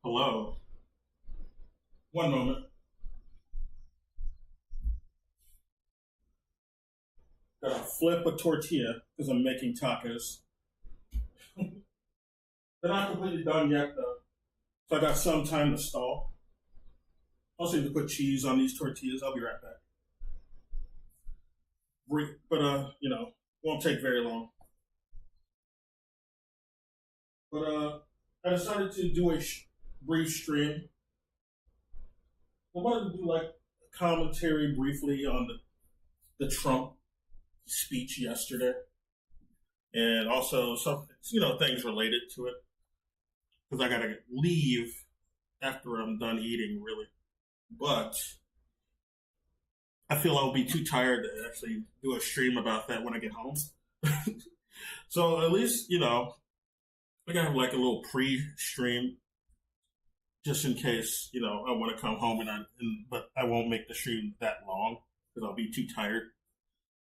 Hello. One moment. Gotta flip a tortilla because I'm making tacos. They're not completely done yet, though. So I got some time to stall. Also need to put cheese on these tortillas. I'll be right back. But, won't take very long. But, I decided to do a brief stream. I wanted to do, like, a commentary briefly on the Trump speech yesterday. And also some, things related to it. Because I gotta leave after I'm done eating, really. But I feel I'll be too tired to actually do a stream about that when I get home. So at least, I gotta have like a little pre-stream just in case, I want to come home but I won't make the stream that long because I'll be too tired.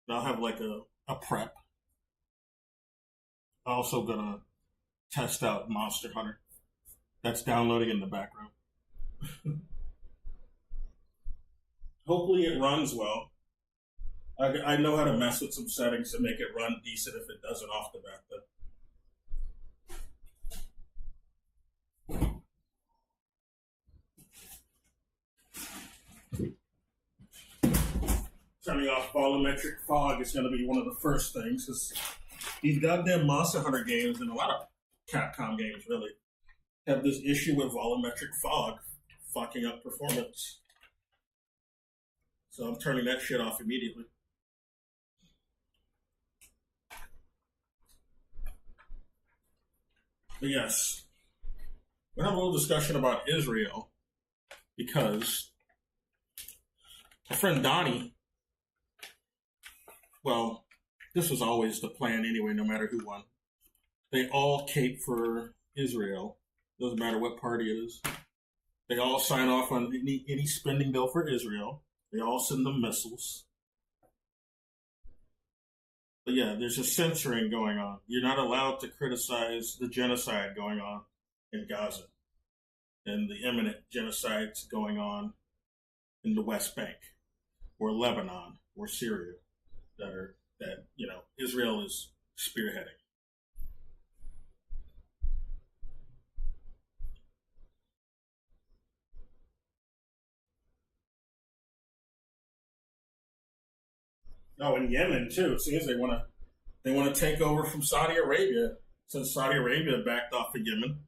And I'll have like a prep. I'm also gonna test out Monster Hunter. That's downloading in the background. Hopefully it runs well. I know how to mess with some settings to make it run decent if it doesn't off the bat, though. Turning off volumetric fog is going to be one of the first things, because these goddamn Monster Hunter games and a lot of Capcom games really have this issue with volumetric fog fucking up performance. So I'm turning that shit off immediately. But yes, we're going to have a little discussion about Israel because my friend Donnie, well, this was always the plan anyway, no matter who won. They all cape for Israel. Doesn't matter what party it is. They all sign off on any spending bill for Israel. They all send them missiles. But yeah, there's a censoring going on. You're not allowed to criticize the genocide going on in Gaza and the imminent genocides going on in the West Bank or Lebanon or Syria that Israel is spearheading. Oh, in Yemen too. Seems they want to take over from Saudi Arabia. Since Saudi Arabia backed off of Yemen,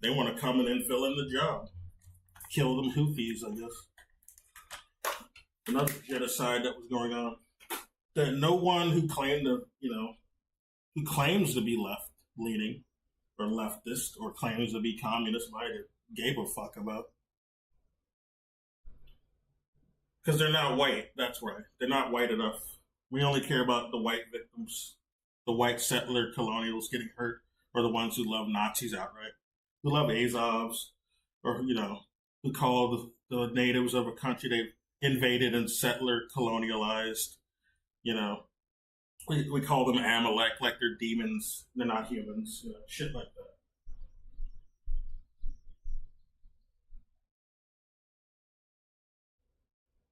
they want to come in and fill in the job, kill them Houthis, I guess. Another genocide that was going on. That no one who who claims to be left leaning or leftist or claims to be communist minded gave a fuck about. Because they're not white. That's right. They're not white enough. We only care about the white victims, the white settler colonials getting hurt, or the ones who love Nazis outright, who love Azovs, or, who call the natives of a country they invaded and settler colonialized. We call them Amalek like they're demons. They're not humans. Shit like that.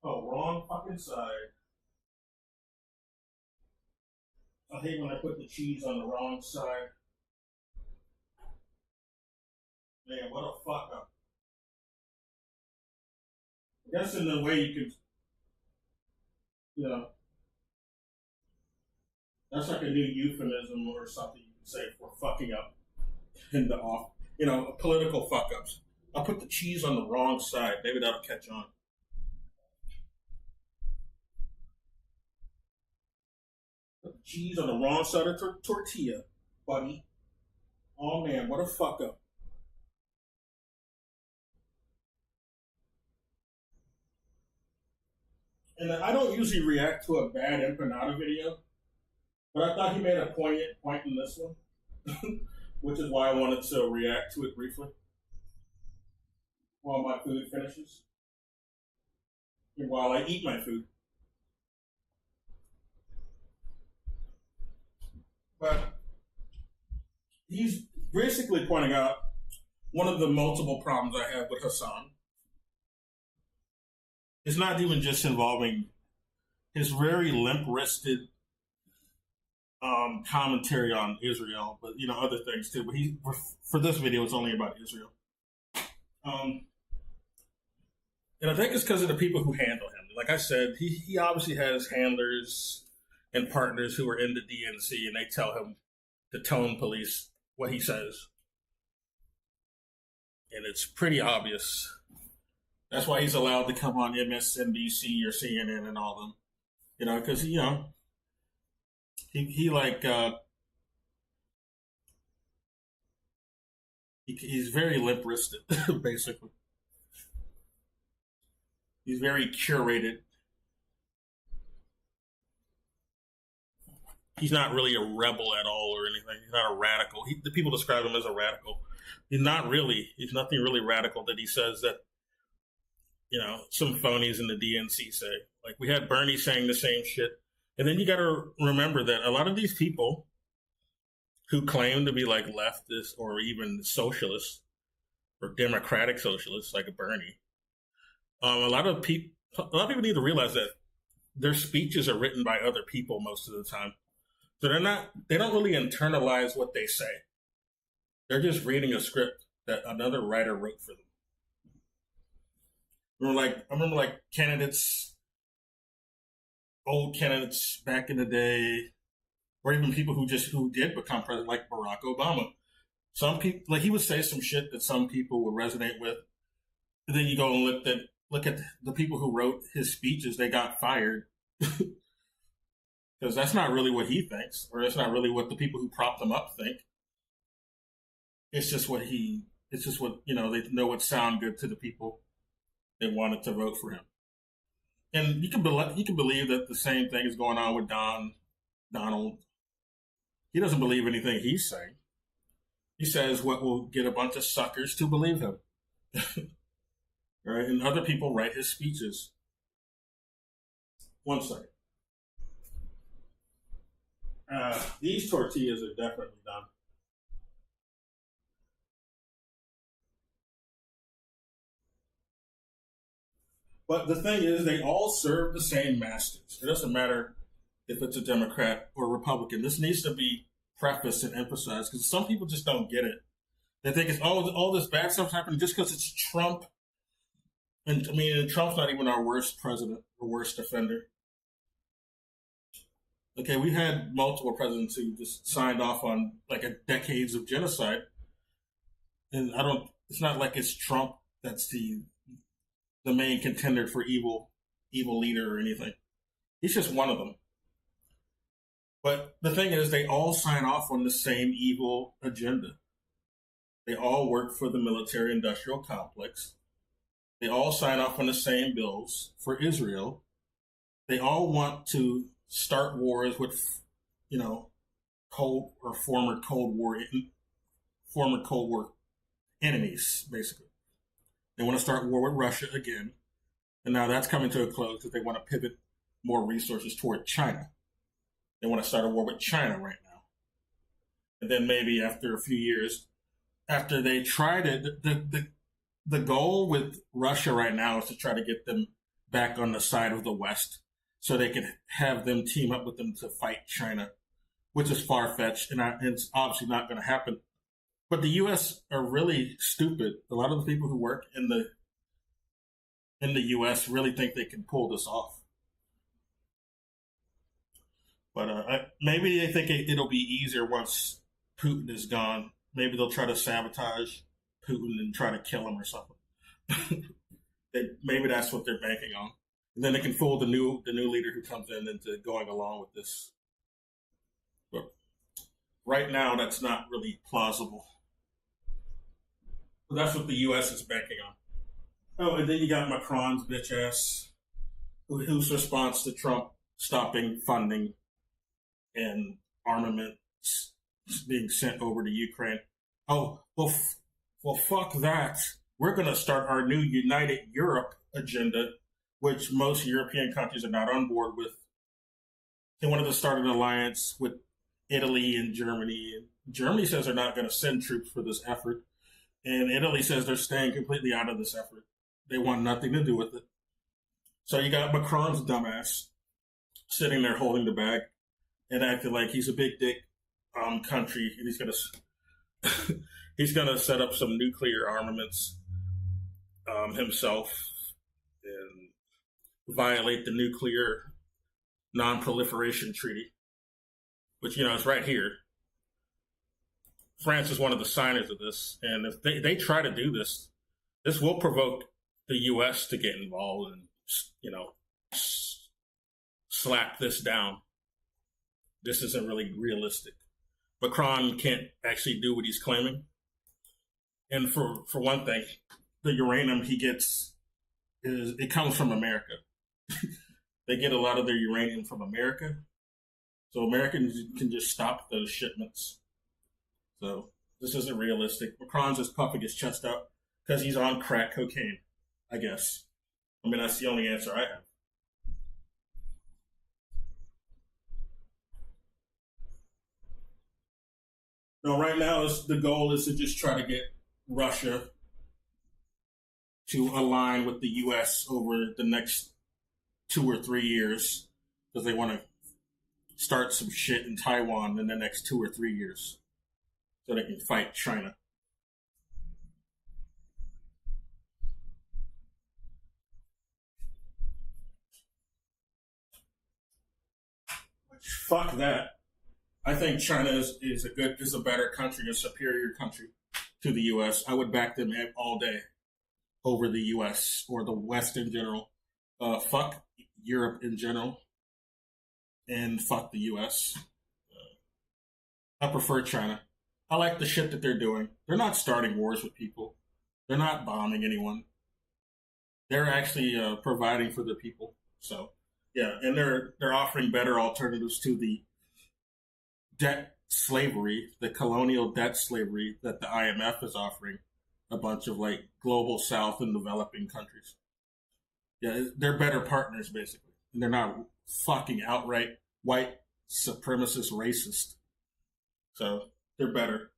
Oh, wrong fucking side. I hate when I put the cheese on the wrong side. Man, what a fuck up. I guess in a way you could, that's like a new euphemism or something you can say for fucking up in the off, political fuck ups. I'll put the cheese on the wrong side. Maybe that'll catch on. Put the cheese on the wrong side of the tortilla, buddy. Oh man, what a fuck up. And I don't usually react to a bad empanada video, but I thought he made a poignant point in this one, which is why I wanted to react to it briefly while my food finishes and while I eat my food. But he's basically pointing out one of the multiple problems I have with Hassan is not even just involving his very limp-wristed commentary on Israel, but other things too. But for this video, it's only about Israel, and I think it's because of the people who handle him. Like I said, he obviously has handlers and partners who are in the DNC, and they tell him to tone police what he says, and it's pretty obvious. That's why he's allowed to come on MSNBC or CNN and all them, because he's very limp-wristed, basically. He's very curated. He's not really a rebel at all or anything. He's not a radical. The people describe him as a radical. He's not really. He's nothing really radical that he says that, some phonies in the DNC say. Like, we had Bernie saying the same shit. And then you got to remember that a lot of these people who claim to be like leftists or even socialists or democratic socialists like a Bernie, a lot of people need to realize that their speeches are written by other people most of the time. So they don't really internalize what they say. They're just reading a script that another writer wrote for them. I remember candidates, old candidates back in the day, or even people who did become president, like Barack Obama. Some people, he would say some shit that some people would resonate with. And then you go and look at the people who wrote his speeches, they got fired. Because that's not really what he thinks, or that's not really what the people who propped him up think. It's just what they know would sound good to the people that wanted to vote for him. And you can believe that the same thing is going on with Donald. He doesn't believe anything he's saying. He says what will get a bunch of suckers to believe him. Right? And other people write his speeches. One second. These tortillas are definitely done. But the thing is, they all serve the same masters. It doesn't matter if it's a Democrat or Republican. This needs to be prefaced and emphasized because some people just don't get it. They think it's all this bad stuff's happening just because it's Trump. And Trump's not even our worst president or worst offender. Okay, we had multiple presidents who just signed off on decades of genocide. And it's not like it's Trump that's the main contender for evil leader or anything. He's just one of them. But the thing is, they all sign off on the same evil agenda. They all work for the military-industrial complex. They all sign off on the same bills for Israel. They all want to start wars with, Cold or former Cold War enemies, basically. They want to start war with Russia again. And now that's coming to a close because they want to pivot more resources toward China. They want to start a war with China right now. And then maybe after a few years, after they tried it, the goal with Russia right now is to try to get them back on the side of the West so they can have them team up with them to fight China, which is far-fetched, and it's obviously not going to happen. But the U.S. are really stupid. A lot of the people who work in the U.S. really think they can pull this off. But maybe they think it'll be easier once Putin is gone. Maybe they'll try to sabotage Putin and try to kill him or something. Maybe that's what they're banking on. And then they can fool the new leader who comes in into going along with this. But right now, that's not really plausible. But that's what the U.S. is banking on. Oh, and then you got Macron's bitch ass, whose response to Trump stopping funding and armaments being sent over to Ukraine. Oh, well, fuck that. We're going to start our new United Europe agenda, which most European countries are not on board with. They wanted to start an alliance with Italy and Germany. And Germany says they're not going to send troops for this effort. And Italy says they're staying completely out of this effort. They want nothing to do with it. So you got Macron's dumbass sitting there holding the bag and acting like he's a big dick country, and he's gonna set up some nuclear armaments himself and violate the nuclear non-proliferation treaty, which is right here. France is one of the signers of this, and if they try to do this, this will provoke the U.S. to get involved and slap this down. This isn't really realistic. Macron can't actually do what he's claiming, and for one thing, the uranium he gets it comes from America. They get a lot of their uranium from America, so Americans can just stop those shipments. So this isn't realistic. Macron's just puffing his chest out because he's on crack cocaine, I guess. I mean, that's the only answer I have. No, right now the goal is to just try to get Russia to align with the U.S. over the next 2 or 3 years because they want to start some shit in Taiwan in the next 2 or 3 years so they can fight China. Fuck that. I think China is a better country, a superior country to the U.S. I would back them all day over the U.S. or the West in general. Fuck Europe in general, and fuck the U.S. I prefer China. I like the shit that they're doing. They're not starting wars with people. They're not bombing anyone. They're actually providing for the people. So yeah, and they're offering better alternatives to the debt slavery, the colonial debt slavery that the IMF is offering a bunch of like global South and developing countries. Yeah, they're better partners basically, and they're not fucking outright white supremacist racist. So they're better,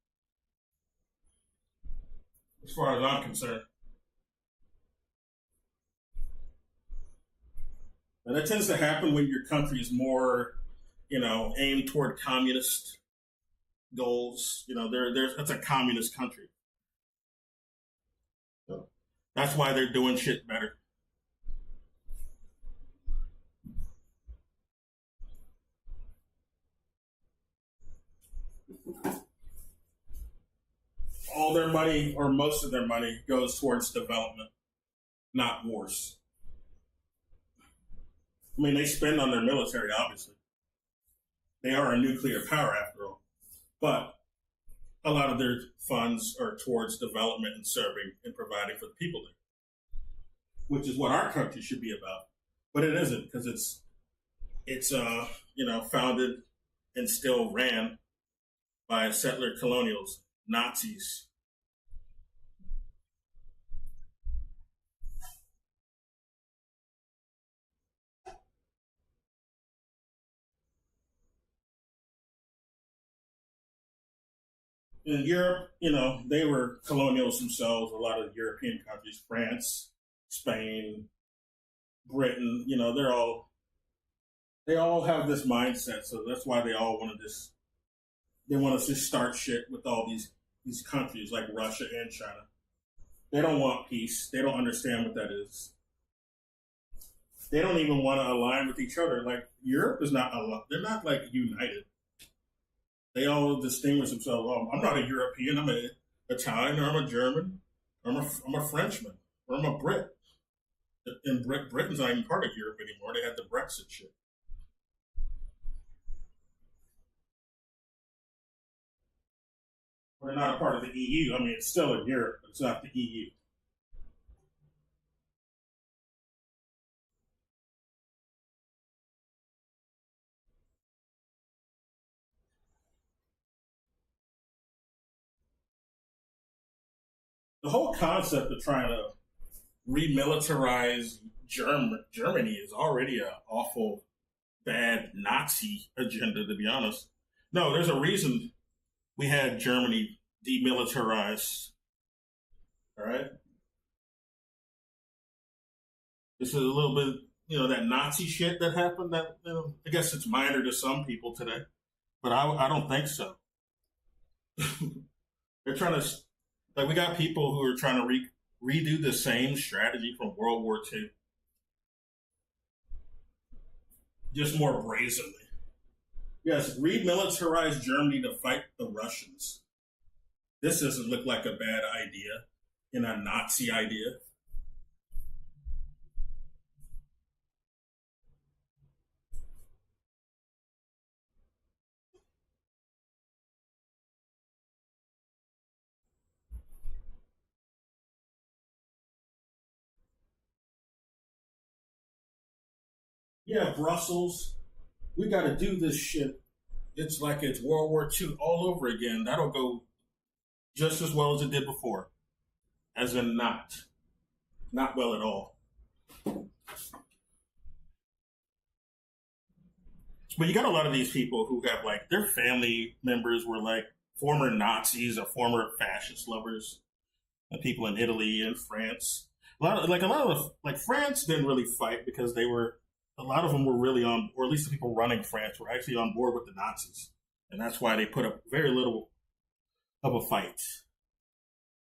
as far as I'm concerned. And that tends to happen when your country is more, aimed toward communist goals. That's a communist country. So that's why they're doing shit better. All their money, or most of their money, goes towards development, not wars. I mean, they spend on their military, obviously. They are a nuclear power, after all. But a lot of their funds are towards development and serving and providing for the people there, which is what our country should be about. But it isn't, because it's founded and still ran by settler colonials, Nazis. In Europe, they were colonials themselves. A lot of European countries, France, Spain, Britain, they all have this mindset. So that's why they all want to just start shit with all these countries like Russia and China. They don't want peace. They don't understand what that is. They don't even want to align with each other. Like Europe is not. They're not like united. They all distinguish themselves. Oh, I'm not a European. I'm an Italian, or I'm a German, or I'm a Frenchman, or I'm a Brit. And Britain's not even part of Europe anymore. They had the Brexit shit. We're not a part of the EU. I mean, it's still in Europe, but it's not the EU. The whole concept of trying to remilitarize Germany is already an awful bad Nazi agenda, to be honest. No, there's a reason we had Germany demilitarized All right, this is a little bit, that Nazi shit that happened. That I guess it's minor to some people today, but I don't think so. They're trying to, like, we got people who are trying to redo the same strategy from World War II, just more brazenly. Yes, remilitarize Germany to fight the Russians. This doesn't look like a bad idea in a Nazi idea. Yeah, Brussels, we got to do this shit. It's like it's World War II all over again. That'll go just as well as it did before, as in not well at all. But you got a lot of these people who have like their family members were like former Nazis or former fascist lovers, and people in Italy and France. A lot of France didn't really fight because they were a lot of them were really on, or at least the people running France were actually on board with the Nazis, and that's why they put up very little of a fight.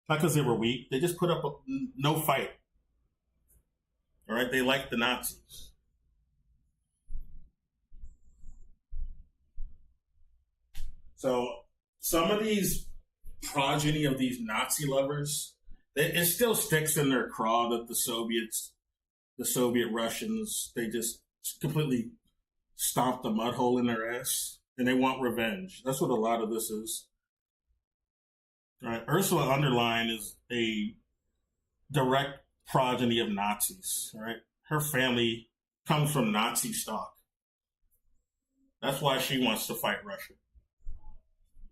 Not because they were weak; they just put up no fight. All right, they liked the Nazis. So some of these progeny of these Nazi lovers, it still sticks in their craw that the Soviet Russians, they just completely stomped the mud hole in their ass, and they want revenge. That's what a lot of this is. Right? Ursula von der Leyen is a direct progeny of Nazis. Right? Her family comes from Nazi stock. That's why she wants to fight Russia.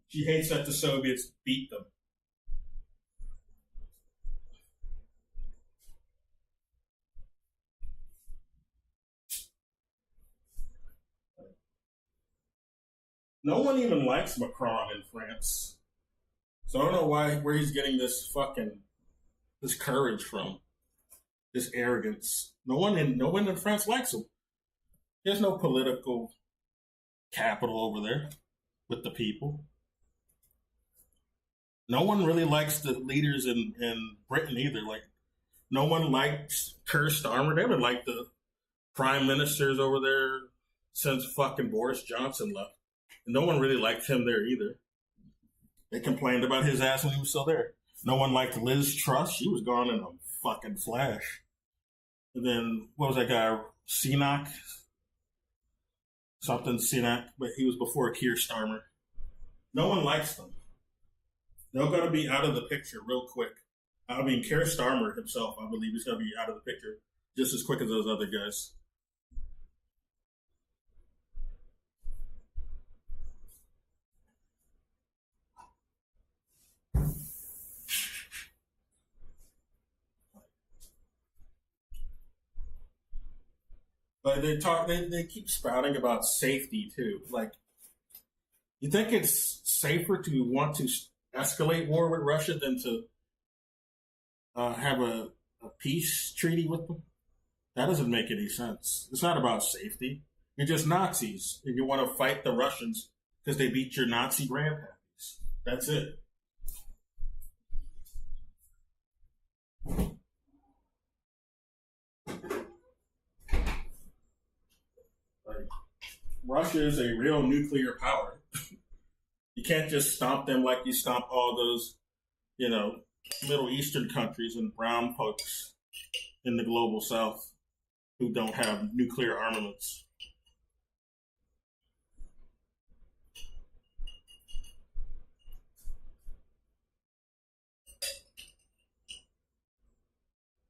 She hates that the Soviets beat them. No one even likes Macron in France. So I don't know where he's getting this courage from, this arrogance. No one in France likes him. There's no political capital over there with the people. No one really likes the leaders in Britain either. Like, no one likes Keir Starmer. They haven't liked the prime ministers over there since fucking Boris Johnson left. And no one really liked him there either. They complained about his ass when he was still there. No one liked Liz Truss. She was gone in a fucking flash. And then, what was that guy? Sunak? Something Sunak, but he was before Keir Starmer. No one likes them. They're going to be out of the picture real quick. I mean, Keir Starmer himself, I believe, is going to be out of the picture just as quick as those other guys. But they keep spouting about safety too. Like, you think it's safer to want to escalate war with Russia than to have a peace treaty with them? That doesn't make any sense. It's not about safety. You're just Nazis, and you want to fight the Russians because they beat your Nazi grandpappies. That's it. Like, Russia is a real nuclear power. You can't just stomp them like you stomp all those, you know, Middle Eastern countries and brown folks in the global South who don't have nuclear armaments.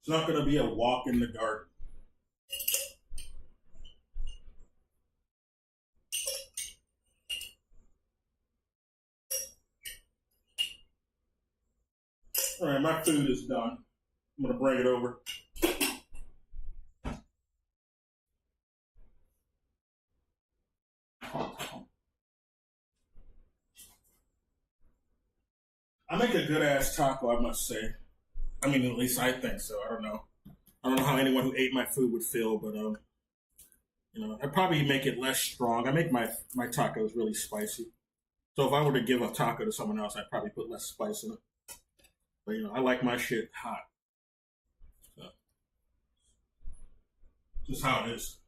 It's not going to be a walk in the garden. All right, my food is done. I'm going to bring it over. I make a good ass taco, I must say. I mean, at least I think so. I don't know. I don't know how anyone who ate my food would feel, but I'd probably make it less strong. I make my tacos really spicy. So if I were to give a taco to someone else, I'd probably put less spice in it. But I like my shit hot. So, just how it is.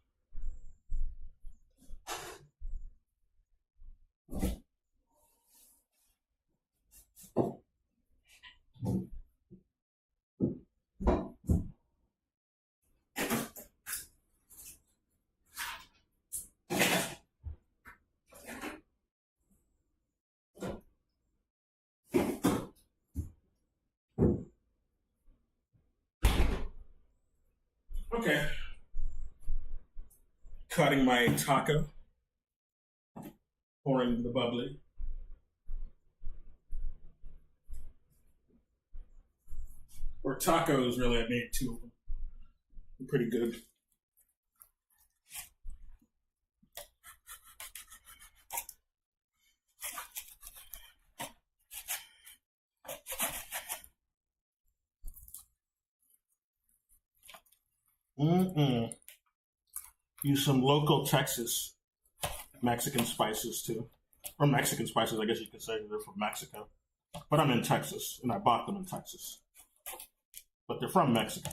Okay. Cutting my taco. Pouring the bubbly. Or tacos, really. I made two of them. They're pretty good. Use some local Texas Mexican spices too. Or Mexican spices, I guess you could say. They're from Mexico. But I'm in Texas, and I bought them in Texas. But they're from Mexico.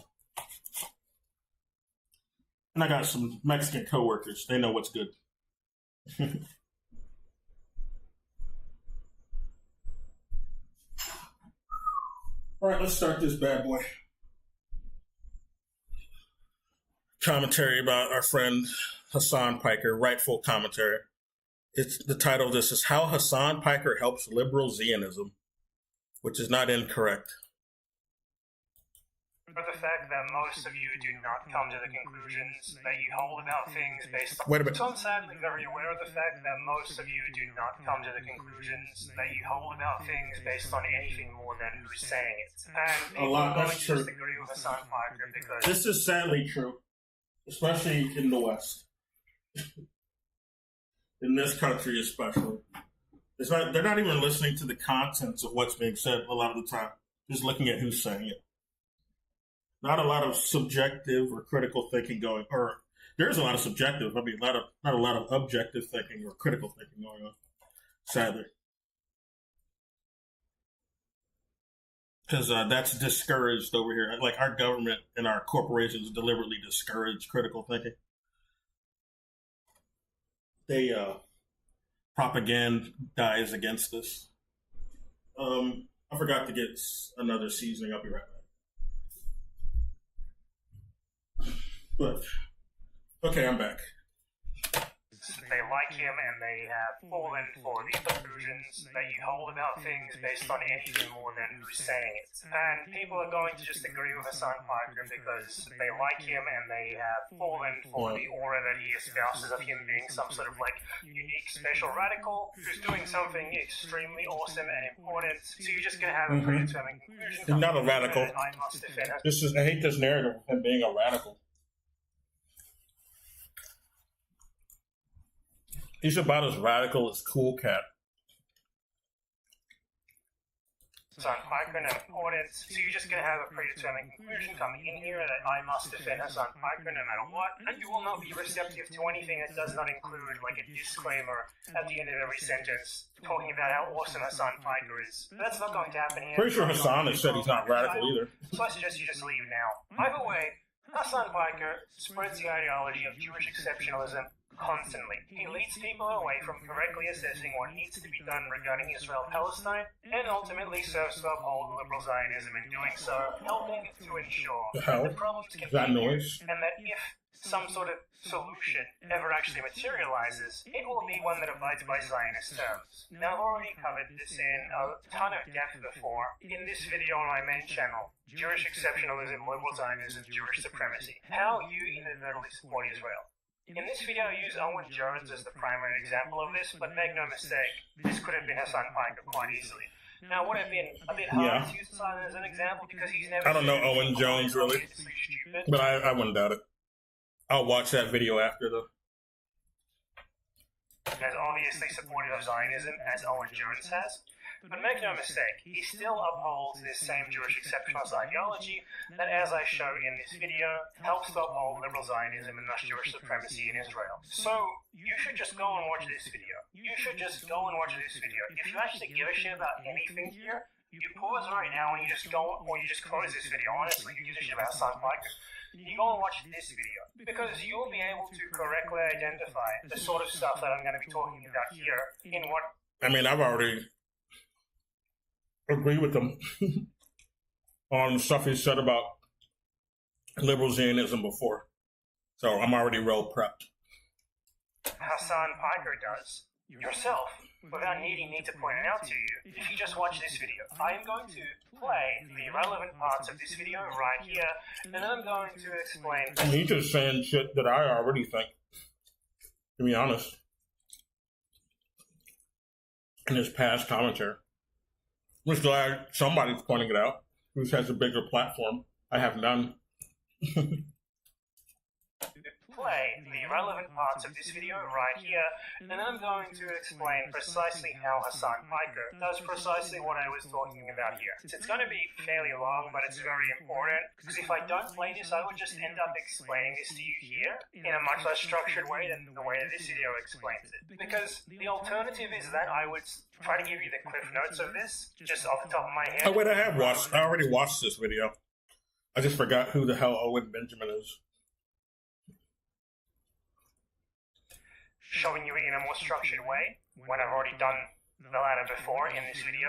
And I got some Mexican coworkers. They know what's good. All right, let's start this bad boy. Commentary about our friend Hasan Piker, rightful commentary. The title of this is How Hasan Piker Helps Liberal Zionism, which is not incorrect. For the fact that most of you do not come to the conclusions that you hold about things based on... Wait a minute. So I'm sadly very aware of the fact that most of you do not come to the conclusions that you hold about things based on anything more than who's saying it. And people are going to disagree with Hasan Piker because... This is sadly true, especially in the West. In this country especially. They're not even listening to the contents of what's being said a lot of the time. Just looking at who's saying it. Not a lot of subjective or critical thinking going, or there is a lot of subjective. I mean, not a lot of objective thinking or critical thinking going on. Sadly, because that's discouraged over here. Like our government and our corporations deliberately discourage critical thinking. They propagandize against this. I forgot to get another seasoning. I'll be right back. But, okay, I'm back. They like him and they have fallen for the conclusions that you hold about things based on anything more than who's saying it. And people are going to just agree with Hasan Piker because they like him and they have fallen for the aura that he espouses of him being some sort of like unique special radical who's doing something extremely awesome and important. So you're just going to have a predetermined conclusion. He's not a radical. I hate this narrative of him being a radical. He's about as radical as Cool Cat. Hasan Piker and importance. So you're just going to have a predetermined conclusion coming in here that I must defend Hasan Piker no matter what, and you will not be receptive to anything that does not include like a disclaimer at the end of every sentence talking about how awesome Hasan Piker is. But that's not going to happen here. Pretty sure Hasan has said he's not radical either. So I suggest you just leave now. Either way, Hasan Piker spreads the ideology of Jewish exceptionalism constantly. He leads people away from correctly assessing what needs to be done regarding Israel-Palestine, and ultimately serves to uphold liberal Zionism in doing so, helping to ensure that the problems continue, and that if some sort of solution ever actually materializes, it will be one that abides by Zionist terms. Now, I've already covered this in a ton of depth before in this video on my main channel, Jewish Exceptionalism, Liberal Zionism, Jewish Supremacy, how you inadvertently support Israel. In this video, I use Owen Jones as the primary example of this, but make no mistake, this could have been Hasan Piker quite easily. Now, would it have been a bit hard to use Hasan as an example because he's never... I don't know Owen Jones, really, but I wouldn't doubt it. I'll watch that video after, though. As obviously supportive of Zionism as Owen Jones has. But make no mistake, he still upholds this same Jewish exceptionalist ideology that, as I show in this video, helps to uphold liberal Zionism and thus Jewish supremacy in Israel. So, you should just go and watch this video. You should just go and watch this video. If you actually give a shit about anything here, you pause right now and you just go, or you just close this video. Honestly, you give a shit about Hassan Piker. You go and watch this video, because you'll be able to correctly identify the sort of stuff that I'm going to be talking about here in what... I mean, I've already agreed with him on stuff he said about liberal Zionism before. So I'm already well prepped. Hassan Piker does, yourself, without needing me to point it out to you. If you just watch this video, I am going to play the relevant parts of this video right here, and then I'm going to explain... He's just saying shit that I already think, to be honest, in his past commentary. I'm just glad somebody's pointing it out, who has a bigger platform. I have none. Play the relevant parts of this video right here, and then I'm going to explain precisely how Hassan Piker does precisely what I was talking about here. It's going to be fairly long, but it's very important, because if I don't play this, I would just end up explaining this to you here in a much less structured way than the way that this video explains it. Because the alternative is that I would try to give you the cliff notes of this, just off the top of my head. Oh wait, I already watched this video. I just forgot who the hell Owen Benjamin is. Showing you it in a more structured way, when I've already done the latter before in this video,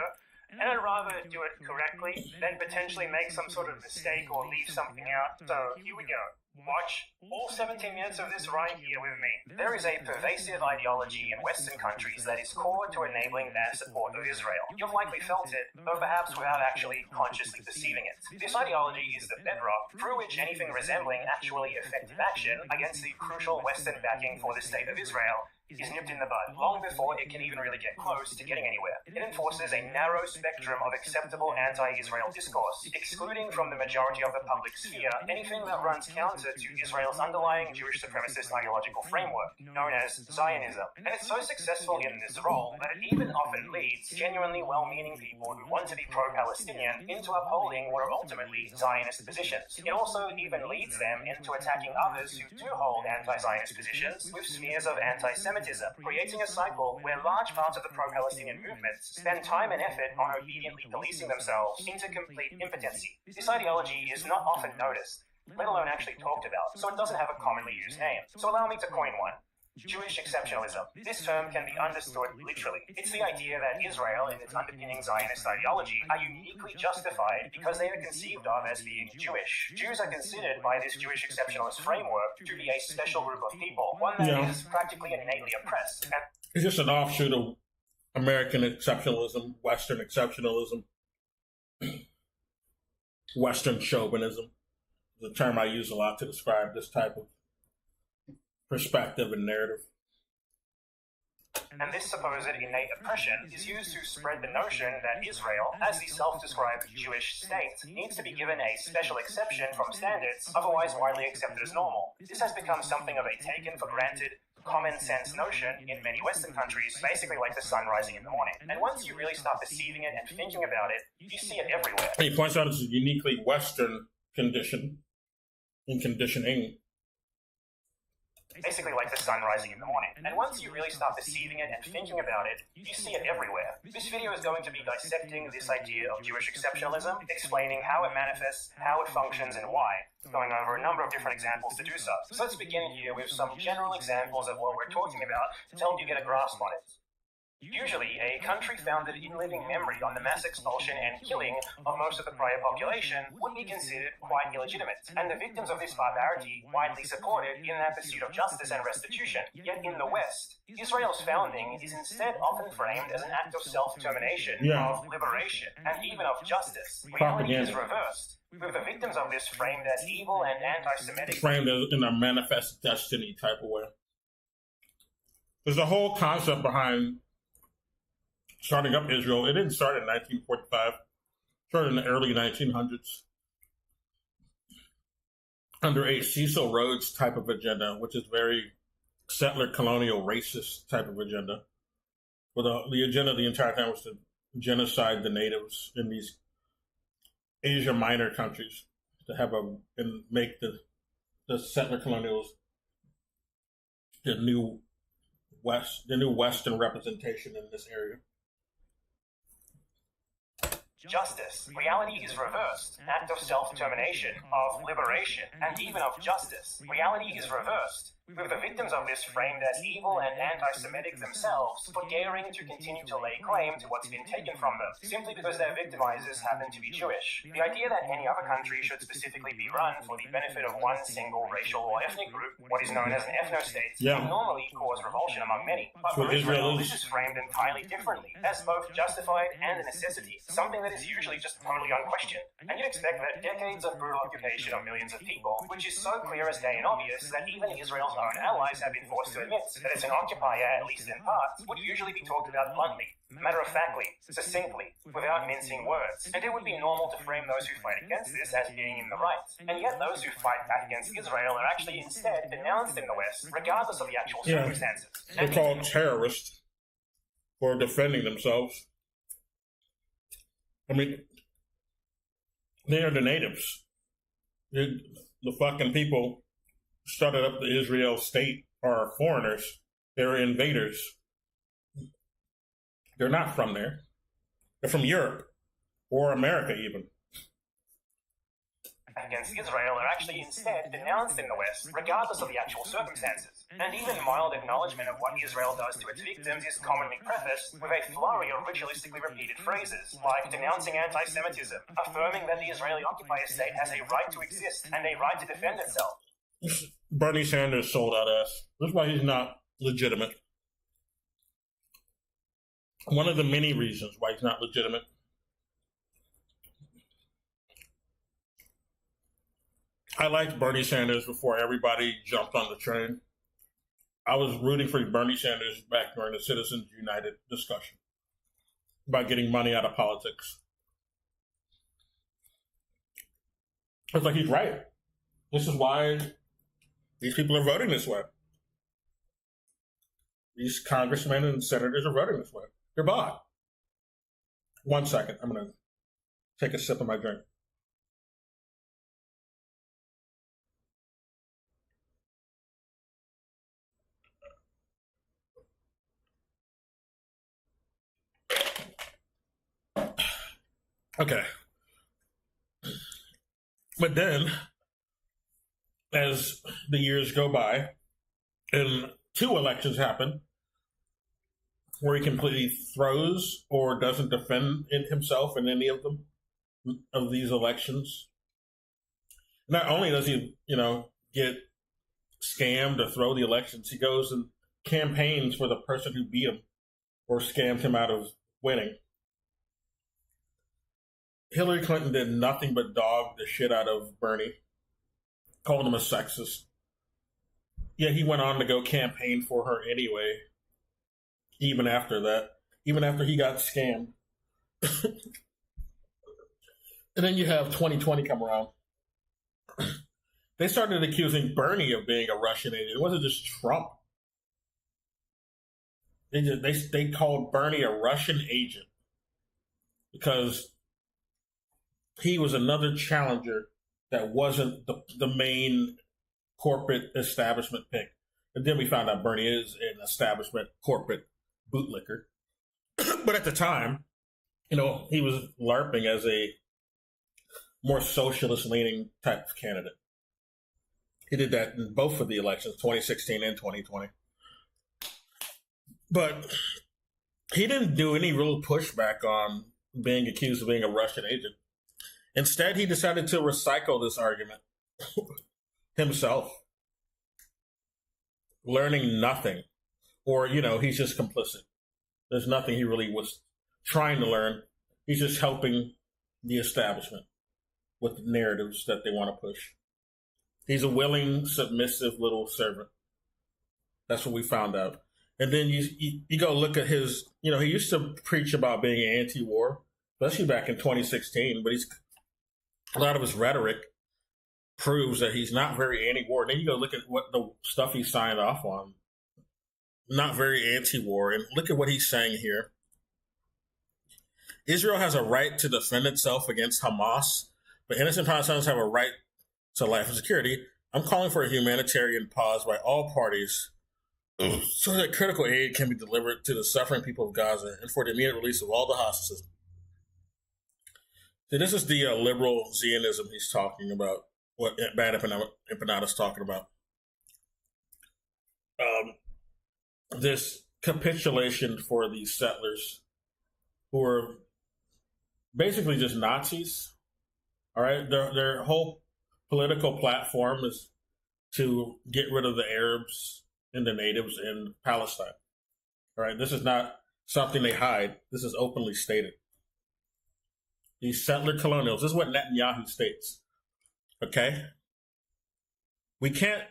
and I'd rather do it correctly than potentially make some sort of mistake or leave something out. So here we go. Watch all 17 minutes of this right here with me. There is a pervasive ideology in Western countries that is core to enabling their support of Israel. You've likely felt it, though perhaps without actually consciously perceiving it. This ideology is the bedrock through which anything resembling actually effective action against the crucial Western backing for the state of Israel is nipped in the bud, long before it can even really get close to getting anywhere. It enforces a narrow spectrum of acceptable anti-Israel discourse, excluding from the majority of the public sphere anything that runs counter to Israel's underlying Jewish supremacist ideological framework, known as Zionism. And it's so successful in this role that it even often leads genuinely well-meaning people who want to be pro-Palestinian into upholding what are ultimately Zionist positions. It also even leads them into attacking others who do hold anti-Zionist positions with smears of anti-Semitism, creating a cycle where large parts of the pro-Palestinian movements spend time and effort on obediently policing themselves into complete impotency. This ideology is not often noticed, let alone actually talked about, so it doesn't have a commonly used name. So allow me to coin one. Jewish exceptionalism. This term can be understood literally. It's the idea that Israel and its underpinning Zionist ideology are uniquely justified because they are conceived of as being Jewish. Jews are considered by this Jewish exceptionalist framework to be a special group of people, one that is practically innately oppressed. And it's just an offshoot of American exceptionalism, Western exceptionalism, Western chauvinism. The term I use a lot to describe this type of perspective and narrative. And this supposed innate oppression is used to spread the notion that Israel, as the self-described Jewish state, needs to be given a special exception from standards otherwise widely accepted as normal. This has become something of a taken-for-granted, common-sense notion in many Western countries, basically like the sun rising in the morning. And once you really start perceiving it and thinking about it, you see it everywhere. He points out it's a uniquely Western condition and conditioning. Basically like the sun rising in the morning. And once you really start perceiving it and thinking about it, you see it everywhere. This video is going to be dissecting this idea of Jewish exceptionalism, explaining how it manifests, how it functions, and why, going over a number of different examples to do so. So let's begin here with some general examples of what we're talking about to help you get a grasp on it. Usually, a country founded in living memory on the mass expulsion and killing of most of the prior population would be considered quite illegitimate, and the victims of this barbarity widely supported in their pursuit of justice and restitution. Yet in the West, Israel's founding is instead often framed as an act of self-determination, of liberation, and even of justice. Reality is reversed, with the victims of this framed as evil and anti-Semitic. Framed as in a manifest destiny type of way. There's a whole concept behind starting up Israel. It didn't start in 1945. It started in the early 1900s under a Cecil Rhodes type of agenda, which is very settler colonial racist type of agenda. But the agenda the entire time was to genocide the natives in these Asia Minor countries to have and make the settler colonials the new Western representation in this area. Justice. Reality is reversed. Act of self-determination, of liberation, and even of justice. Reality is reversed, with the victims of this framed as evil and anti-Semitic themselves for daring to continue to lay claim to what's been taken from them, simply because their victimizers happen to be Jewish. The idea that any other country should specifically be run for the benefit of one single racial or ethnic group, what is known as an ethno-state, would normally cause revulsion among many. But for Israel, this is framed entirely differently, as both justified and a necessity, something that is usually just totally unquestioned. And you'd expect that decades of brutal occupation of millions of people, which is so clear as day and obvious that even Israel's own allies have been forced to admit that it's an occupier, at least in part, would usually be talked about bluntly, matter-of-factly, succinctly, without mincing words. And it would be normal to frame those who fight against this as being in the right. And yet those who fight back against Israel are actually instead denounced in the West, regardless of the actual circumstances. They're called terrorists for defending themselves. I mean, they are the natives. The fucking people started up the Israel state are foreigners. They're invaders. They're not from there. They're from Europe or America even. Against Israel are actually instead denounced in the West, regardless of the actual circumstances. And even mild acknowledgement of what Israel does to its victims is commonly prefaced with a flurry of ritualistically repeated phrases, like denouncing anti-Semitism, affirming that the Israeli occupier state has a right to exist and a right to defend itself. Bernie Sanders sold out ass. That's why he's not legitimate. One of the many reasons why he's not legitimate. I liked Bernie Sanders before everybody jumped on the train. I was rooting for Bernie Sanders back during the Citizens United discussion about getting money out of politics. It's like he's right. This is why these people are voting this way. These congressmen and senators are voting this way. They're bought. 1 second. I'm going to take a sip of my drink. Okay. But then, as the years go by, and 2 elections happen where he completely throws or doesn't defend himself in any of them, of these elections. Not only does he, get scammed or throw the elections, he goes and campaigns for the person who beat him or scammed him out of winning. Hillary Clinton did nothing but dog the shit out of Bernie, called him a sexist. Yet he went on to go campaign for her anyway, even after that, even after he got scammed. And then you have 2020 come around. They started accusing Bernie of being a Russian agent. It wasn't just Trump. They called Bernie a Russian agent because he was another challenger that wasn't the main corporate establishment pick. And then we found out Bernie is an establishment corporate bootlicker. But at the time, he was LARPing as a more socialist-leaning type of candidate. He did that in both of the elections, 2016 and 2020. But he didn't do any real pushback on being accused of being a Russian agent. Instead, he decided to recycle this argument himself, learning nothing. Or, he's just complicit. There's nothing he really was trying to learn. He's just helping the establishment with the narratives that they want to push. He's a willing, submissive little servant. That's what we found out. And then you go look at his, he used to preach about being anti-war, especially back in 2016, but a lot of his rhetoric proves that he's not very anti-war. Then you go look at what the stuff he signed off on. Not very anti-war. And look at what he's saying here. Israel has a right to defend itself against Hamas, but innocent Palestinians have a right to life and security. I'm calling for a humanitarian pause by all parties so that critical aid can be delivered to the suffering people of Gaza and for the immediate release of all the hostages. So this is the liberal Zionism he's talking about, what Bad Empanada's talking about. This capitulation for these settlers who are basically just Nazis. All right, their whole political platform is to get rid of the Arabs and the natives in Palestine. All right, this is not something they hide. This is openly stated. These settler colonials. This is what Netanyahu states. Okay, we can't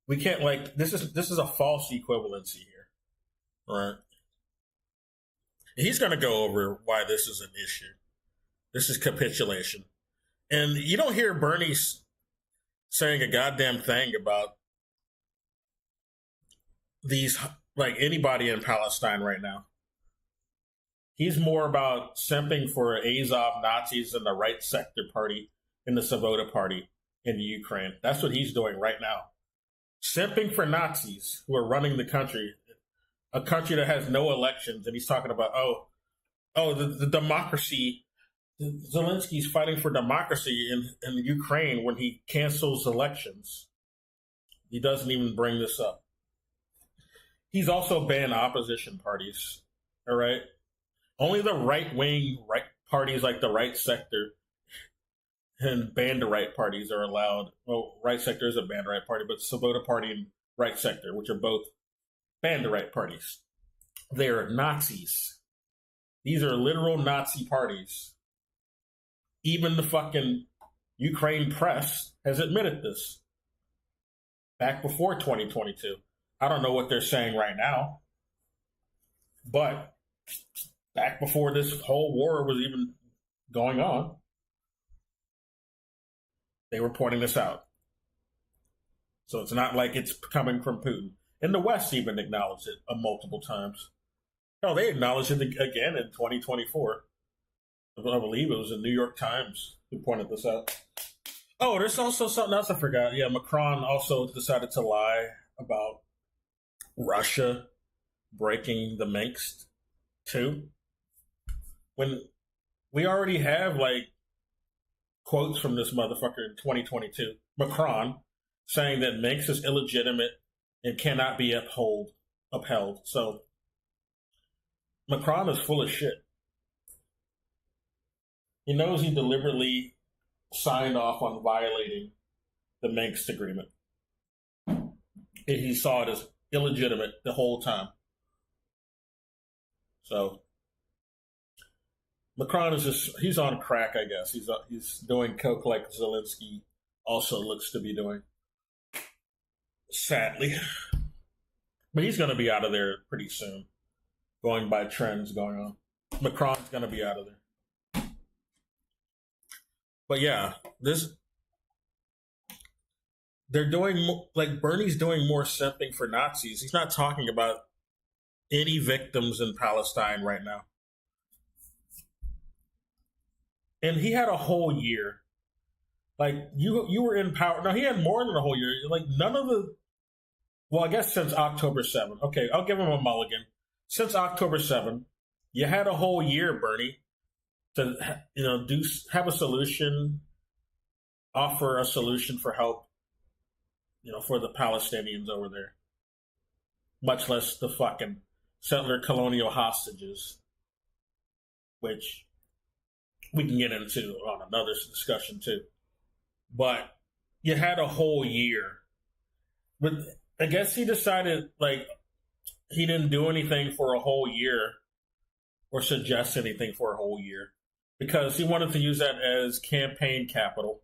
like this is a false equivalency here, all right? He's going to go over why this is an issue. This is capitulation. And you don't hear Bernie saying a goddamn thing about these, like anybody in Palestine right now. He's more about simping for Azov Nazis in the Right Sector Party and the Svoboda Party in the Ukraine. That's what he's doing right now. Simping for Nazis who are running the country, a country that has no elections. And he's talking about, the democracy. Zelensky's fighting for democracy in Ukraine when he cancels elections. He doesn't even bring this up. He's also banned opposition parties. All right. Only the right-wing parties like the Right Sector and Band the Right parties are allowed. Well, Right Sector is a Band the Right party, but Svoboda Party and Right Sector, which are both Band the Right parties. They're Nazis. These are literal Nazi parties. Even the fucking Ukraine press has admitted this. Back before 2022. I don't know what they're saying right now. But back before this whole war was even going on, they were pointing this out. So it's not like it's coming from Putin. And the West even acknowledged it multiple times. No, they acknowledged it again in 2024. I believe it was the New York Times who pointed this out. Oh, there's also something else I forgot. Yeah, Macron also decided to lie about Russia breaking the Minsk too. When we already have like quotes from this motherfucker in 2022, Macron saying that Minsk is illegitimate and cannot be upheld. So Macron is full of shit. He knows he deliberately signed off on violating the Minsk agreement. He saw it as illegitimate the whole time. So Macron is he's on crack, I guess. He's doing coke like Zelensky also looks to be doing. Sadly. But he's going to be out of there pretty soon, going by trends going on. Macron's going to be out of there. But yeah, they're doing, like Bernie's doing more simping for Nazis. He's not talking about any victims in Palestine right now. And he had a whole year. Like, you were in power. No, he had more than a whole year. Like, none of the... Well, I guess since October 7th. Okay, I'll give him a mulligan. Since October 7th, you had a whole year, Bernie, to, have a solution, offer a solution for help, for the Palestinians over there. Much less the fucking settler colonial hostages, which we can get into on another discussion too. But you had a whole year. But I guess he decided, like, he didn't do anything for a whole year or suggest anything for a whole year because he wanted to use that as campaign capital.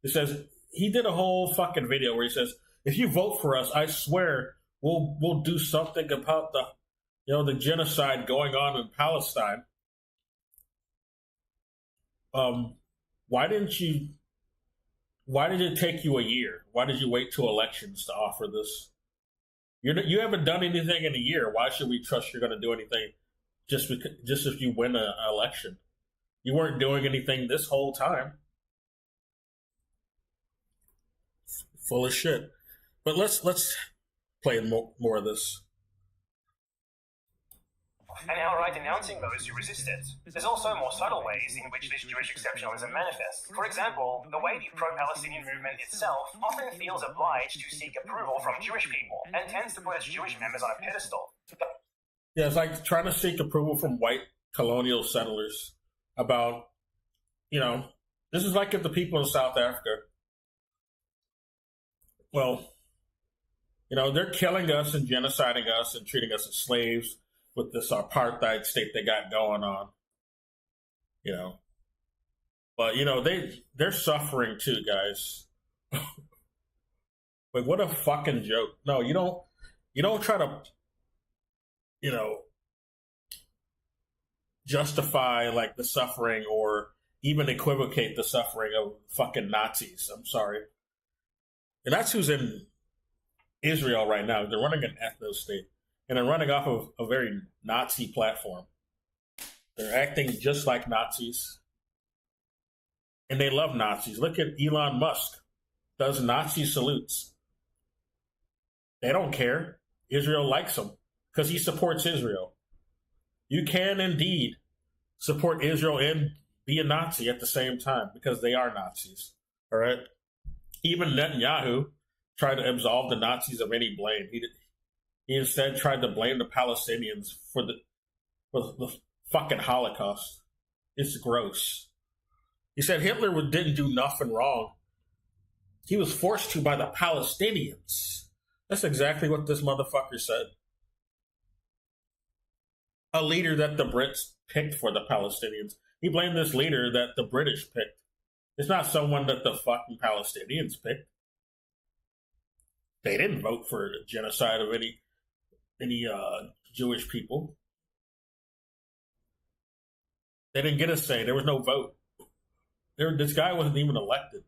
It says, he did a whole fucking video where he says, if you vote for us, I swear we'll do something about the genocide going on in Palestine. Why did it take you a year? Why did you wait till elections to offer this? You haven't done anything in a year. Why should we trust you're going to do anything just if you win an election. You weren't doing anything this whole time. Full of shit. But let's play more of this. And outright denouncing those who resist it. There's also more subtle ways in which this Jewish exceptionalism manifests. For example, the way the pro-Palestinian movement itself often feels obliged to seek approval from Jewish people and tends to put its Jewish members on a pedestal. Yeah, it's like trying to seek approval from white colonial settlers about, this is like if the people of South Africa, well, they're killing us and genociding us and treating us as slaves with this apartheid state they got going on, But, they're suffering too, guys. Like, what a fucking joke. No, you don't try to, justify, like, the suffering or even equivocate the suffering of fucking Nazis. I'm sorry. And that's who's in Israel right now. They're running an ethno state. And they're running off of a very Nazi platform. They're acting just like Nazis. And they love Nazis. Look at Elon Musk. Does Nazi salutes. They don't care. Israel likes him because he supports Israel. You can indeed support Israel and be a Nazi at the same time because they are Nazis. All right? Even Netanyahu tried to absolve the Nazis of any blame. He instead tried to blame the Palestinians for the fucking Holocaust. It's gross. He said Hitler didn't do nothing wrong. He was forced to by the Palestinians. That's exactly what this motherfucker said. A leader that the Brits picked for the Palestinians. He blamed this leader that the British picked. It's not someone that the fucking Palestinians picked. They didn't vote for the genocide of any Jewish people. They didn't get a say. There was no vote. This guy wasn't even elected.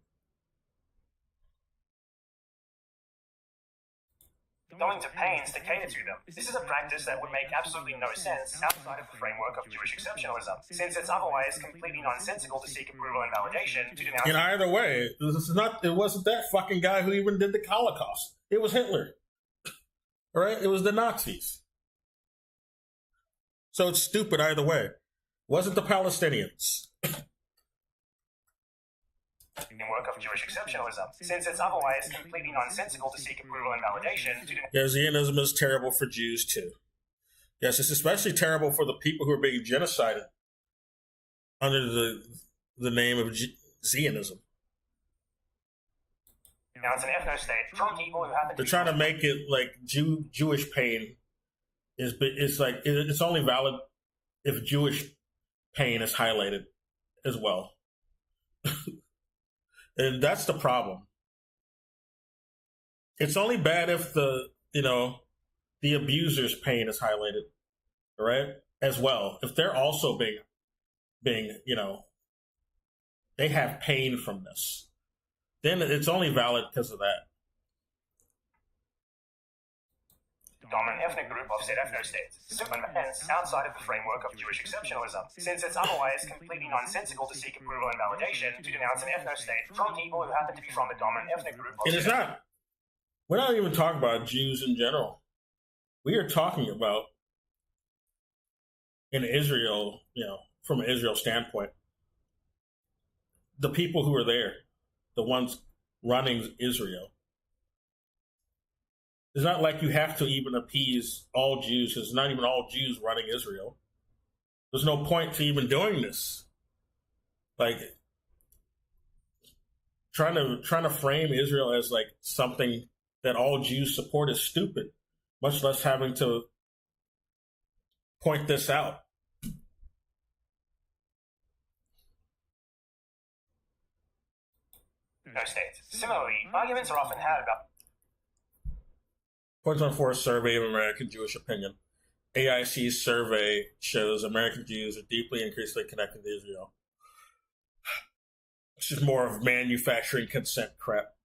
Going to pains to cater to them. This is a practice that would make absolutely no sense outside of the framework of Jewish exceptionalism, since it's otherwise completely nonsensical to seek approval and validation to denounce. In either way, it wasn't that fucking guy who even did the Holocaust. It was Hitler. All right? It was the Nazis. So it's stupid either way. It wasn't the Palestinians. Framework of Jewish exceptionalism, since it's otherwise completely nonsensical to seek approval and validation to Yeah, Zionism is terrible for Jews too. Yes, it's especially terrible for the people who are being genocided under the name of Zionism. Now it's an ethno-state from people who happen to They're trying to make it like Jewish pain is like it's only valid if Jewish pain is highlighted as well. And that's the problem. It's only bad if the abuser's pain is highlighted, all right, as well. If they're also being they have pain from this, then it's only valid because of that. Dominant ethnic group of said ethno-states, and hence outside of the framework of Jewish exceptionalism, since it's otherwise completely nonsensical to seek approval and validation to denounce an ethno-state from people who happen to be from the dominant ethnic group. It is not. We're not even talking about Jews in general. We are talking about in Israel, from an Israel standpoint, the people who are there, the ones running Israel. It's not like you have to even appease all Jews. It's not even all Jews running Israel. There's no point to even doing this. Like trying to frame Israel as like something that all Jews support is stupid, much less having to point this out. No states. Similarly, arguments are often had about 2024 survey of American Jewish opinion. AIC's survey shows American Jews are deeply increasingly connected to Israel. It's just more of manufacturing consent crap.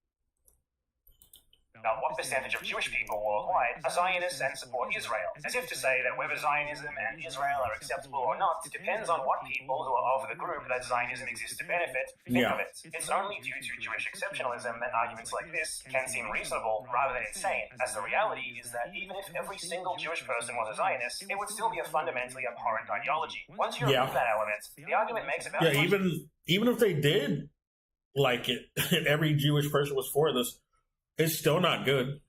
about what percentage of Jewish people worldwide are Zionists and support Israel, as if to say that whether Zionism and Israel are acceptable or not depends on what people who are of the group that Zionism exists to benefit think of it. It's only due to Jewish exceptionalism that arguments like this can seem reasonable rather than insane, as the reality is that even if every single Jewish person was a Zionist, it would still be a fundamentally abhorrent ideology. Once you remove that element, the argument makes about even if they did like it, every Jewish person was for this, it's still not good.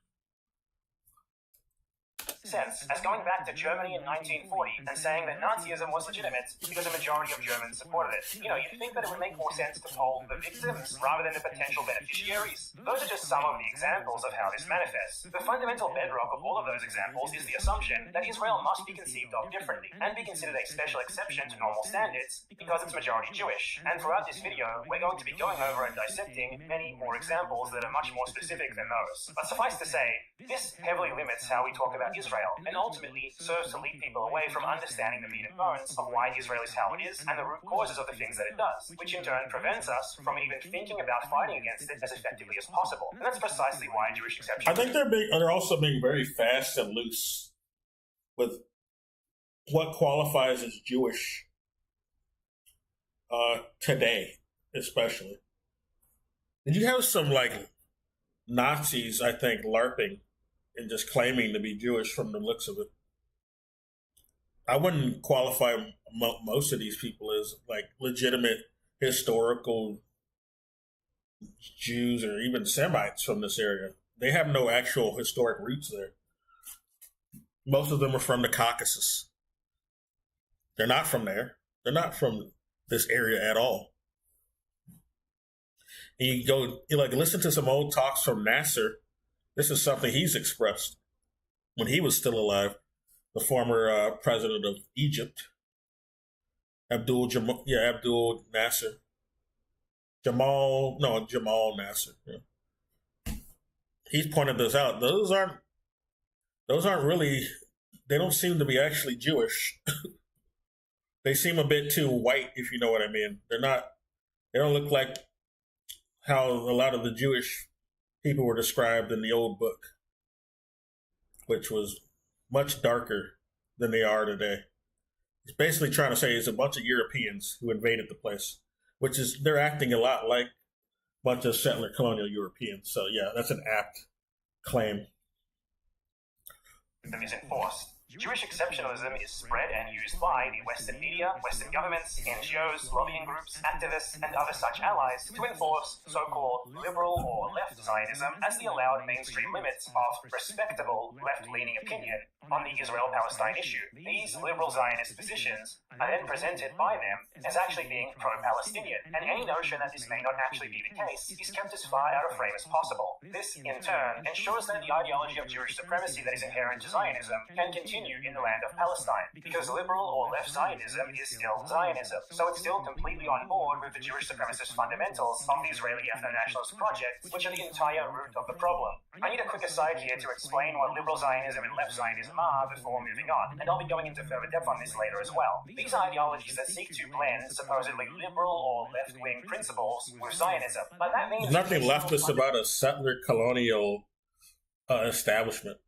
Sense as going back to Germany in 1940 and saying that Nazism was legitimate because a majority of Germans supported it. You'd think that it would make more sense to poll the victims rather than the potential beneficiaries. Those are just some of the examples of how this manifests. The fundamental bedrock of all of those examples is the assumption that Israel must be conceived of differently and be considered a special exception to normal standards because it's majority Jewish. And throughout this video, we're going to be going over and dissecting many more examples that are much more specific than those. But suffice to say, this heavily limits how we talk about Israel, and ultimately serves to lead people away from understanding the meat and bones of why Israel is how it is and the root causes of the things that it does, which in turn prevents us from even thinking about fighting against it as effectively as possible. And that's precisely why Jewish exception. I think they're also being very fast and loose with what qualifies as Jewish today, especially. And you have some Nazis, I think, LARPing and just claiming to be Jewish from the looks of it. I wouldn't qualify most of these people as legitimate historical Jews or even Semites from this area. They have no actual historic roots there. Most of them are from the Caucasus. They're not from there. They're not from this area at all. And you listen to some old talks from Nasser. This is something he's expressed when he was still alive, the former president of Egypt, Abdul Nasser. Jamal Nasser. Yeah. He's pointed this out. Those aren't really, they don't seem to be actually Jewish. They seem a bit too white, if you know what I mean. They don't look like how a lot of the Jewish people were described in the old book, which was much darker than they are today. It's basically trying to say it's a bunch of Europeans who invaded the place, which is, they're acting a lot like a bunch of settler colonial Europeans. So yeah, that's an apt claim. Is enforced. Jewish exceptionalism is spread and used by the Western media, Western governments, NGOs, lobbying groups, activists, and other such allies to enforce so-called liberal or left Zionism as the allowed mainstream limits of respectable left-leaning opinion on the Israel-Palestine issue. These liberal Zionist positions are then presented by them as actually being pro-Palestinian, and any notion that this may not actually be the case is kept as far out of frame as possible. This, in turn, ensures that the ideology of Jewish supremacy that is inherent to Zionism can continue in the land of Palestine, because liberal or left Zionism is still Zionism, so it's still completely on board with the Jewish supremacist fundamentals of the Israeli ethno-nationalist project, which are the entire root of the problem. I need a quick aside here to explain what liberal Zionism and left Zionism are before moving on, and I'll be going into further depth on this later as well. These are ideologies that seek to blend supposedly liberal or left-wing principles with Zionism, but that means there's nothing leftist about a settler colonial establishment.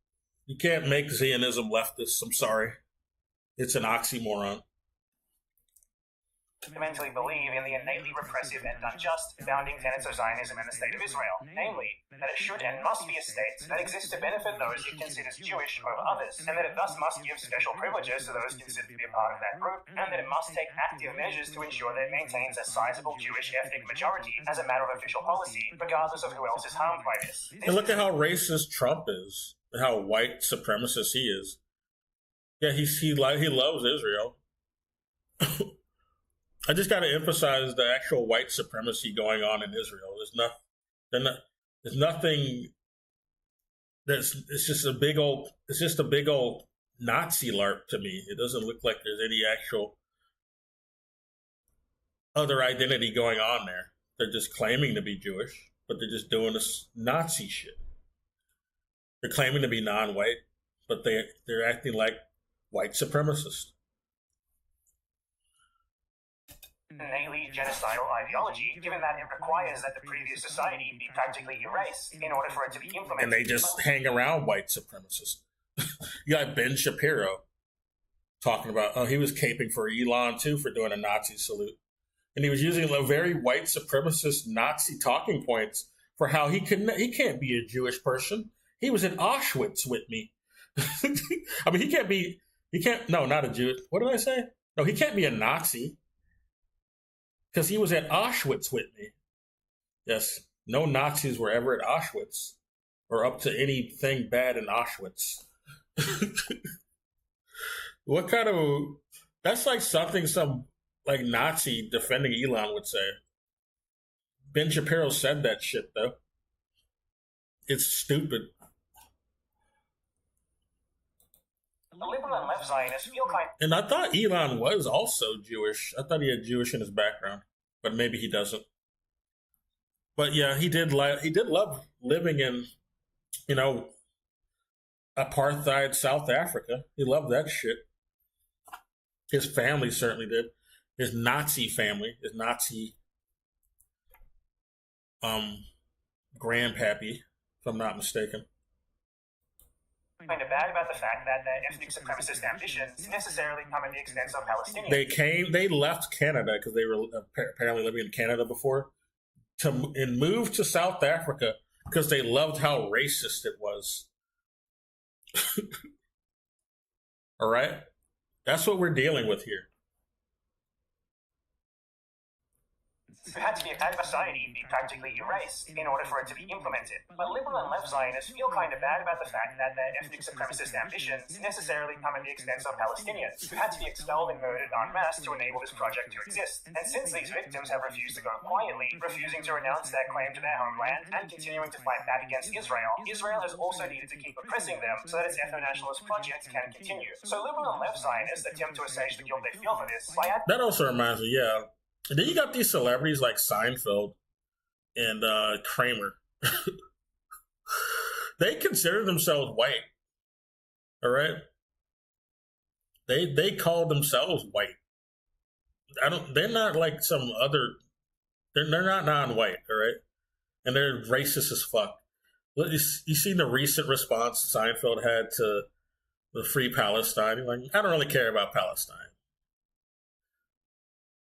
You can't make Zionism leftist. I'm sorry. It's an oxymoron. Fundamentally believe in the innately repressive and unjust founding tenets of Zionism and the State of Israel, namely, that it should and must be a state that exists to benefit those it considers Jewish over others, and that it thus must give special privileges to those considered to be a part of that group, and that it must take active measures to ensure that it maintains a sizable Jewish ethnic majority as a matter of official policy, regardless of who else is harmed by this. And look at how racist Trump is, and how white supremacist he is. Yeah, he loves Israel. I just got to emphasize the actual white supremacy going on in Israel. There's nothing. It's just a big old Nazi LARP to me. It doesn't look like there's any actual other identity going on there. They're just claiming to be Jewish, but they're just doing this Nazi shit. They're claiming to be non-white, but they're acting like white supremacists. innately genocidal ideology, given that it requires that the previous society be practically erased in order for it to be implemented. And they just hang around white supremacists. You got Ben Shapiro talking about, he was caping for Elon too for doing a Nazi salute. And he was using a very white supremacist Nazi talking points for how he can't be a Jewish person. He was in Auschwitz with me. I mean, not a Jew. What did I say? No, he can't be a Nazi because he was at Auschwitz with me. Yes, no Nazis were ever at Auschwitz or up to anything bad in Auschwitz. What kind of, that's like something some like Nazi defending Elon would say. Ben Shapiro said that shit though. It's stupid. The liberal and left Zionists feel kind. And I thought Elon was also Jewish. I thought he had Jewish in his background, but maybe he doesn't. But yeah, he did love living in, apartheid South Africa. He loved that shit. His family certainly did. His Nazi family, his Nazi grandpappy, if I'm not mistaken. Kind of bad about the fact that their ethnic supremacist ambitions necessarily come at the expense of Palestinians. They left Canada because they were apparently living in Canada before, and moved to South Africa because they loved how racist it was. All right? That's what we're dealing with here. It had to be a kind of society be practically erased in order for it to be implemented. But liberal and left Zionists feel kind of bad about the fact that their ethnic supremacist ambitions necessarily come at the expense of Palestinians, who had to be expelled and murdered en masse to enable this project to exist. And since these victims have refused to go quietly, refusing to renounce their claim to their homeland, and continuing to fight back against Israel, Israel has also needed to keep oppressing them so that its ethno-nationalist project can continue. So liberal and left Zionists attempt to assuage the guilt they feel for this by That also reminds me, yeah. And then you got these celebrities like Seinfeld and Kramer. They consider themselves white. All right? They call themselves white. They're not like some other, they're not non-white, all right? And they're racist as fuck. You see the recent response Seinfeld had to the Free Palestine? Like, I don't really care about Palestine.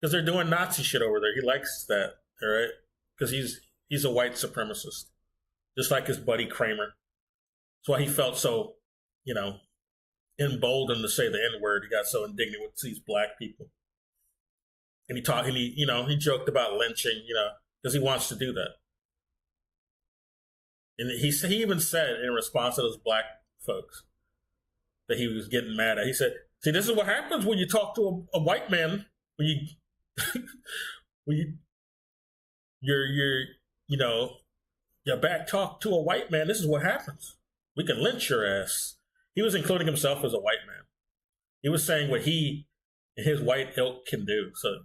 Because they're doing Nazi shit over there. He likes that, all right? Because he's a white supremacist, just like his buddy Kramer. That's why he felt so, emboldened to say the N-word. He got so indignant with these black people, and he joked about lynching, because he wants to do that. And he even said in response to those black folks that he was getting mad at. He said, "See, this is what happens when you talk to a white man. Your back talk to a white man, this is what happens. We can lynch your ass." He was including himself as a white man. He was saying what he and his white ilk can do. So,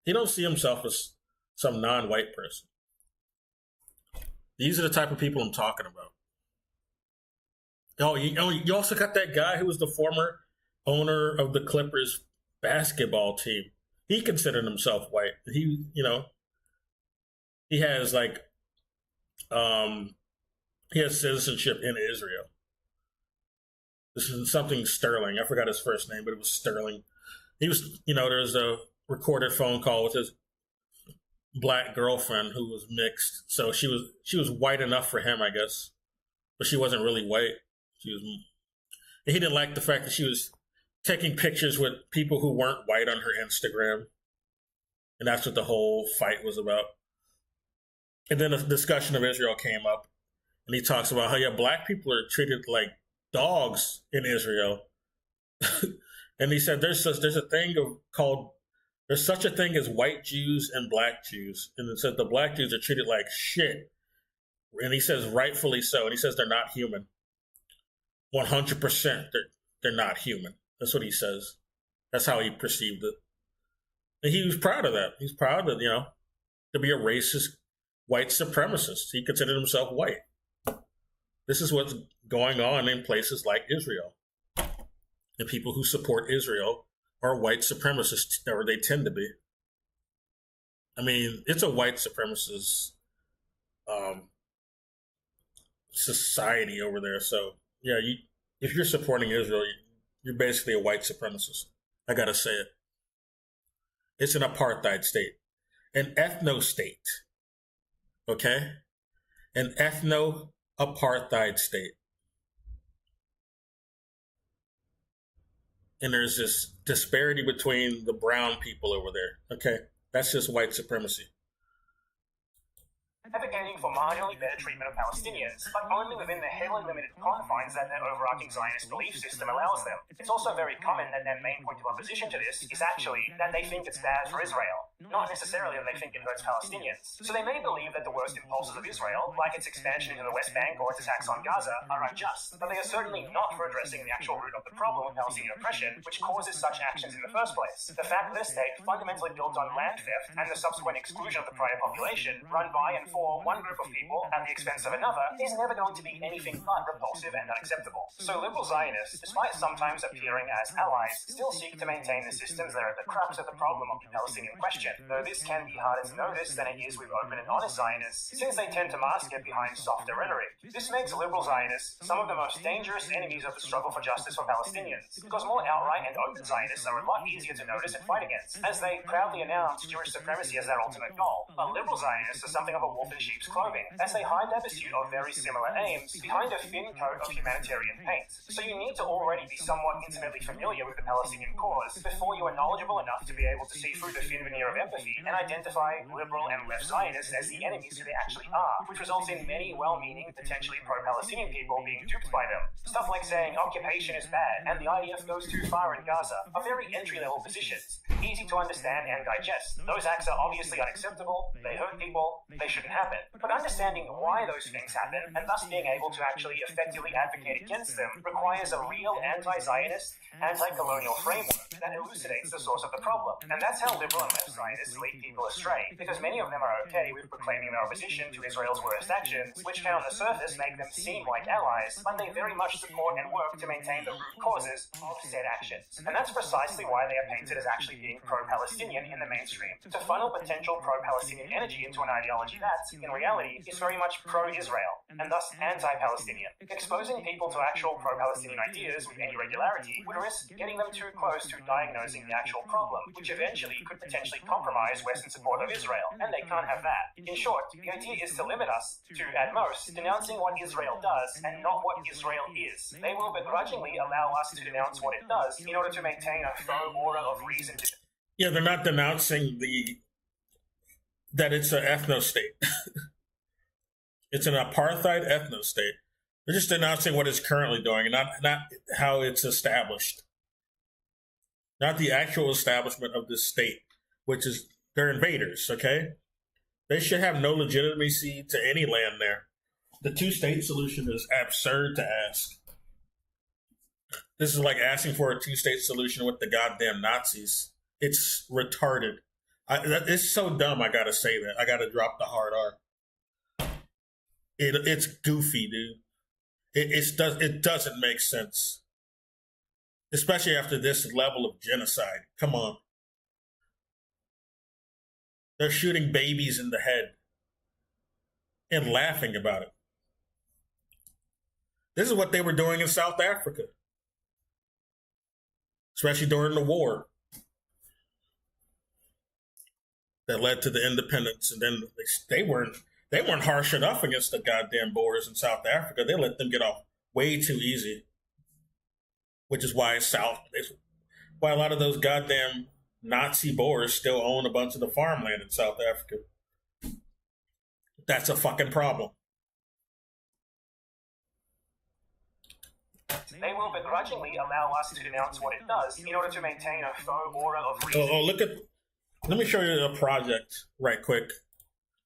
he don't see himself as some non-white person. These are the type of people I'm talking about. You also got that guy who was the former owner of the Clippers basketball team. He considered himself white. He has he has citizenship in Israel. This is something Sterling. I forgot his first name, but it was Sterling. He was, there's a recorded phone call with his black girlfriend who was mixed. So she was white enough for him, I guess, but she wasn't really white. He didn't like the fact that she was taking pictures with people who weren't white on her Instagram. And that's what the whole fight was about. And then a discussion of Israel came up. And he talks about how, black people are treated like dogs in Israel. And he said there's such a thing as white Jews and black Jews. And it said the black Jews are treated like shit. And he says rightfully so. And he says they're not human. 100% they're not human. That's what he says. That's how he perceived it. And he was proud of that. He's proud of, to be a racist white supremacist. He considered himself white. This is what's going on in places like Israel. And people who support Israel are white supremacists, or they tend to be. I mean, it's a white supremacist um, society over there. So yeah, if you're supporting Israel, you're basically a white supremacist. I gotta say it. It's an apartheid state, an ethno state. Okay, an ethno apartheid state, and there's this disparity between the brown people over there. Okay, that's just white supremacy. Advocating for marginally better treatment of Palestinians, but only within the heavily limited confines that their overarching Zionist belief system allows them. It's also very common that their main point of opposition to this is actually that they think it's bad for Israel, not necessarily that they think it hurts Palestinians. So they may believe that the worst impulses of Israel, like its expansion into the West Bank or its attacks on Gaza, are unjust, but they are certainly not for addressing the actual root of the problem of Palestinian oppression, which causes such actions in the first place. The fact that a state fundamentally built on land theft and the subsequent exclusion of the prior population, run by and for one group of people at the expense of another, is never going to be anything but repulsive and unacceptable. So liberal Zionists, despite sometimes appearing as allies, still seek to maintain the systems that are at the crux of the problem of the Palestinian question, though this can be harder to notice than it is with open and honest Zionists, since they tend to mask it behind softer rhetoric. This makes liberal Zionists some of the most dangerous enemies of the struggle for justice for Palestinians, because more outright and open Zionists are a lot easier to notice and fight against, as they proudly announce Jewish supremacy as their ultimate goal. But liberal Zionists are something of a wolf in sheep's clothing, as they hide their pursuit of very similar aims behind a thin coat of humanitarian paint. So you need to already be somewhat intimately familiar with the Palestinian cause before you are knowledgeable enough to be able to see through the thin veneer of empathy and identify liberal and left Zionists as the enemies who they actually are, which results in many well-meaning, potentially pro-Palestinian people being duped by them. Stuff like saying occupation is bad and the IDF goes too far in Gaza are very entry-level positions, easy to understand and digest. Those acts are obviously unacceptable, they hurt people, they shouldn't happen. But understanding why those things happen, and thus being able to actually effectively advocate against them, requires a real anti-Zionist, anti-colonial framework that elucidates the source of the problem. And that's how liberal and left Zionists lead people astray, because many of them are okay with proclaiming their opposition to Israel's worst actions, which can on the surface make them seem like allies, but they very much support and work to maintain the root causes of said actions. And that's precisely why they are painted as actually being pro-Palestinian in the mainstream, to funnel potential pro-Palestinian energy into an ideology that, in reality, is very much pro-Israel, and thus anti-Palestinian. Exposing people to actual pro-Palestinian ideas with any regularity would risk getting them too close to diagnosing the actual problem, which eventually could potentially compromise Western support of Israel, and they can't have that. In short, the idea is to limit us to, at most, denouncing what Israel does and not what Israel is. They will begrudgingly allow us to denounce what it does in order to maintain a faux aura of reason to... Yeah, they're not denouncing that it's an ethno state. It's an apartheid ethno state. They're just denouncing what it's currently doing and not how it's established. Not the actual establishment of this state, which is, they're invaders, okay? They should have no legitimacy to any land there. The two-state solution is absurd to ask. This is like asking for a two-state solution with the goddamn Nazis. It's retarded. It's so dumb, I gotta say that. I gotta drop the hard R. It's goofy, dude. It doesn't make sense. Especially after this level of genocide. Come on. They're shooting babies in the head and laughing about it. This is what they were doing in South Africa. Especially during the war that led to the independence. And then they weren't harsh enough against the goddamn Boers in South Africa. They let them get off way too easy. Which is why a lot of those goddamn Nazi Boers still own a bunch of the farmland in South Africa. That's a fucking problem. They will begrudgingly allow us to denounce what it does in order to maintain a faux aura of reason. Let me show you a project right quick.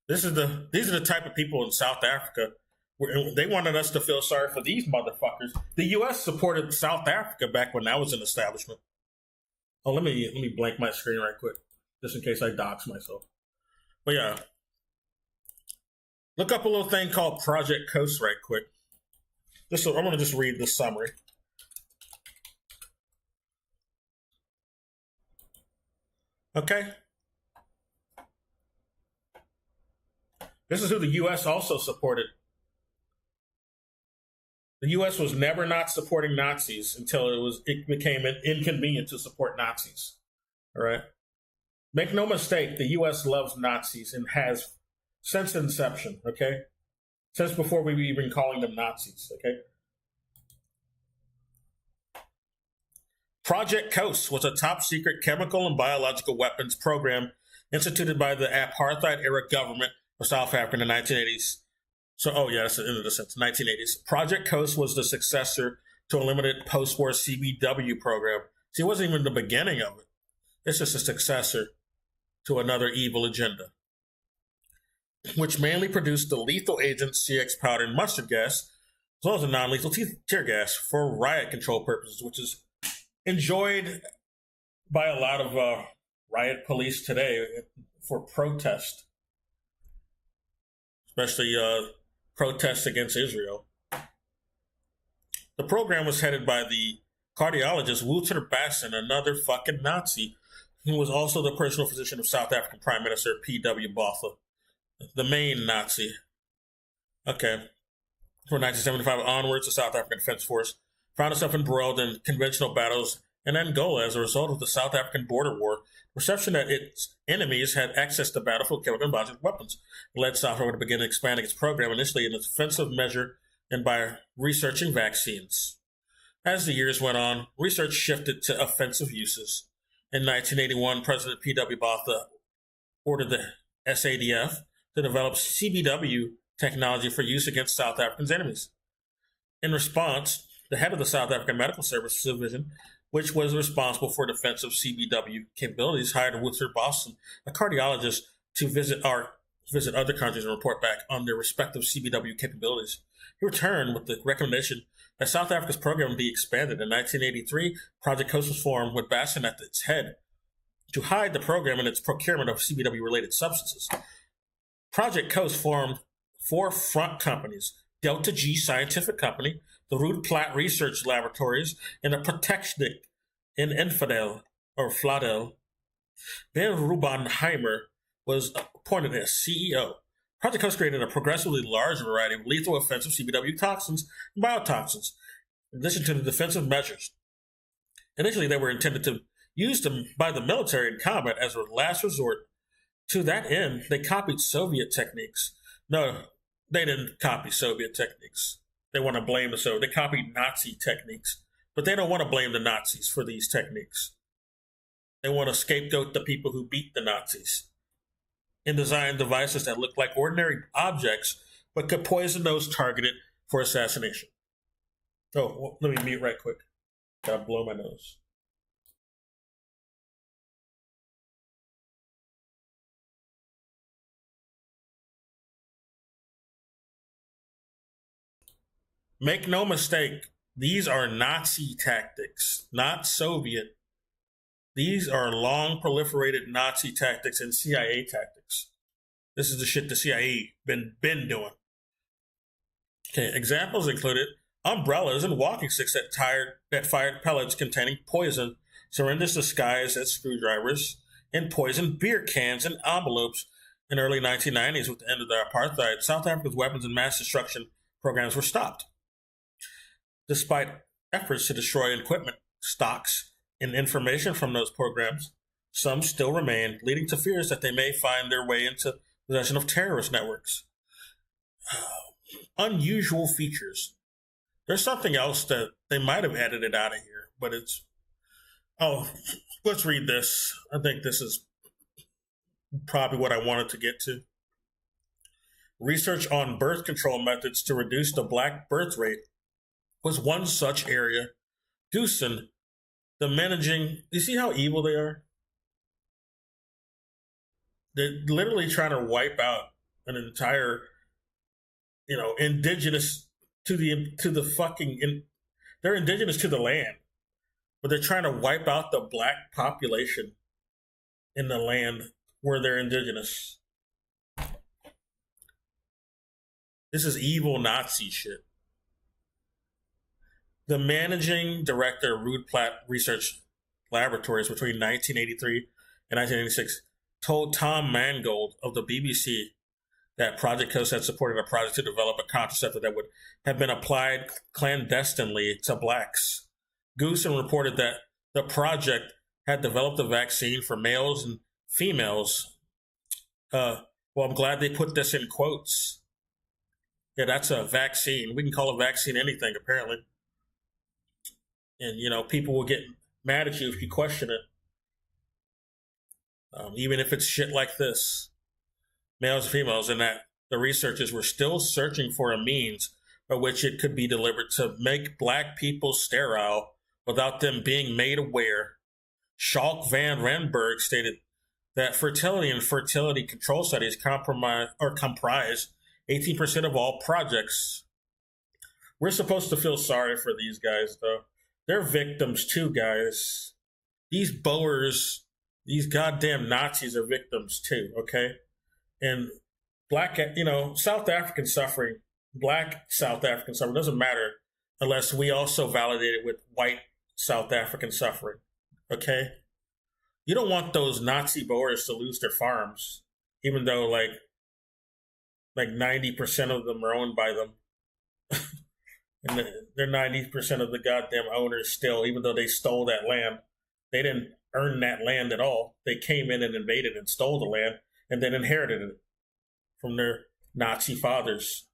These are the type of people in South Africa. They wanted us to feel sorry for these motherfuckers. The U.S. supported South Africa back when that was an establishment. Oh, let me blank my screen right quick, just in case I dox myself. But yeah, look up a little thing called Project Coast right quick. I'm going to just read the summary. Okay. This is who the U.S. also supported. The U.S. was never not supporting Nazis until it became inconvenient to support Nazis. All right? Make no mistake, the U.S. loves Nazis and has since inception, okay? Since before we were even calling them Nazis, okay? Project Coast was a top secret chemical and biological weapons program instituted by the apartheid-era government of South Africa in the 1980s. So, that's the end of the sentence, 1980s. Project Coast was the successor to a limited post-war CBW program. See, it wasn't even the beginning of it. It's just a successor to another evil agenda, which mainly produced the lethal agents CX powder and mustard gas, as well as the non-lethal tear gas for riot control purposes, which is enjoyed by a lot of riot police today for protest, especially protests against Israel. The program was headed by the cardiologist Wouter Basson, another fucking Nazi, who was also the personal physician of South African Prime Minister P.W. Botha, the main Nazi. Okay. From 1975 onwards, the South African Defense Force found itself embroiled in conventional battles in Angola as a result of the South African border war. Perception that its enemies had access to battlefield chemical and biological weapons led South Africa to begin expanding its program, initially in a defensive measure and by researching vaccines. As the years went on, research shifted to offensive uses. In 1981, President P.W. Botha ordered the SADF to develop CBW technology for use against South Africans' enemies. In response, the head of the South African Medical Services Division, which was responsible for defensive CBW capabilities, hired Wouter Basson, a cardiologist, to visit other countries and report back on their respective CBW capabilities. He returned with the recommendation that South Africa's program be expanded. In 1983, Project Coast was formed with Basson at its head to hide the program and its procurement of CBW-related substances. Project Coast formed 4 front companies: Delta G Scientific Company, the Roodeplaat Research Laboratories, and the Protechnik in Infidel, or Fladel. Ben Rubenheimer was appointed as CEO. Project Coast created a progressively large variety of lethal offensive CBW toxins and biotoxins, in addition to the defensive measures. Initially, they were intended to use them by the military in combat as a last resort. To that end, they copied Soviet techniques. No, they didn't copy Soviet techniques. They want to blame the Soviet. They copied Nazi techniques, but they don't want to blame the Nazis for these techniques. They want to scapegoat the people who beat the Nazis and design devices that look like ordinary objects, but could poison those targeted for assassination. Oh, well, let me mute right quick. Gotta blow my nose. Make no mistake, these are Nazi tactics, not Soviet. These are long proliferated Nazi tactics and CIA tactics. This is the shit the CIA been doing. Okay, examples included umbrellas and walking sticks that fired pellets containing poison, syringes disguised as screwdrivers, and poisoned beer cans and envelopes. In the early 1990s, with the end of the apartheid, South Africa's weapons and mass destruction programs were stopped. Despite efforts to destroy equipment, stocks, and information from those programs, some still remain, leading to fears that they may find their way into possession of terrorist networks. Unusual features. There's something else that they might have edited out of here, but it's... Oh, let's read this. I think this is probably what I wanted to get to. Research on birth control methods to reduce the black birth rate was one such area. Goosen, the managing... You see how evil they are? They're literally trying to wipe out an entire, indigenous to the fucking... They're indigenous to the land, but they're trying to wipe out the black population in the land where they're indigenous. This is evil Nazi shit. The managing director of Roodeplaat Research Laboratories between 1983 and 1986 told Tom Mangold of the BBC that Project Coast had supported a project to develop a contraceptive that would have been applied clandestinely to blacks. Goosen reported that the project had developed a vaccine for males and females. Well, I'm glad they put this in quotes. Yeah, that's a vaccine. We can call a vaccine anything, apparently. And, people will get mad at you if you question it. Even if it's shit like this. Males and females, and that the researchers were still searching for a means by which it could be delivered to make black people sterile without them being made aware. Schalk van Renberg stated that fertility and fertility control studies comprise 18% of all projects. We're supposed to feel sorry for these guys, though. They're victims too, guys. These Boers, these goddamn Nazis are victims too, okay? And black, South African suffering, black South African suffering doesn't matter unless we also validate it with white South African suffering, okay? You don't want those Nazi Boers to lose their farms, even though like 90% of them are owned by them. And they're 90% of the goddamn owners still, even though they stole that land. They didn't earn that land at all. They came in and invaded and stole the land and then inherited it from their Nazi fathers.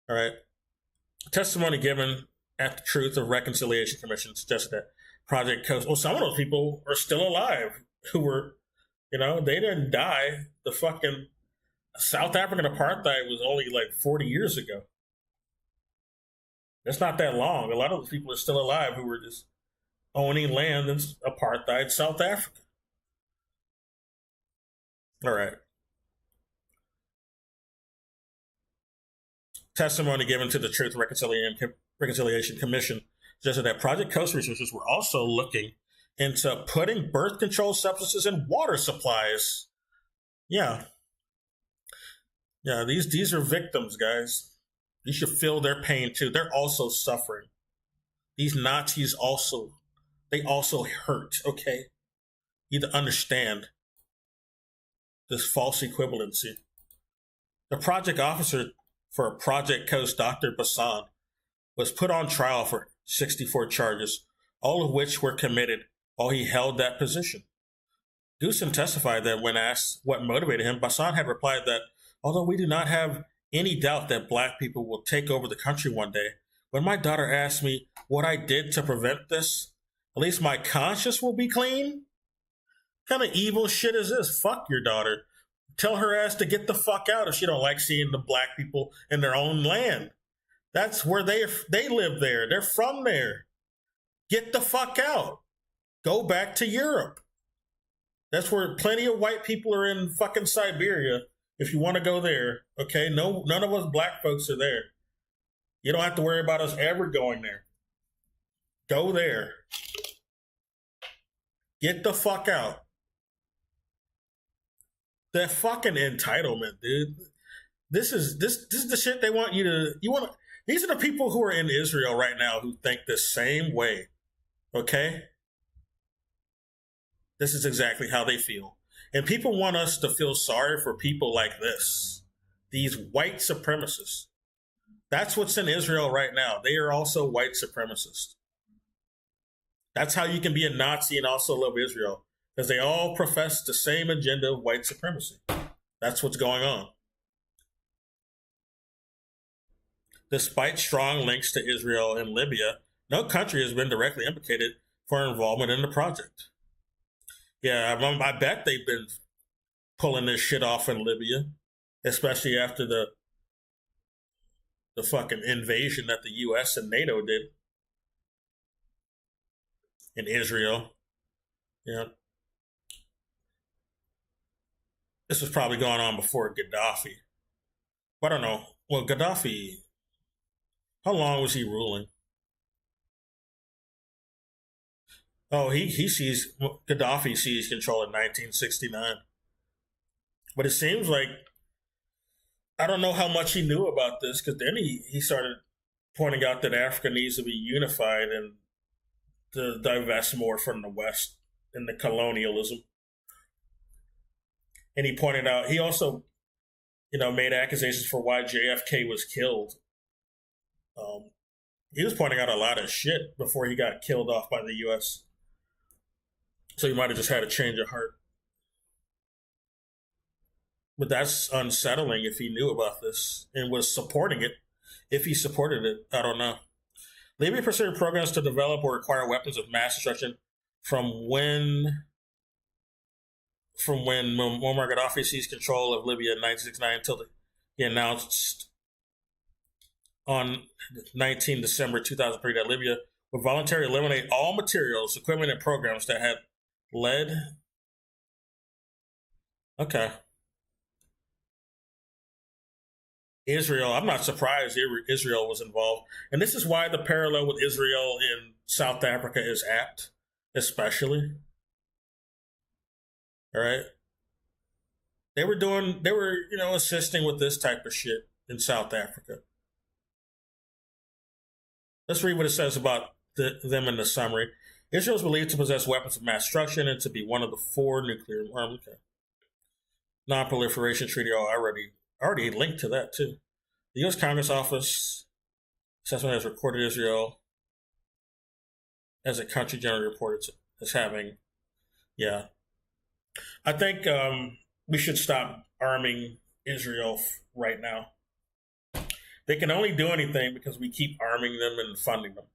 All right. Testimony given at the Truth of Reconciliation Commission suggested that Project Coast, some of those people are still alive who were, they didn't die. The fucking South African apartheid was only like 40 years ago. That's not that long. A lot of those people are still alive who were just owning land in apartheid South Africa. All right. Testimony given to the Truth Reconciliation Commission suggested that Project Coast researchers were also looking into putting birth control substances in water supplies. Yeah, these are victims, guys. You should feel their pain too. They're also suffering. These Nazis also hurt, okay? You need to understand this false equivalency. The project officer for Project Coast, Dr. Bassan, was put on trial for 64 charges, all of which were committed while he held that position. Goosen testified that when asked what motivated him, Bassan had replied that although we do not have any doubt that black people will take over the country one day, when my daughter asked me what I did to prevent this, at least my conscience will be clean. What kind of evil shit is this? Fuck your daughter. Tell her ass to get the fuck out if she don't like seeing the black people in their own land. That's where they live there. They're from there. Get the fuck out. Go back to Europe. That's where plenty of white people are in fucking Siberia. If you want to go there, okay? No, none of us black folks are there. You don't have to worry about us ever going there. Go there. Get the fuck out. That fucking entitlement, dude. This is the shit they want you to. These are the people who are in Israel right now who think the same way. Okay? This is exactly how they feel. And people want us to feel sorry for people like this. These white supremacists. That's what's in Israel right now. They are also white supremacists. That's how you can be a Nazi and also love Israel. Because they all profess the same agenda of white supremacy. That's what's going on. Despite strong links to Israel and Libya, no country has been directly implicated for involvement in the project. Yeah, I bet they've been pulling this shit off in Libya, especially after the fucking invasion that the U.S. and NATO did in Israel. Yeah. This was probably going on before Gaddafi. I don't know. Well, Gaddafi, how long was he ruling? Oh, Gaddafi seized control in 1969. But it seems like, I don't know how much he knew about this, because then he started pointing out that Africa needs to be unified and to divest more from the West and the colonialism. And he pointed out, he also, made accusations for why JFK was killed. He was pointing out a lot of shit before he got killed off by the U.S. So he might have just had a change of heart. But that's unsettling if he knew about this and was supporting it. If he supported it, I don't know. Libya pursued programs to develop or acquire weapons of mass destruction from when Muammar Gaddafi seized control of Libya in 1969 until he announced on 19 December 2003 that Libya would voluntarily eliminate all materials, equipment, and programs that had led. Okay. Israel, I'm not surprised Israel was involved. And this is why the parallel with Israel in South Africa is apt, especially. All right. They were, assisting with this type of shit in South Africa. Let's read what it says about them in the summary. Israel is believed to possess weapons of mass destruction and to be one of the 4 nuclear non-proliferation treaty. I already linked to that too. The U.S. Congress Office assessment has recorded Israel as a country generally reported as having. Yeah. I think we should stop arming Israel right now. They can only do anything because we keep arming them and funding them.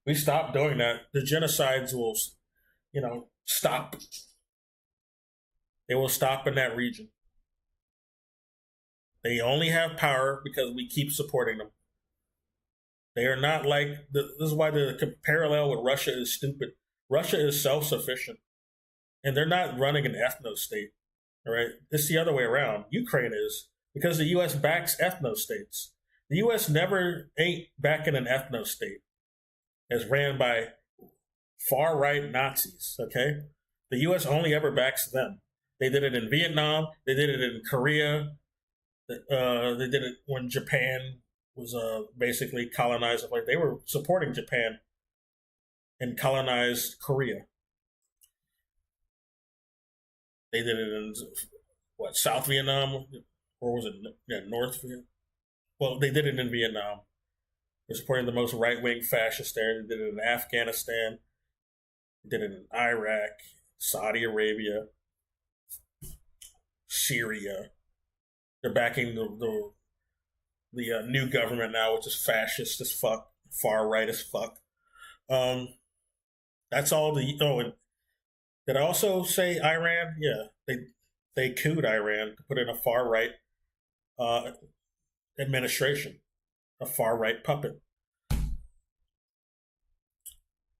We stop doing that, the genocides will, stop. They will stop in that region. They only have power because we keep supporting them. They are not like, this is why the parallel with Russia is stupid. Russia is self-sufficient. And they're not running an ethno-state. All right? It's the other way around. Ukraine is, because the U.S. backs ethno-states. The U.S. never ain't backing an ethno-state. It's ran by far-right Nazis, okay? The U.S. only ever backs them. They did it in Vietnam. They did it in Korea. They did it when Japan was basically colonized. Like they were supporting Japan and colonized Korea. They did it in, South Vietnam? Or was it North Vietnam? Well, they did it in Vietnam. They're supporting the most right-wing fascists there. They did it in Afghanistan. They did it in Iraq, Saudi Arabia, Syria. They're backing the new government now, which is fascist as fuck, far right as fuck. That's all the. And did I also say Iran? Yeah, they couped Iran to put in a far right administration, a far right puppet.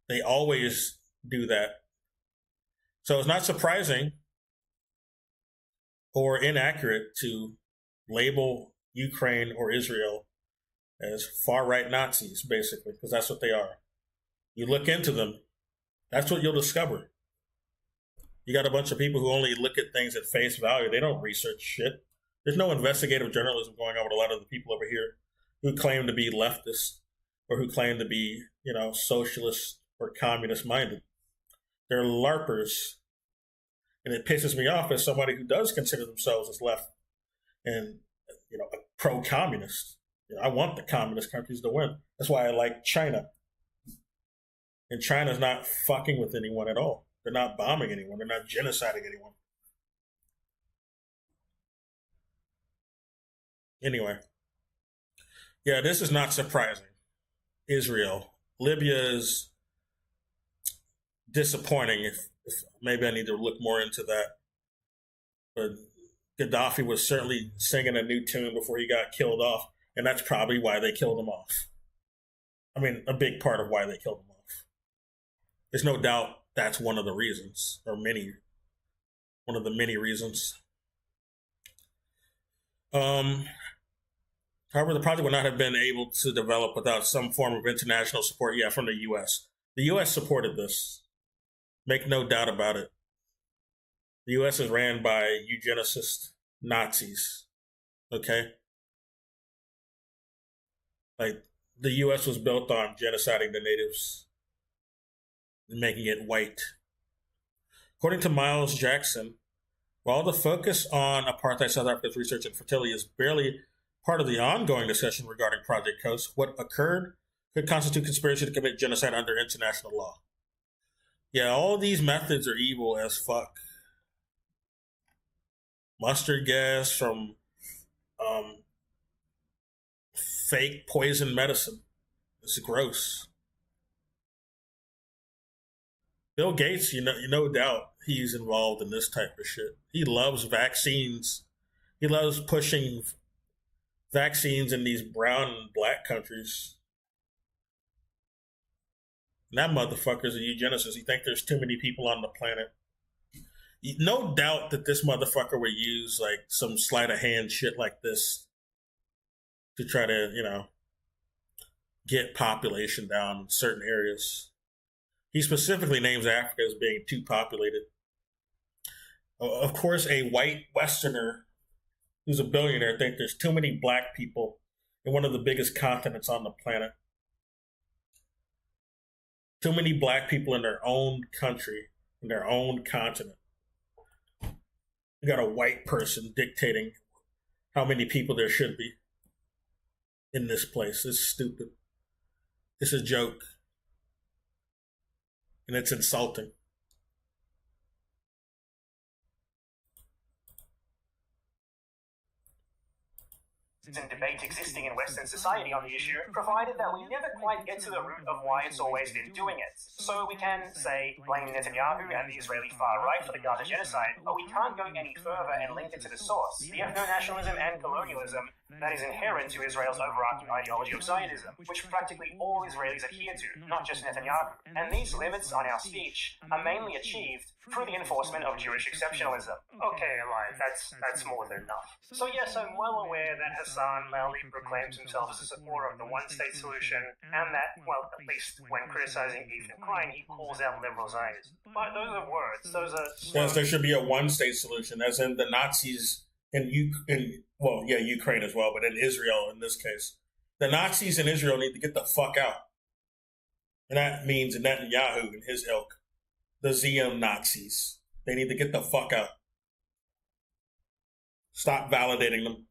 They always do that. So it's not surprising or inaccurate to label Ukraine or Israel as far-right Nazis, basically, because that's what they are. You look into them, that's what you'll discover. You got a bunch of people who only look at things at face value. They don't research shit. There's no investigative journalism going on with a lot of the people over here who claim to be leftist or who claim to be, socialist or communist minded. They're LARPers. And it pisses me off as somebody who does consider themselves as left and, pro-communist. I want the communist countries to win. That's why I like China. And China's not fucking with anyone at all. They're not bombing anyone. They're not genociding anyone. Anyway. Yeah, this is not surprising. Israel. Libya is disappointing. If maybe I need to look more into that. But Gaddafi was certainly singing a new tune before he got killed off. And that's probably why they killed him off. I mean, a big part of why they killed him off. There's no doubt that's one of the reasons, or one of the many reasons. However, the project would not have been able to develop without some form of international support, from the U.S. The U.S. supported this. Make no doubt about it. The U.S. is ran by eugenicist Nazis, okay? Like, the U.S. was built on genociding the natives and making it white. According to Miles Jackson, While the focus on apartheid South Africa's research and fertility is barely part of the ongoing discussion regarding Project Coast, what occurred could constitute conspiracy to commit genocide under international law. Yeah, all these methods are evil as fuck. Mustard gas from fake poison medicine. It's gross. Bill Gates, no doubt he's involved in this type of shit. He loves vaccines. He loves pushing vaccines in these brown and black countries. And that motherfucker's a eugenicist. He thinks there's too many people on the planet. No doubt that this motherfucker would use like some sleight of hand shit like this to try to, get population down in certain areas. He specifically names Africa as being too populated. Of course, a white Westerner who's a billionaire thinks there's too many black people in one of the biggest continents on the planet. Too many black people in their own country, in their own continent. You got a white person dictating how many people there should be in this place. It's stupid. It's a joke. And it's insulting. And debate existing in Western society on the issue, provided that we never quite get to the root of why it's always been doing it. So we can, say, blame Netanyahu and the Israeli far-right for the Gaza genocide, but we can't go any further and link it to the source, the ethno-nationalism and colonialism that is inherent to Israel's overarching ideology of Zionism, which practically all Israelis adhere to, not just Netanyahu. And these limits on our speech are mainly achieved through the enforcement of Jewish exceptionalism. Okay, Elias, that's more than enough. So yes, I'm well aware that Hassan loudly proclaims himself as a supporter of the one-state solution, and that, well, at least when criticizing Ethan Klein, he calls out liberal Zionism. But those are words, those are... Yes, there should be a one-state solution, as in the Nazis in Ukraine as well, but in Israel in this case. The Nazis in Israel need to get the fuck out. And that means Netanyahu and his ilk. The ZM Nazis. They need to get the fuck out. Stop validating them.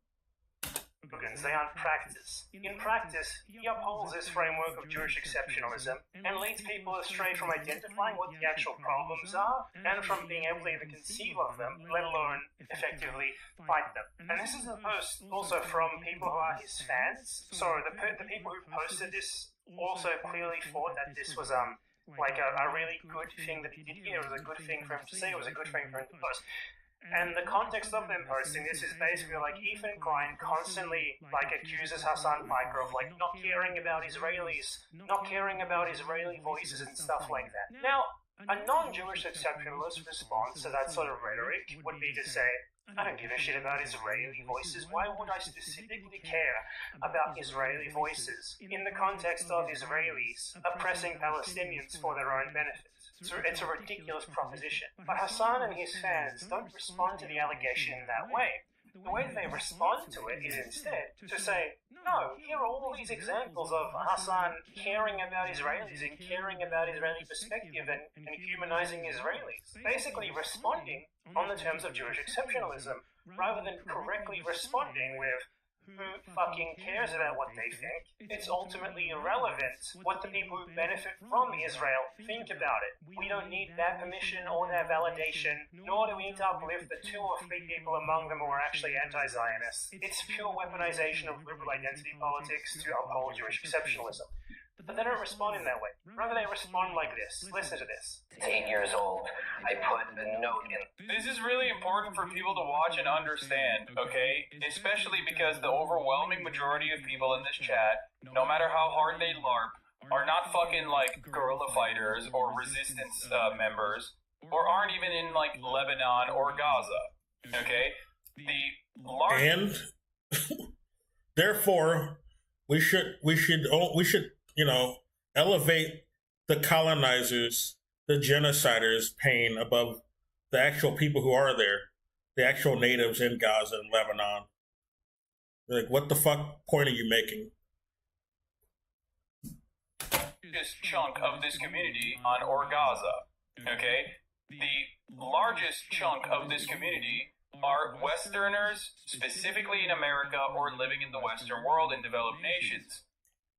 They aren't practice. In practice, he upholds this framework of Jewish exceptionalism and leads people astray from identifying what the actual problems are and from being able to even conceive of them, let alone effectively fight them. And this is a post also from people who are his fans. So the people who posted this also clearly thought that this was like a really good thing that he did here. It was a good thing for him to say. It was a good thing for him to post. And the context of them posting this is basically like Ethan Klein constantly accuses Hassan Piker of not caring about Israelis, not caring about Israeli voices and stuff like that. Now, a non-Jewish exceptionalist response to that sort of rhetoric would be to say, I don't give a shit about Israeli voices. Why would I specifically care about Israeli voices in the context of Israelis oppressing Palestinians for their own benefit? It's a ridiculous proposition. But Hassan and his fans don't respond to the allegation in that way. The way they respond to it is instead to say, no, here are all these examples of Hassan caring about Israelis and caring about Israeli perspective and humanizing Israelis. Basically responding on the terms of Jewish exceptionalism, rather than correctly responding with, who fucking cares about what they think? It's ultimately irrelevant what the people who benefit from Israel think about it. We don't need their permission or their validation, nor do we need to uplift the 2 or 3 people among them who are actually anti-Zionists. It's pure weaponization of liberal identity politics to uphold Jewish exceptionalism. But they don't respond in that way. Rather, they respond like this. Listen to this. It's 8 years old. I put a note in. This is really important for people to watch and understand, okay? Especially because the overwhelming majority of people in this chat, no matter how hard they LARP, are not fucking guerrilla fighters or resistance members, or aren't even in Lebanon or Gaza, okay? The LARP... And therefore, we should elevate the colonizers, the genociders' pain above the actual people who are there, the actual natives in Gaza and Lebanon. What the fuck point are you making? This chunk of this community on Gaza, okay? the largest chunk of this community are Westerners, specifically in America or living in the Western world in developed nations.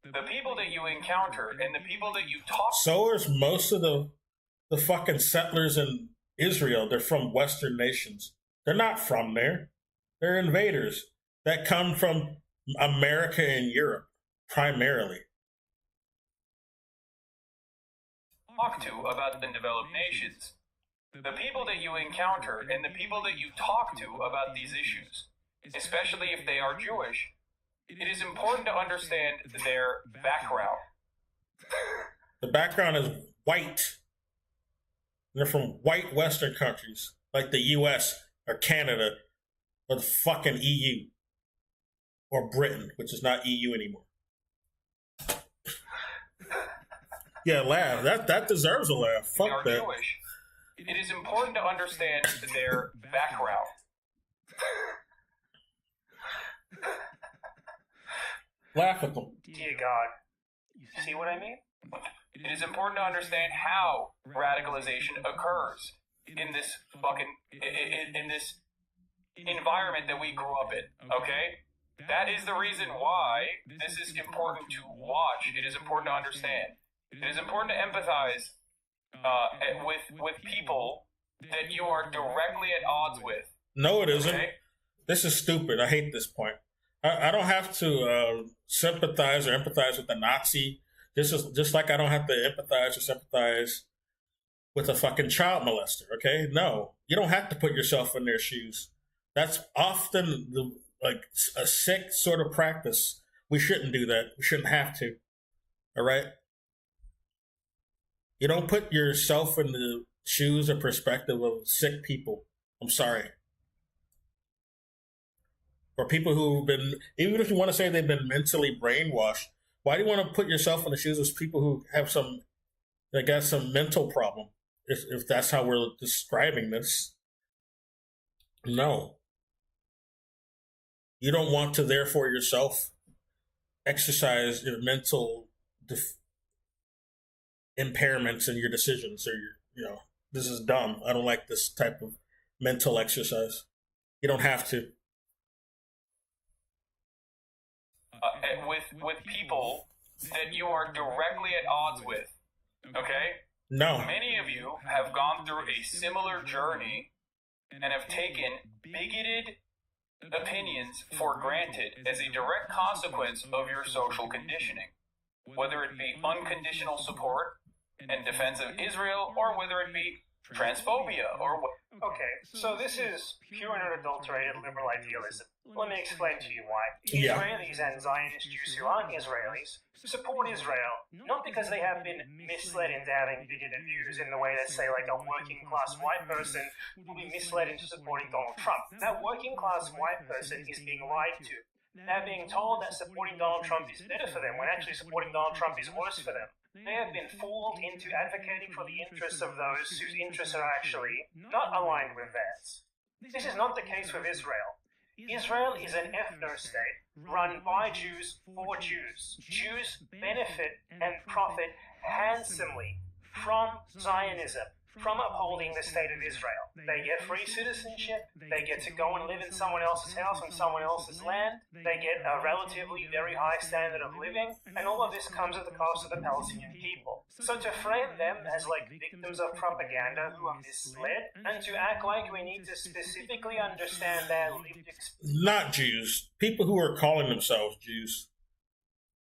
The people that you encounter and the people that you talk to. So is most of the fucking settlers in Israel. They're from Western nations. They're not from there. They're invaders that come from America and Europe, primarily. Talk to about the developed nations. The people that you encounter and the people that you talk to about these issues, especially if they are Jewish, it is important to understand their background. The background is white. They're from white Western countries, like the US or Canada or the fucking EU. Or Britain, which is not EU anymore. Yeah, laugh. That deserves a laugh. Fuck that. Jewish. It is important to understand their background. Laugh at them. Dear God. See what I mean? It is important to understand how radicalization occurs in this in this environment that we grew up in, okay? That is the reason why this is important to watch. It is important to understand. It is important to empathize with people that you are directly at odds with. No, it isn't. Okay? This is stupid. I hate this point. I don't have to sympathize or empathize with the Nazi. This is just like I don't have to empathize or sympathize with a fucking child molester. Okay, no, you don't have to put yourself in their shoes. That's often like a sick sort of practice. We shouldn't do that. We shouldn't have to. All right. You don't put yourself in the shoes or perspective of sick people. I'm sorry. Or people who've been, even if you want to say they've been mentally brainwashed, why do you want to put yourself in the shoes of people who have some, I guess, some mental problem? If that's how we're describing this. No. You don't want to, therefore, yourself exercise your mental impairments in your decisions, or this is dumb. I don't like this type of mental exercise. You don't have to. With people that you are directly at odds with, okay? No. Many of you have gone through a similar journey and have taken bigoted opinions for granted as a direct consequence of your social conditioning, whether it be unconditional support and defense of Israel, or whether it be transphobia, or what. Okay, so this is pure and unadulterated liberal idealism. Let me explain to you why. Yeah. Israelis and Zionist Jews who aren't Israelis support Israel not because they have been misled into having bigoted views in the way that, say, like a working class white person will be misled into supporting Donald Trump. That working class white person is being lied to. They're being told that supporting Donald Trump is better for them when actually supporting Donald Trump is worse for them. They have been fooled into advocating for the interests of those whose interests are actually not aligned with theirs. This is not the case with Israel. Israel is an ethno-state run by Jews for Jews. Jews benefit and profit handsomely from Zionism, from upholding the state of Israel. They get free citizenship, they get to go and live in someone else's house on someone else's land, they get a relatively very high standard of living, and all of this comes at the cost of the Palestinian people. So to frame them as like victims of propaganda who are misled, and to act like we need to specifically understand their lived experience. Not Jews. People who are calling themselves Jews.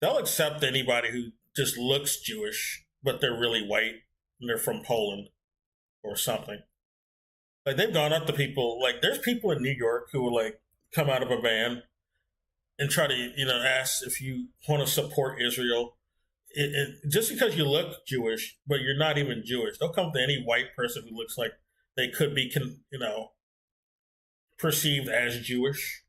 They'll accept anybody who just looks Jewish, but they're really white and they're from Poland or something. Like, they've gone up to people, like, there's people in New York who will, like, come out of a van and try to, ask if you want to support Israel. Just because you look Jewish, but you're not even Jewish. They'll come to any white person who looks like they could be, perceived as Jewish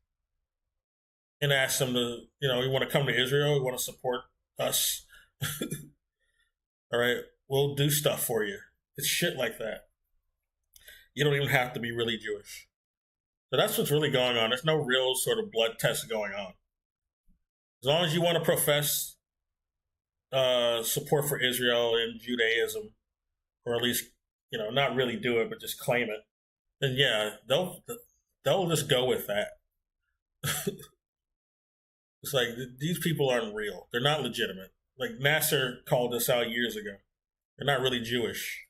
and ask them to, you want to come to Israel? You want to support us? All right, we'll do stuff for you. It's shit like that. You don't even have to be really Jewish. So that's what's really going on. There's no real sort of blood test going on. As long as you want to profess support for Israel and Judaism, or at least not really do it, but just claim it, then yeah, they'll just go with that. It's like these people aren't real. They're not legitimate. Like Nasser called us out years ago. They're not really Jewish,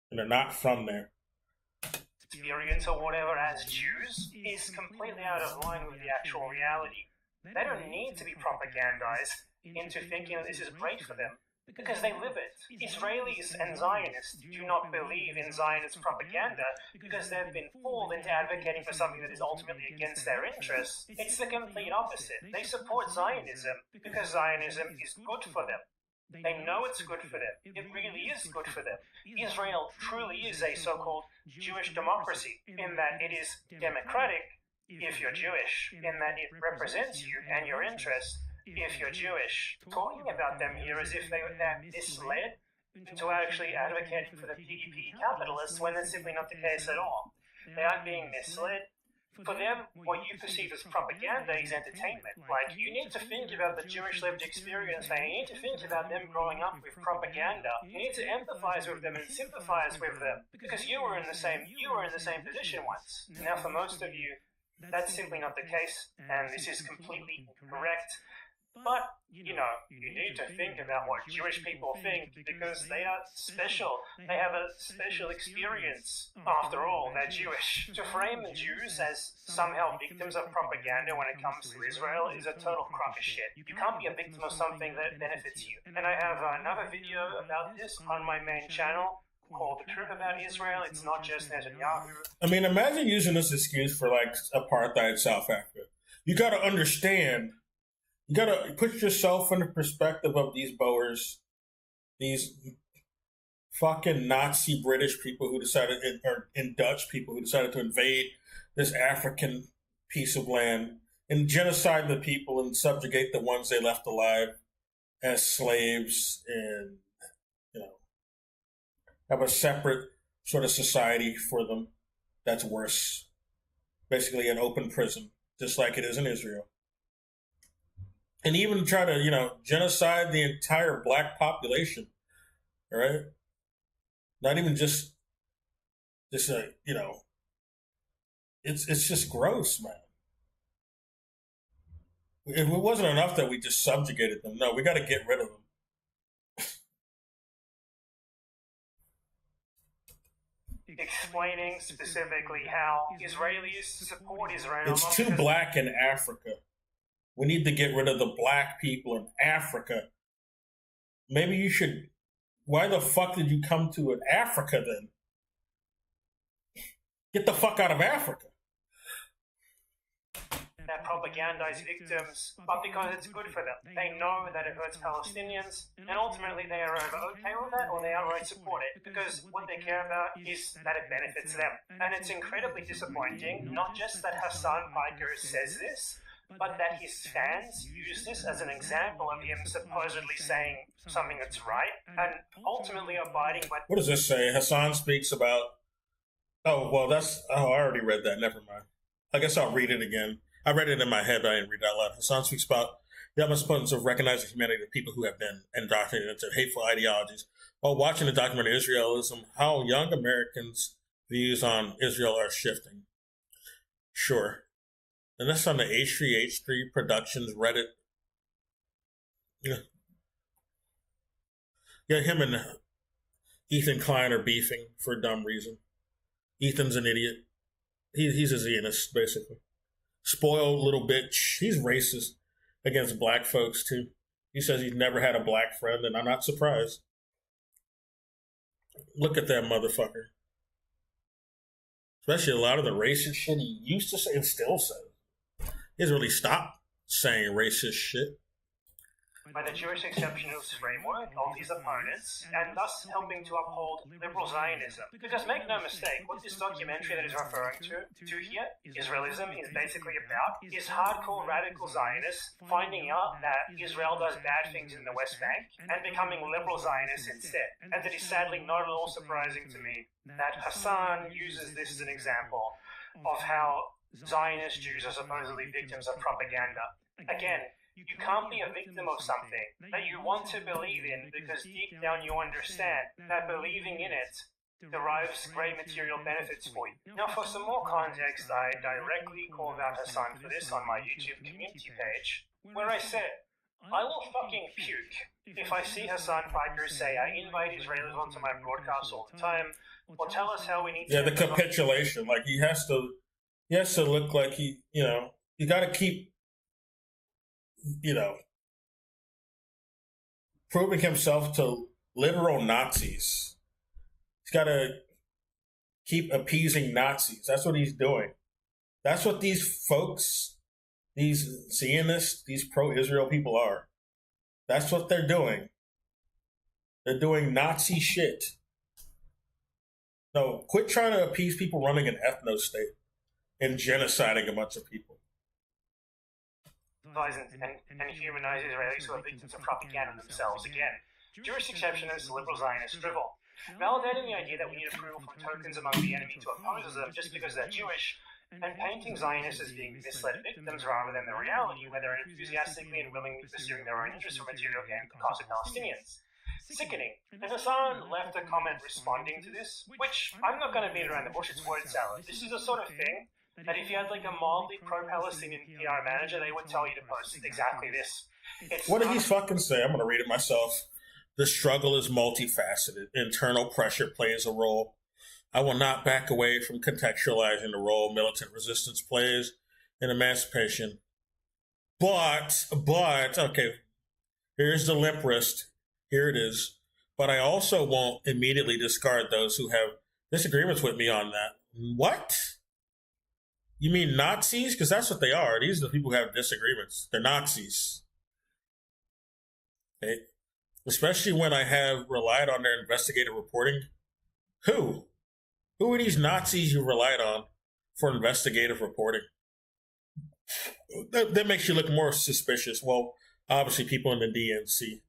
and they're not from there. Experience or whatever as Jews is completely out of line with the actual reality. They don't need to be propagandized into thinking that this is great for them, because they live it. Israelis and Zionists do not believe in Zionist propaganda because they've been fooled into advocating for something that is ultimately against their interests. It's the complete opposite. They support Zionism because Zionism is good for them. They know it's good for them. It really is good for them. Israel truly is a so-called Jewish democracy in that it is democratic if you're Jewish, in that it represents you and your interests if you're Jewish. Talking about them here as if they're misled to actually advocate for the PDP capitalists when that's simply not the case at all. They aren't being misled. For them, what you perceive as propaganda is entertainment. Like, you need to think about the Jewish lived experience, and you need to think about them growing up with propaganda. You need to empathize with them and sympathize with them, because you were in the same position once. Now, for most of you, that's simply not the case, and this is completely incorrect. But, you need to think about what Jewish people think, because they are special. They have a special experience. After all, they're Jewish. To frame the Jews as somehow victims of propaganda when it comes to Israel is a total crock of shit. You can't be a victim of something that benefits you. And I have another video about this on my main channel called The Truth About Israel. It's not just Netanyahu. I mean, imagine using this excuse for, like, apartheid South Africa. You got to understand. You gotta put yourself in the perspective of these Boers, these fucking Nazi British people who decided, and Dutch people who decided to invade this African piece of land and genocide the people and subjugate the ones they left alive as slaves, and have a separate sort of society for them that's worse. Basically an open prison, just like it is in Israel. And even try to, genocide the entire black population, all right? Not even just it's just gross, man. It wasn't enough that we just subjugated them. No, we got to get rid of them. Explaining specifically how Israelis support Israel. It's too black in Africa. We need to get rid of the black people in Africa. Maybe you should. Why the fuck did you come to Africa then? Get the fuck out of Africa. That propagandize victims, but because it's good for them. They know that it hurts Palestinians, and ultimately they are either okay with that or they outright support it, because what they care about is that it benefits them. And it's incredibly disappointing, not just that Hassan Piker says this, but that his fans use this as an example of him supposedly saying something that's right, and ultimately abiding by... What does this say? Hassan speaks about... I already read that. Never mind. I guess I'll read it again. I read it in my head, but I didn't read it out loud. Hassan speaks about the utmost importance of recognizing humanity of people who have been indoctrinated into hateful ideologies. While watching the documentary Israelism, how young Americans' views on Israel are shifting. Sure. And that's on the H3H3 Productions Reddit. Yeah, him and Ethan Klein are beefing for a dumb reason. Ethan's an idiot. He's a Zionist, basically. Spoiled little bitch. He's racist against black folks, too. He says he's never had a black friend, and I'm not surprised. Look at that motherfucker. Especially a lot of the racist shit he used to say and still says. He hasn't really stopped saying racist shit. By the Jewish exceptionalist framework of his opponents, and thus helping to uphold liberal Zionism. Because make no mistake, what this documentary that is referring to here, Israelism, is basically about, is hardcore radical Zionists finding out that Israel does bad things in the West Bank and becoming liberal Zionists instead. And it is sadly not at all surprising to me that Hassan uses this as an example of how Zionist Jews are supposedly victims of propaganda. Again, You can't be a victim of something that you want to believe in because deep down you understand that believing in it derives great material benefits for you. Now, for some more context, I directly called out Hassan for this on my YouTube community page, where I said, I will fucking puke if I see Hassan Piker say I invite Israelis onto my broadcasts all the time, or tell us how we need to... Yeah, the capitulation. Like, he has to look like you got to keep, proving himself to literal Nazis. He's got to keep appeasing Nazis. That's what he's doing. That's what these folks, these Zionists, these pro-Israel people are. That's what they're doing. They're doing Nazi shit. No, quit trying to appease people running an ethno-state and genociding a bunch of people. And humanize Israelis who are victims of propaganda themselves again. Jewish exceptionists, liberal Zionists drivel. Validating the idea that we need approval from tokens among the enemy to oppose them just because they're Jewish, and painting Zionists as being misled victims rather than the reality where they're enthusiastically and willingly pursuing their own interests for material gain at the cost of Palestinians. Sickening. And Hassan left a comment responding to this, which I'm not going to beat around the bush, it's word salad. This is the sort of thing that if you had like a mildly pro-Palestinian PR manager, they would tell you to post exactly this. What did he fucking say? I'm going to read it myself. The struggle is multifaceted. Internal pressure plays a role. I will not back away from contextualizing the role militant resistance plays in emancipation. But, okay, here's the limp wrist. Here it is. But I also won't immediately discard those who have disagreements with me on that. What? You mean Nazis? Because that's what they are. These are the people who have disagreements. They're Nazis. Okay. Especially when I have relied on their investigative reporting. Who? Who are these Nazis you relied on for investigative reporting? That makes you look more suspicious. Well, obviously people in the DNC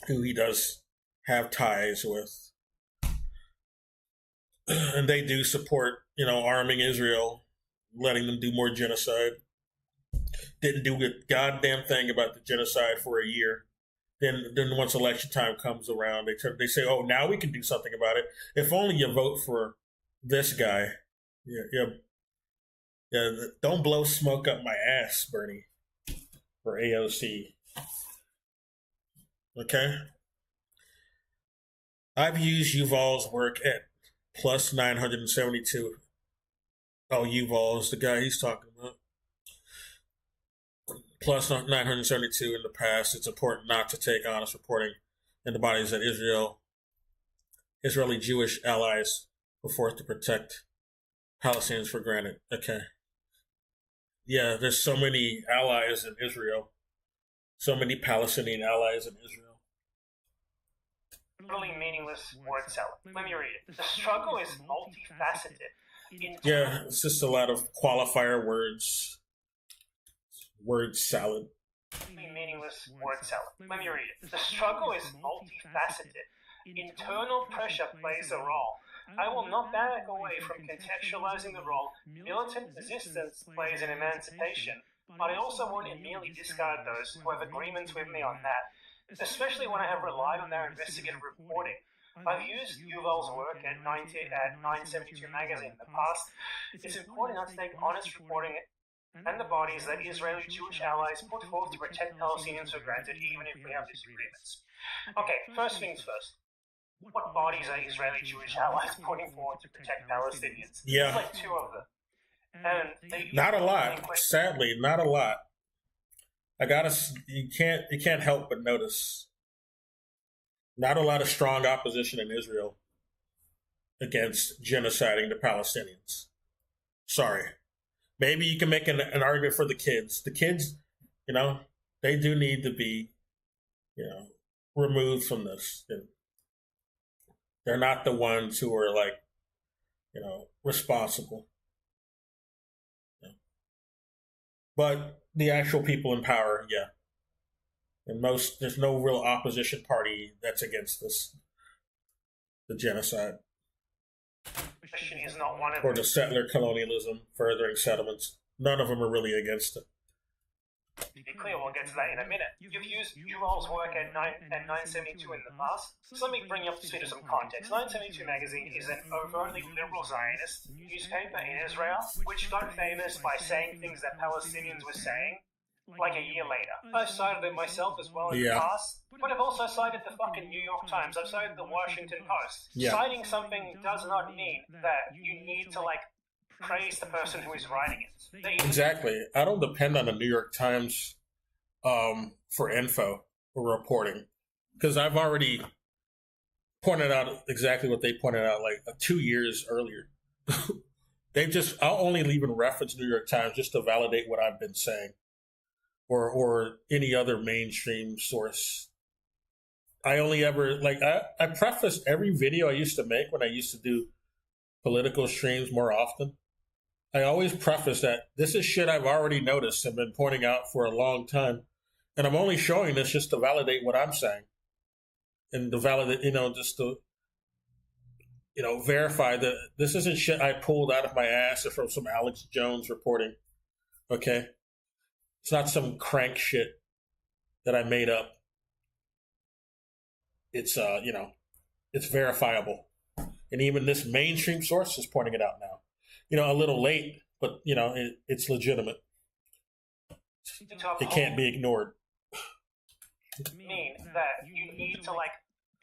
who he does have ties with. And they do support, arming Israel, letting them do more genocide. Didn't do a goddamn thing about the genocide for a year. Then once election time comes around, they say, "Oh, now we can do something about it. If only you vote for this guy." Yeah. Don't blow smoke up my ass, Bernie, for AOC. Okay. I've used Yuval's work at plus 972. Oh, Yuval is the guy he's talking about. Plus 972 in the past. It's important not to take honest reporting in the bodies that Israeli Jewish allies were forced to protect Palestinians for granted. Okay. Yeah, there's so many allies in Israel. So many Palestinian allies in Israel. Totally meaningless word salad. Let me read it. The struggle is multifaceted. Yeah, it's just a lot of qualifier words. Word salad. Meaningless word salad. Let me read it. The struggle is multifaceted. Internal pressure plays a role. I will not back away from contextualizing the role militant resistance plays in emancipation, but I also won't merely discard those who have agreements with me on that, especially when I have relied on their investigative reporting. I've used Yuval's work at 972 magazine in the past. It's important not to take honest reporting and the bodies that Israeli Jewish allies put forth to protect Palestinians for granted, even if we have disagreements. Okay, first things first. What bodies are Israeli Jewish allies putting forward to protect Palestinians? Yeah. There's like two of them. And not a lot. Sadly, not a lot. You can't help but notice. Not a lot of strong opposition in Israel against genociding the Palestinians. Sorry. Maybe you can make an argument for the kids. The kids, they do need to be, removed from this. They're not the ones who are responsible. But the actual people in power, yeah. And there's no real opposition party that's against this, the genocide. Is not one of or the settler colonialism, furthering settlements. None of them are really against it. To be clear, we'll get to that in a minute. You've used Yuval's work at 972 in the past, so let me bring you up to speed with some context. 972 magazine is an overtly liberal Zionist newspaper in Israel, which got famous by saying things that Palestinians were saying like a year later. I've cited it myself as well in the past, but I've also cited the fucking New York Times. I've cited the Washington Post. Citing something does not mean that you need to, like, praise the person who is writing it. Exactly. I don't depend on the New York Times for info or reporting, because I've already pointed out exactly what they pointed out like 2 years earlier. I'll only even reference New York Times just to validate what I've been saying, or any other mainstream source. I only ever, I preface every video I used to make when I used to do political streams more often. I always preface that this is shit I've already noticed and been pointing out for a long time. And I'm only showing this just to validate what I'm saying. And to validate, just to, verify that this isn't shit I pulled out of my ass or from some Alex Jones reporting. Okay? It's not some crank shit that I made up. It's, it's verifiable. And even this mainstream source is pointing it out now. A little late, but, it's legitimate. It can't be ignored. Mean that you need to, like,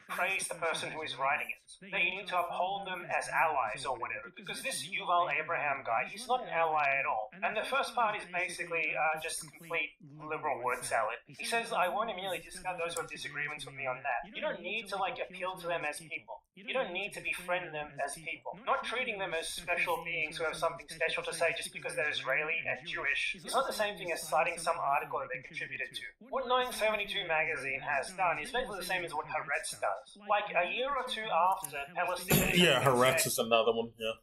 praise the person who is writing it. That you need to uphold them as allies or whatever. Because this Yuval Abraham guy, he's not an ally at all. And the first part is basically just complete liberal word salad. He says, I won't immediately discount those who have disagreements with me on that. You don't need to, like, appeal to them as people. You don't need to befriend them as people. Not treating them as special beings who have something special to say just because they're Israeli and Jewish. It's not the same thing as citing some article that they contributed to. What 972 magazine has done is basically the same as what Haaretz does. Like a year or two after Palestinians... Yeah, Haaretz is another one, yeah.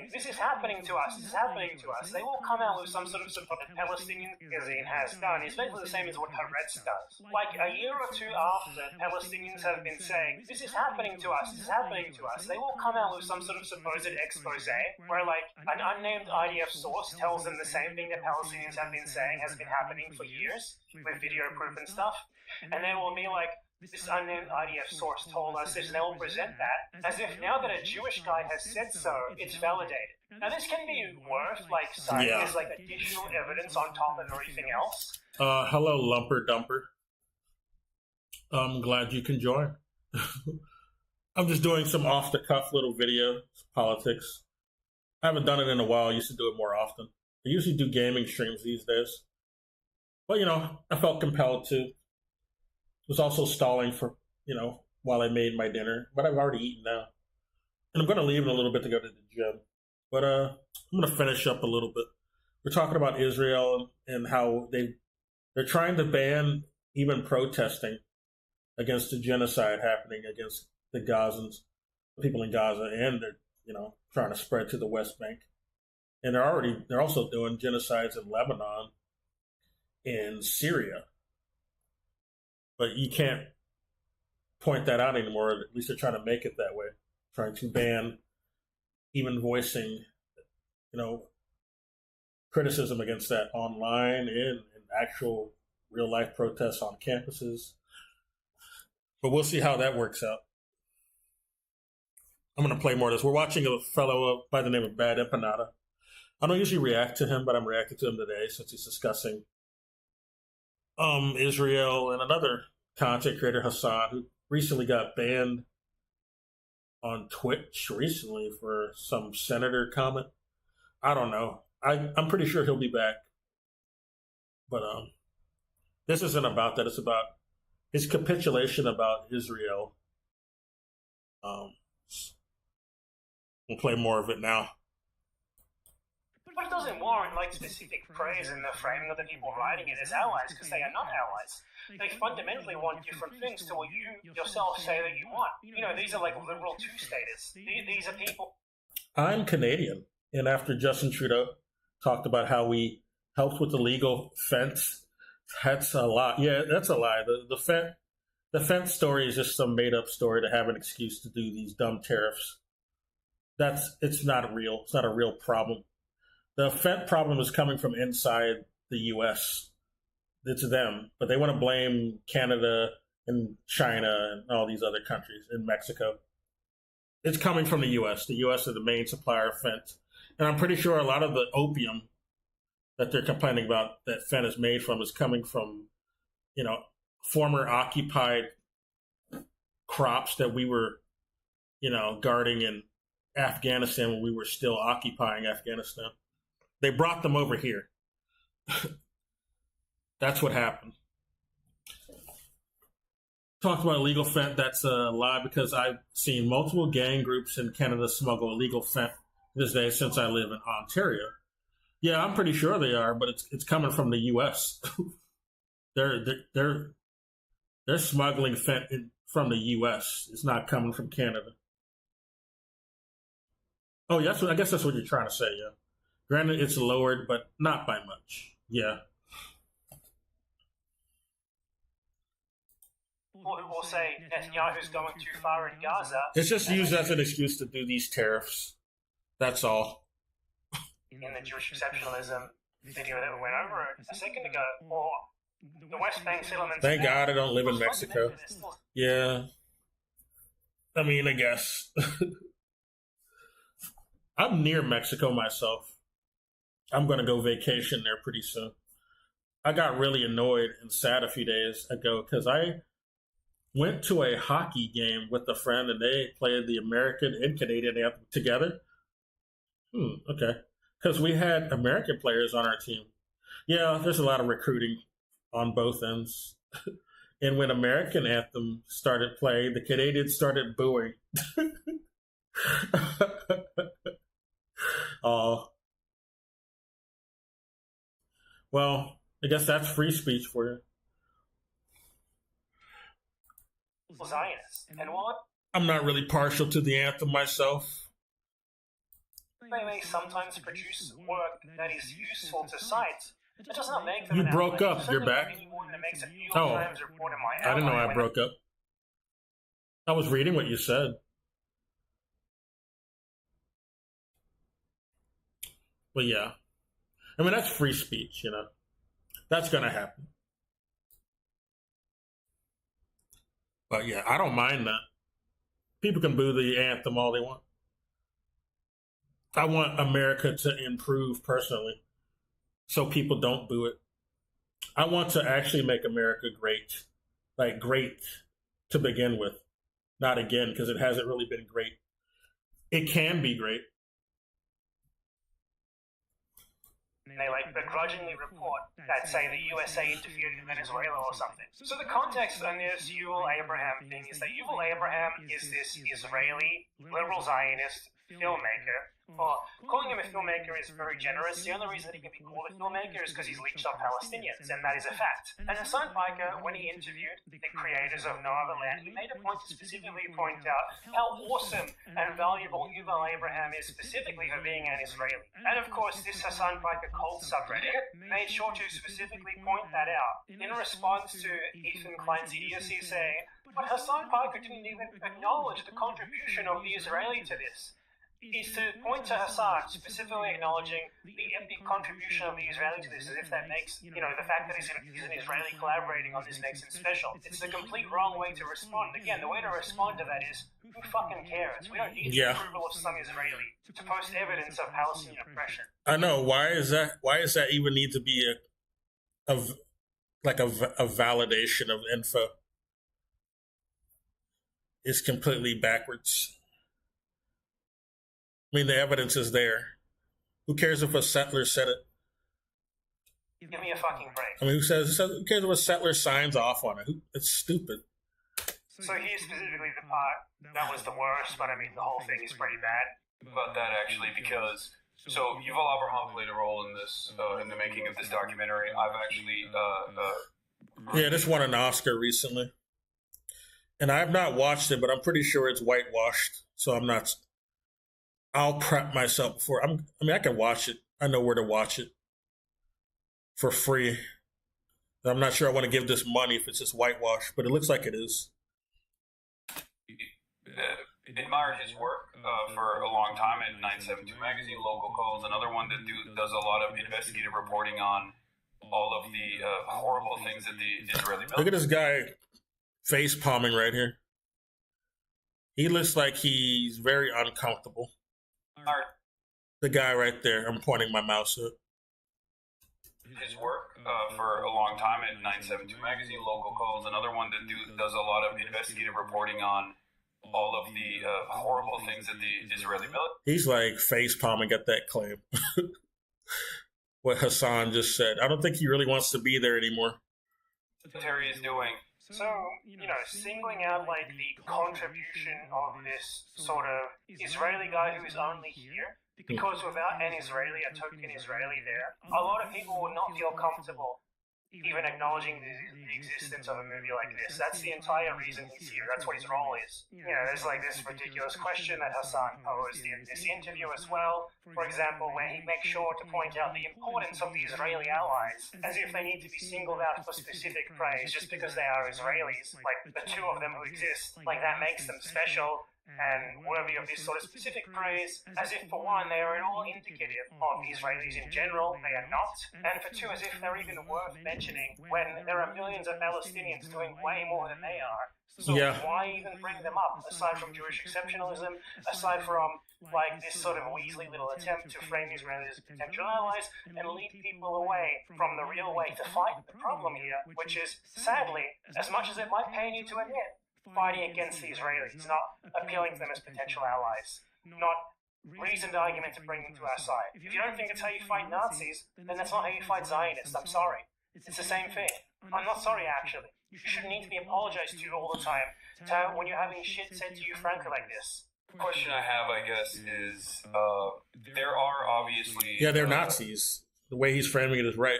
This is happening to us. This is happening to us. They will come out with some sort of support that Palestinian magazine has done. It's basically the same as what Haaretz does. Like a year or two after Palestinians have been saying, this is happening to us, this is happening to us, they will come out with some sort of supposed expose where, like, an unnamed IDF source tells them the same thing that Palestinians have been saying has been happening for years, with video proof and stuff. And they will be like, this unnamed IDF source told us this, and they will present that as if now that a Jewish guy has said so, it's validated. Now this can be worth, like, citing as, like, additional evidence on top of everything else. Hello, Lumper Dumper. I'm glad you can join. I'm just doing some off-the-cuff little video, politics. I haven't done it in a while. I used to do it more often. I usually do gaming streams these days. But, I felt compelled to. Was also stalling for, while I made my dinner. But I've already eaten now. And I'm going to leave in a little bit to go to the gym. But I'm going to finish up a little bit. We're talking about Israel and how they're trying to ban even protesting against the genocide happening against the Gazans, people in Gaza, and they're, trying to spread to the West Bank. And they're also doing genocides in Lebanon and Syria. But you can't point that out anymore. At least they're trying to make it that way. Trying to ban even voicing, criticism against that online and actual real life protests on campuses. But we'll see how that works out. I'm going to play more of this. We're watching a fellow by the name of Bad Empanada. I don't usually react to him, but I'm reacting to him today since he's discussing Israel, and another content creator, Hassan, who recently got banned on Twitch recently for some senator comment. I don't know. I'm pretty sure he'll be back. But this isn't about that. It's about his capitulation about Israel. We'll play more of it now. But it doesn't warrant, like, specific praise in the framing of the people writing it as allies, because they are not allies. They fundamentally want different things to what you yourself say that you want. These are like liberal two-staters. These are people... I'm Canadian, and after Justin Trudeau talked about how we helped with the legal fence, that's a lie. Yeah, that's a lie. The fence story is just some made-up story to have an excuse to do these dumb tariffs. It's not real. It's not a real problem. The fence problem is coming from inside the U.S. It's them, but they want to blame Canada and China and all these other countries and Mexico. It's coming from the U.S. The U.S. is the main supplier of fent. And I'm pretty sure a lot of the opium that they're complaining about that fent is made from is coming from, former occupied crops that we were, guarding in Afghanistan when we were still occupying Afghanistan. They brought them over here. That's what happened. Talked about illegal fent. That's a lie because I've seen multiple gang groups in Canada smuggle illegal fent this day since I live in Ontario. Yeah, I'm pretty sure they are, but it's coming from the U.S. they're smuggling fent from the U.S. It's not coming from Canada. Oh, yeah, I guess that's what you're trying to say. Yeah, granted, it's lowered, but not by much. Yeah. Or say Netanyahu's going too far in Gaza. It's just used as an excuse to do these tariffs. That's all. In the Jewish exceptionalism video that we went over a second ago, or the West Bank settlements. Thank God I don't live in Mexico. Yeah. I mean, I guess. I'm near Mexico myself. I'm going to go vacation there pretty soon. I got really annoyed and sad a few days ago because I went to a hockey game with a friend and they played the American and Canadian anthem together. Okay. Because we had American players on our team. Yeah, there's a lot of recruiting on both ends. And when American anthem started playing, the Canadians started booing. Well, I guess that's free speech for you. Zionists. And what? I'm not really partial to the anthem myself. They may sometimes produce work that is useful to cite. It does not make them You broke up. You're back. Oh, I didn't know I broke up. I was reading what you said. But yeah. I mean, that's free speech, That's going to happen. But yeah, I don't mind that. People can boo the anthem all they want. I want America to improve personally so people don't boo it. I want to actually make America great. Like great to begin with. Not again, because it hasn't really been great. It can be great. They begrudgingly report that, say, the USA interfered in Venezuela or something. So the context on this Yuval Abraham thing is that Yuval Abraham is this Israeli liberal Zionist filmmaker. Well, calling him a filmmaker is very generous. The only reason that he can be called a filmmaker is because he's leached on Palestinians, and that is a fact. And Hassan Piker, when he interviewed the creators of No Other Land, he made a point to specifically point out how awesome and valuable Yuval Abraham is specifically for being an Israeli. And of course, this Hassan Piker cult subreddit made sure to specifically point that out in response to Ethan Klein's idiocy saying, but Hassan Piker didn't even acknowledge the contribution of the Israeli to this. Is to point to Hassan, specifically acknowledging the epic contribution of the Israeli to this, as if that makes, the fact that he's an Israeli collaborating on this makes him special. It's the complete wrong way to respond. Again, the way to respond to that is, who fucking cares? We don't need the approval of some Israeli to post evidence of Palestinian oppression. I know. Why is that even need to be a validation of info? It's completely backwards. I mean, the evidence is there. Who cares if a settler said it? Give me a fucking break. I mean, who cares if a settler signs off on it? It's stupid. So here's specifically the part that was the worst, but I mean, the whole thing is pretty bad. About that, actually, because so Yuval Abraham played a role in this, in the making of this documentary. I've actually, this won an Oscar recently, and I have not watched it, but I'm pretty sure it's whitewashed. So I'm not. I'll prep myself before. I can watch it. I know where to watch it for free. I'm not sure I want to give this money if it's just whitewash, but it looks like it is. Admired his work for a long time at 972 Magazine, Local Calls, another one that does a lot of investigative reporting on all of the horrible things that the Israeli Look military. at this guy face palming right here. He looks like he's very uncomfortable. The guy right there. I'm pointing my mouse at. His work for a long time at 972 Magazine, Local Calls, another one that does a lot of investigative reporting on all of the horrible things that the Israeli He's like face palming at that claim. What Hassan just said. I don't think he really wants to be there anymore. military is doing. So, singling out like the contribution of this sort of Israeli guy who is only here, because without an Israeli, a token Israeli there, a lot of people would not feel comfortable even acknowledging the existence of a movie like this. That's the entire reason he's here. That's what his role is. There's like this ridiculous question that Hassan posed in this interview as well, for example, where he makes sure to point out the importance of the Israeli allies, as if they need to be singled out for specific praise just because they are Israelis, like the two of them who exist, like that makes them special and worthy of this sort of specific praise, as if for one, they are at all indicative of Israelis in general, they are not, and for two, as if they're even worth mentioning when there are millions of Palestinians doing way more than they are. So why even bring them up, aside from Jewish exceptionalism, aside from like this sort of weaselly little attempt to frame Israelis as potential allies and lead people away from the real way to fight the problem here, which is, sadly, as much as it might pain you to admit, fighting against the Israelis, not appealing to them as potential allies, not reasoned argument to bring them to our side. If you don't think it's how you fight Nazis, then that's not how you fight Zionists. I'm sorry. It's the same thing. I'm not sorry, actually. You shouldn't need to be apologized to all the time when you're having shit said to you frankly like this. The question I have, I guess, is there are obviously... Yeah, they're Nazis. The way he's framing it is right.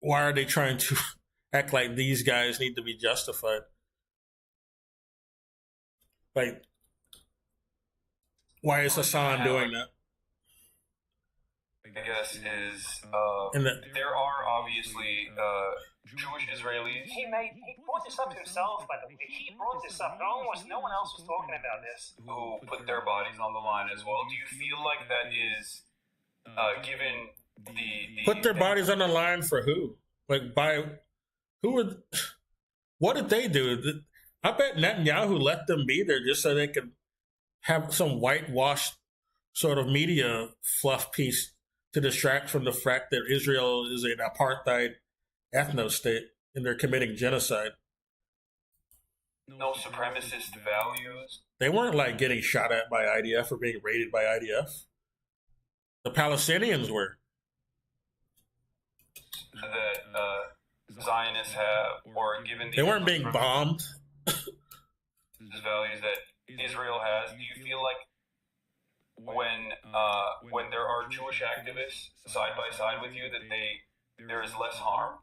Why are they trying to act like these guys need to be justified? Like, why is Hassan doing that? I guess is there are obviously Jewish Israelis. He brought this up himself, by the way. He brought this up. Almost no one else was talking about this. Who put their bodies on the line as well. Do you feel like that is given the put their bodies on the line for who? Like by who would? What did they do? I bet Netanyahu let them be there just so they could have some whitewashed sort of media fluff piece to distract from the fact that Israel is an apartheid ethno-state and they're committing genocide. No supremacist values. They weren't like getting shot at by IDF or being raided by IDF. The Palestinians were. That Zionists have, or given the... They weren't being bombed. Values that Israel has. Do you feel like when there are Jewish activists side by side with you that there is less harm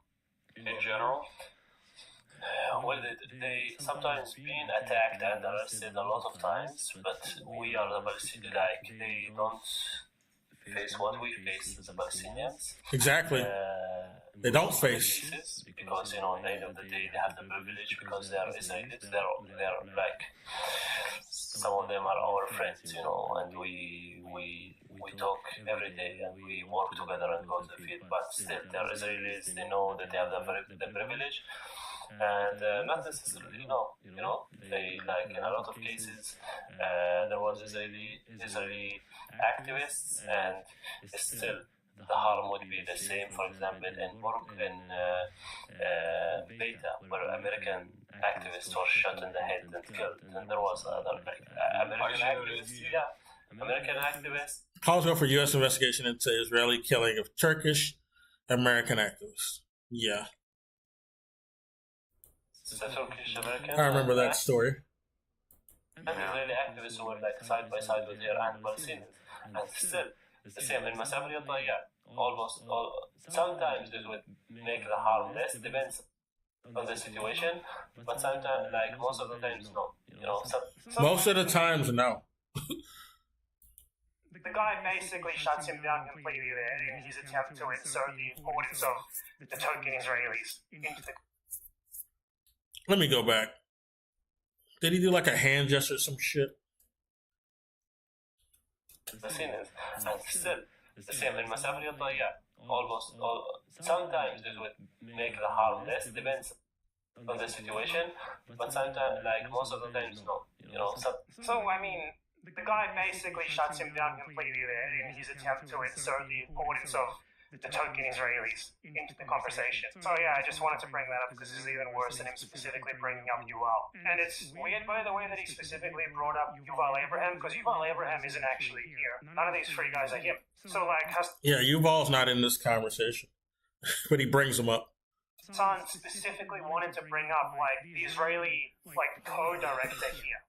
in general? Well, they sometimes been attacked and arrested a lot of times, but we are the Palestinians, like, they don't face what we face as the Palestinians. Exactly. They don't face. Because, at the end of the day, they have the privilege because they are Israelis. They're like, some of them are our friends, and we talk every day and we work together and go to the field, but still, they're Israelis. They know that they have the privilege. And not necessarily, they, like, in a lot of cases, there was Israeli activists, and still the harm would be the same. For example, in Burg, in Beta, where American activists were shot in the head and killed, and there was other American activists. Yeah, American activists. Calls go for U.S. investigation into Israeli killing of Turkish American activists. Yeah. The Turkish American. I remember that story. And Israeli activists who were like side by side with their anti-Palestinians, and still the same in Masafer Yattaya. Almost sometimes it would make the harm less, depends on the situation, but sometimes, like most of the times, no. Most of the times, no. The guy basically shuts him down completely there in his attempt to insert the importance of the token Israelis into the... Let me go back. Did he do like a hand gesture or some shit? The scene is, and still, the same in Masafer Yattaya. sometimes it would make the harm less, depends on the situation, but sometimes, like most of the times, no. So, I mean, the guy basically shuts him down completely there in his attempt to insert the importance of the token Israelis into the conversation. So yeah, I just wanted to bring that up because this is even worse than him specifically bringing up Yuval. And it's weird, by the way, that he specifically brought up Yuval Abraham, because Yuval Abraham isn't actually here. None of these three guys are him. So like, Yeah, Yuval's not in this conversation, but he brings him up. Hassan specifically wanted to bring up like the Israeli like co-director here.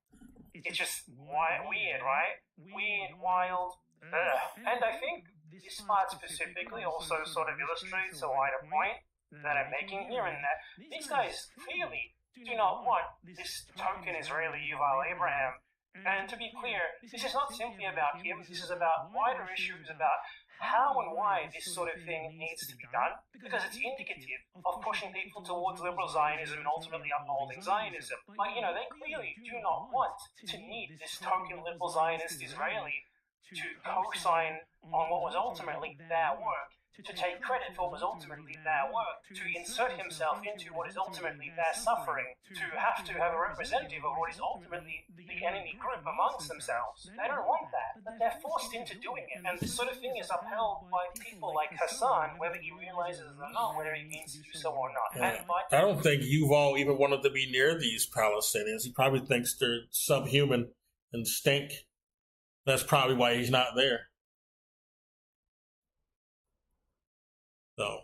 It's just weird, right? Weird, wild. And I think this part specifically also sort of illustrates a wider point that I'm making here, in that these guys clearly do not want this token Israeli Yuval Abraham. And to be clear, this is not simply about him, this is about wider issues about how and why this sort of thing needs to be done, because it's indicative of pushing people towards liberal Zionism and ultimately upholding Zionism. But, they clearly do not want to need this token liberal Zionist Israeli to co-sign on what was ultimately their work, to take credit for what was ultimately their work, to insert himself into what is ultimately their suffering, to have a representative of what is ultimately the enemy group amongst themselves. They don't want that, but they're forced into doing it. And this sort of thing is upheld by people like Hassan, whether he realizes it or not, whether he means to do so or not. Yeah. I don't think Yuval even wanted to be near these Palestinians. He probably thinks they're subhuman and stink. That's probably why he's not there. So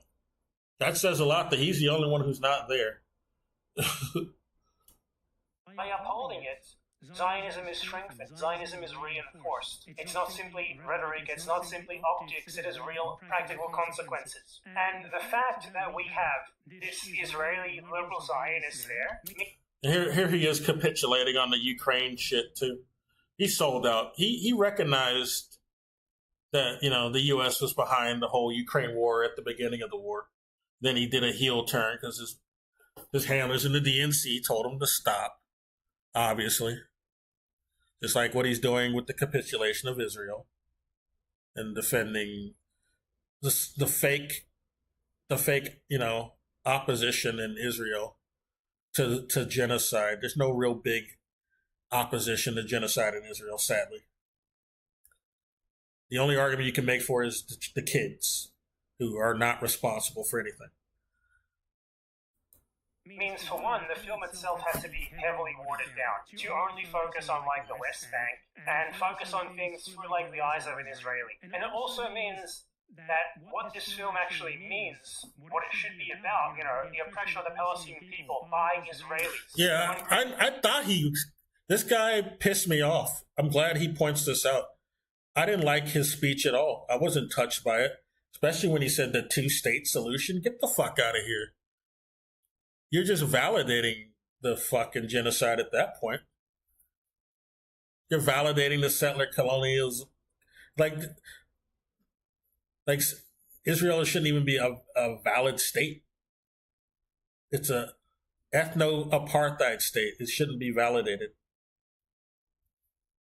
that says a lot that he's the only one who's not there. By upholding it, Zionism is strengthened, Zionism is reinforced. It's not simply rhetoric, it's not simply optics, it has real practical consequences. And the fact that we have this Israeli liberal Zionist there... Here he is capitulating on the Ukraine shit too. He sold out. He recognized that, the U.S. was behind the whole Ukraine war at the beginning of the war. Then he did a heel turn because his handlers in the DNC told him to stop, obviously. Just like what he's doing with the capitulation of Israel and defending the fake, opposition in Israel to genocide. There's no real big opposition to genocide in Israel, sadly. The only argument you can make for is the kids, who are not responsible for anything. Means, for one, the film itself has to be heavily watered down to only focus on, the West Bank and focus on things through, the eyes of an Israeli. And it also means that what this film actually means, what it should be about, the oppression of the Palestinian people by Israelis. Yeah, I thought this guy pissed me off. I'm glad he points this out. I didn't like his speech at all. I wasn't touched by it, especially when he said the two-state solution. Get the fuck out of here. You're just validating the fucking genocide at that point. You're validating the settler colonialism. Like Israel shouldn't even be a valid state. It's a ethno-apartheid state. It shouldn't be validated.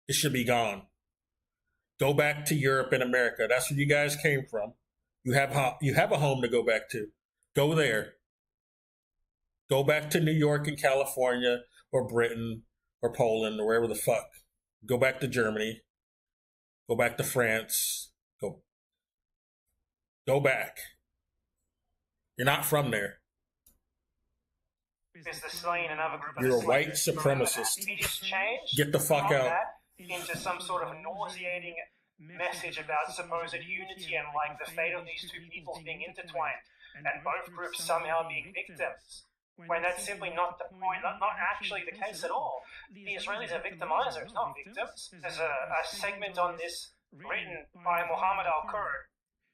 It should be gone. Go back to Europe and America. That's where you guys came from. You have a home to go back to. Go there. Go back to New York and California or Britain or Poland or wherever the fuck. Go back to Germany. Go back to France. Go back. You're not from there. You're a white supremacist. Get the fuck out. Into some sort of nauseating message about supposed unity and the fate of these two peoples being intertwined and both groups somehow being victims, when that's simply not the point, not actually the case at all. The Israelis are victimizers, not victims. There's a segment on this written by Mohammed Al-Kurd,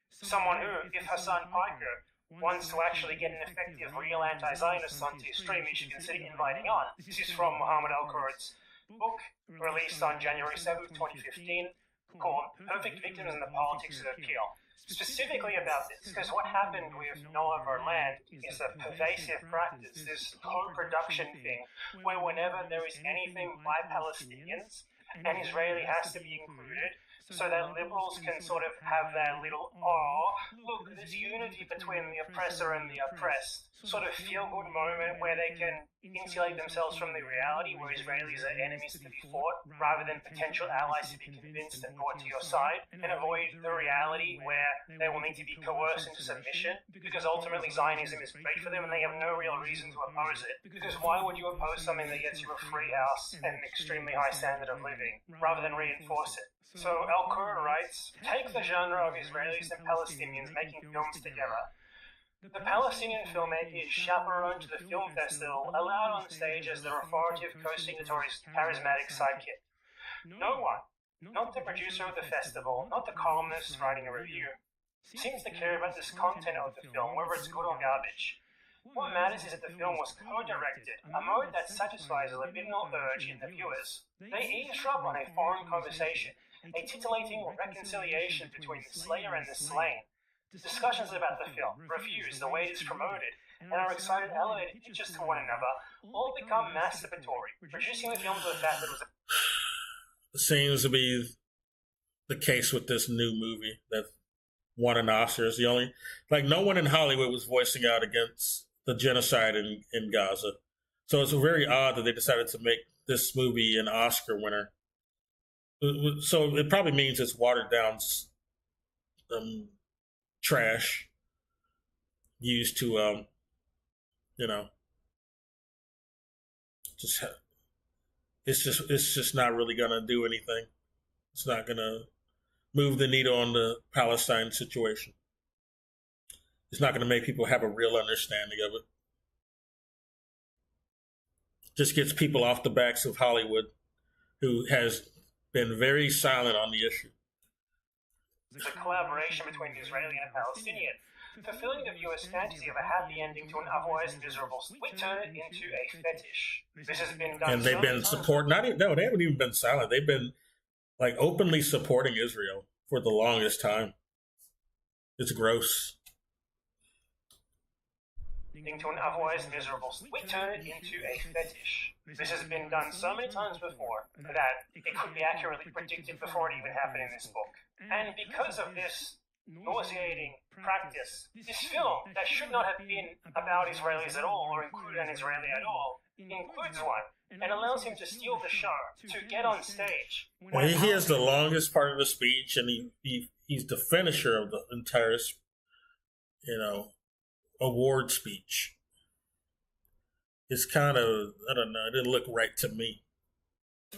someone who, if Hassan Piker wants to actually get an effective real anti-Zionist onto his stream, he should consider inviting on. This is from Mohammed Al-Kurd's book, released on January 7th, 2015, called Perfect Victims and the Politics of Appeal. Specifically about this, because what happened with Noah Verland is a pervasive practice, this co-production thing, where whenever there is anything by Palestinians, an Israeli has to be included, so that liberals can sort of have their little, oh, look, there's unity between the oppressor and the oppressed, sort of feel-good moment where they can insulate themselves from the reality where Israelis are enemies to be fought, rather than potential allies to be convinced and brought to your side, and avoid the reality where they will need to be coerced into submission, because ultimately Zionism is great for them and they have no real reason to oppose it. Because why would you oppose something that gets you a free house and an extremely high standard of living, rather than reinforce it? So Al-Qura writes, take the genre of Israelis and Palestinians making films together. The Palestinian filmmaker is chaperoned to the film festival, allowed on stage as the authoritative co-signatory's charismatic sidekick. No one, not the producer of the festival, not the columnist writing a review, seems to care about this content of the film, whether it's good or garbage. What matters is that the film was co-directed, a mode that satisfies a libidinal urge in the viewers. They eavesdrop on a foreign conversation, a titillating reconciliation between the slayer and the slain. Discussions about the film, reviews, the way it's promoted, and our excited elevated pitches to one another all become masturbatory, reducing the film to the fact that it was seems to be the case with this new movie that won an Oscar. Is the only, like, no one in Hollywood was voicing out against the genocide in Gaza. So it's very odd that they decided to make this movie an Oscar winner. So it probably means it's watered down trash used to, it's just not really gonna do anything. It's not gonna move the needle on the Palestine situation. It's not gonna make people have a real understanding of it. Just gets people off the backs of Hollywood, who has been very silent on the issue. It's a collaboration between the Israeli and a Palestinian, fulfilling the viewer's fantasy of a happy ending to an otherwise miserable. We turn it into a fetish. This has been done. And they've been supporting. They haven't even been silent. They've been like openly supporting Israel for the longest time. It's gross. To an otherwise miserable. We turn it into a fetish. This has been done so many times before that it could be accurately predicted before it even happened in this book. And because of this nauseating practice, this film that should not have been about Israelis at all or include an Israeli at all, includes one and allows him to steal the show, to get on stage. Well, he has the longest part of the speech, and he's the finisher of the entire, award speech. It's kind of, I don't know, it didn't look right to me.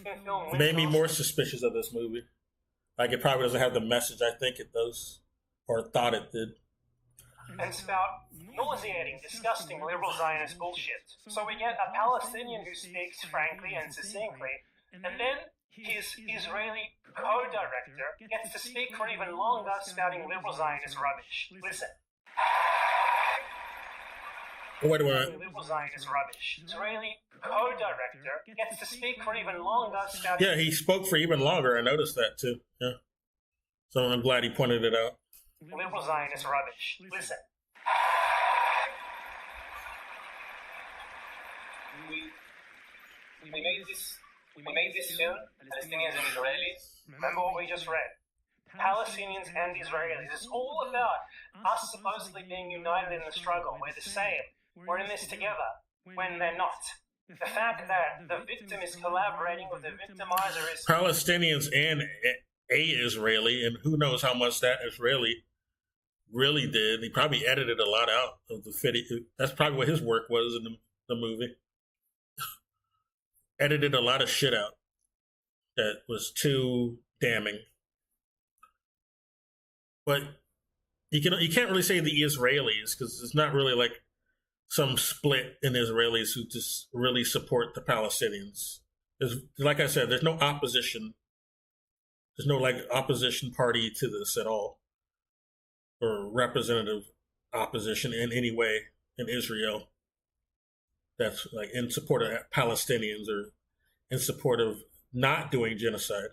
It made me more suspicious of this movie. Like, it probably doesn't have the message I think it does, or thought it did. And spout nauseating, disgusting liberal Zionist bullshit. So we get a Palestinian who speaks frankly and succinctly, and then his Israeli co-director gets to speak for even longer, spouting liberal Zionist rubbish. Listen. Wait a minute. Liberal Zionist rubbish. Israeli co-director gets to speak for even longer, spouting... Yeah, he spoke for even longer. I noticed that too. Yeah. So I'm glad he pointed it out. Liberal Zionist rubbish. Listen. We made this film, Palestinians and Israelis. Remember what we just read. Palestinians and Israelis. It's all about us supposedly being united in the struggle. We're the same. We're in this together. When they're not. The fact that the victim is collaborating with the victimizer is... Palestinians and a Israeli, and who knows how much that Israeli really did. He probably edited a lot out of the video. That's probably what his work was in the movie. Edited a lot of shit out that was too damning. But you can't really say the Israelis, because it's not really like some split in Israelis who just really support the Palestinians. Like I said, there's no opposition. There's no opposition party to this at all, or representative opposition in any way in Israel that's like in support of Palestinians or in support of not doing genocide.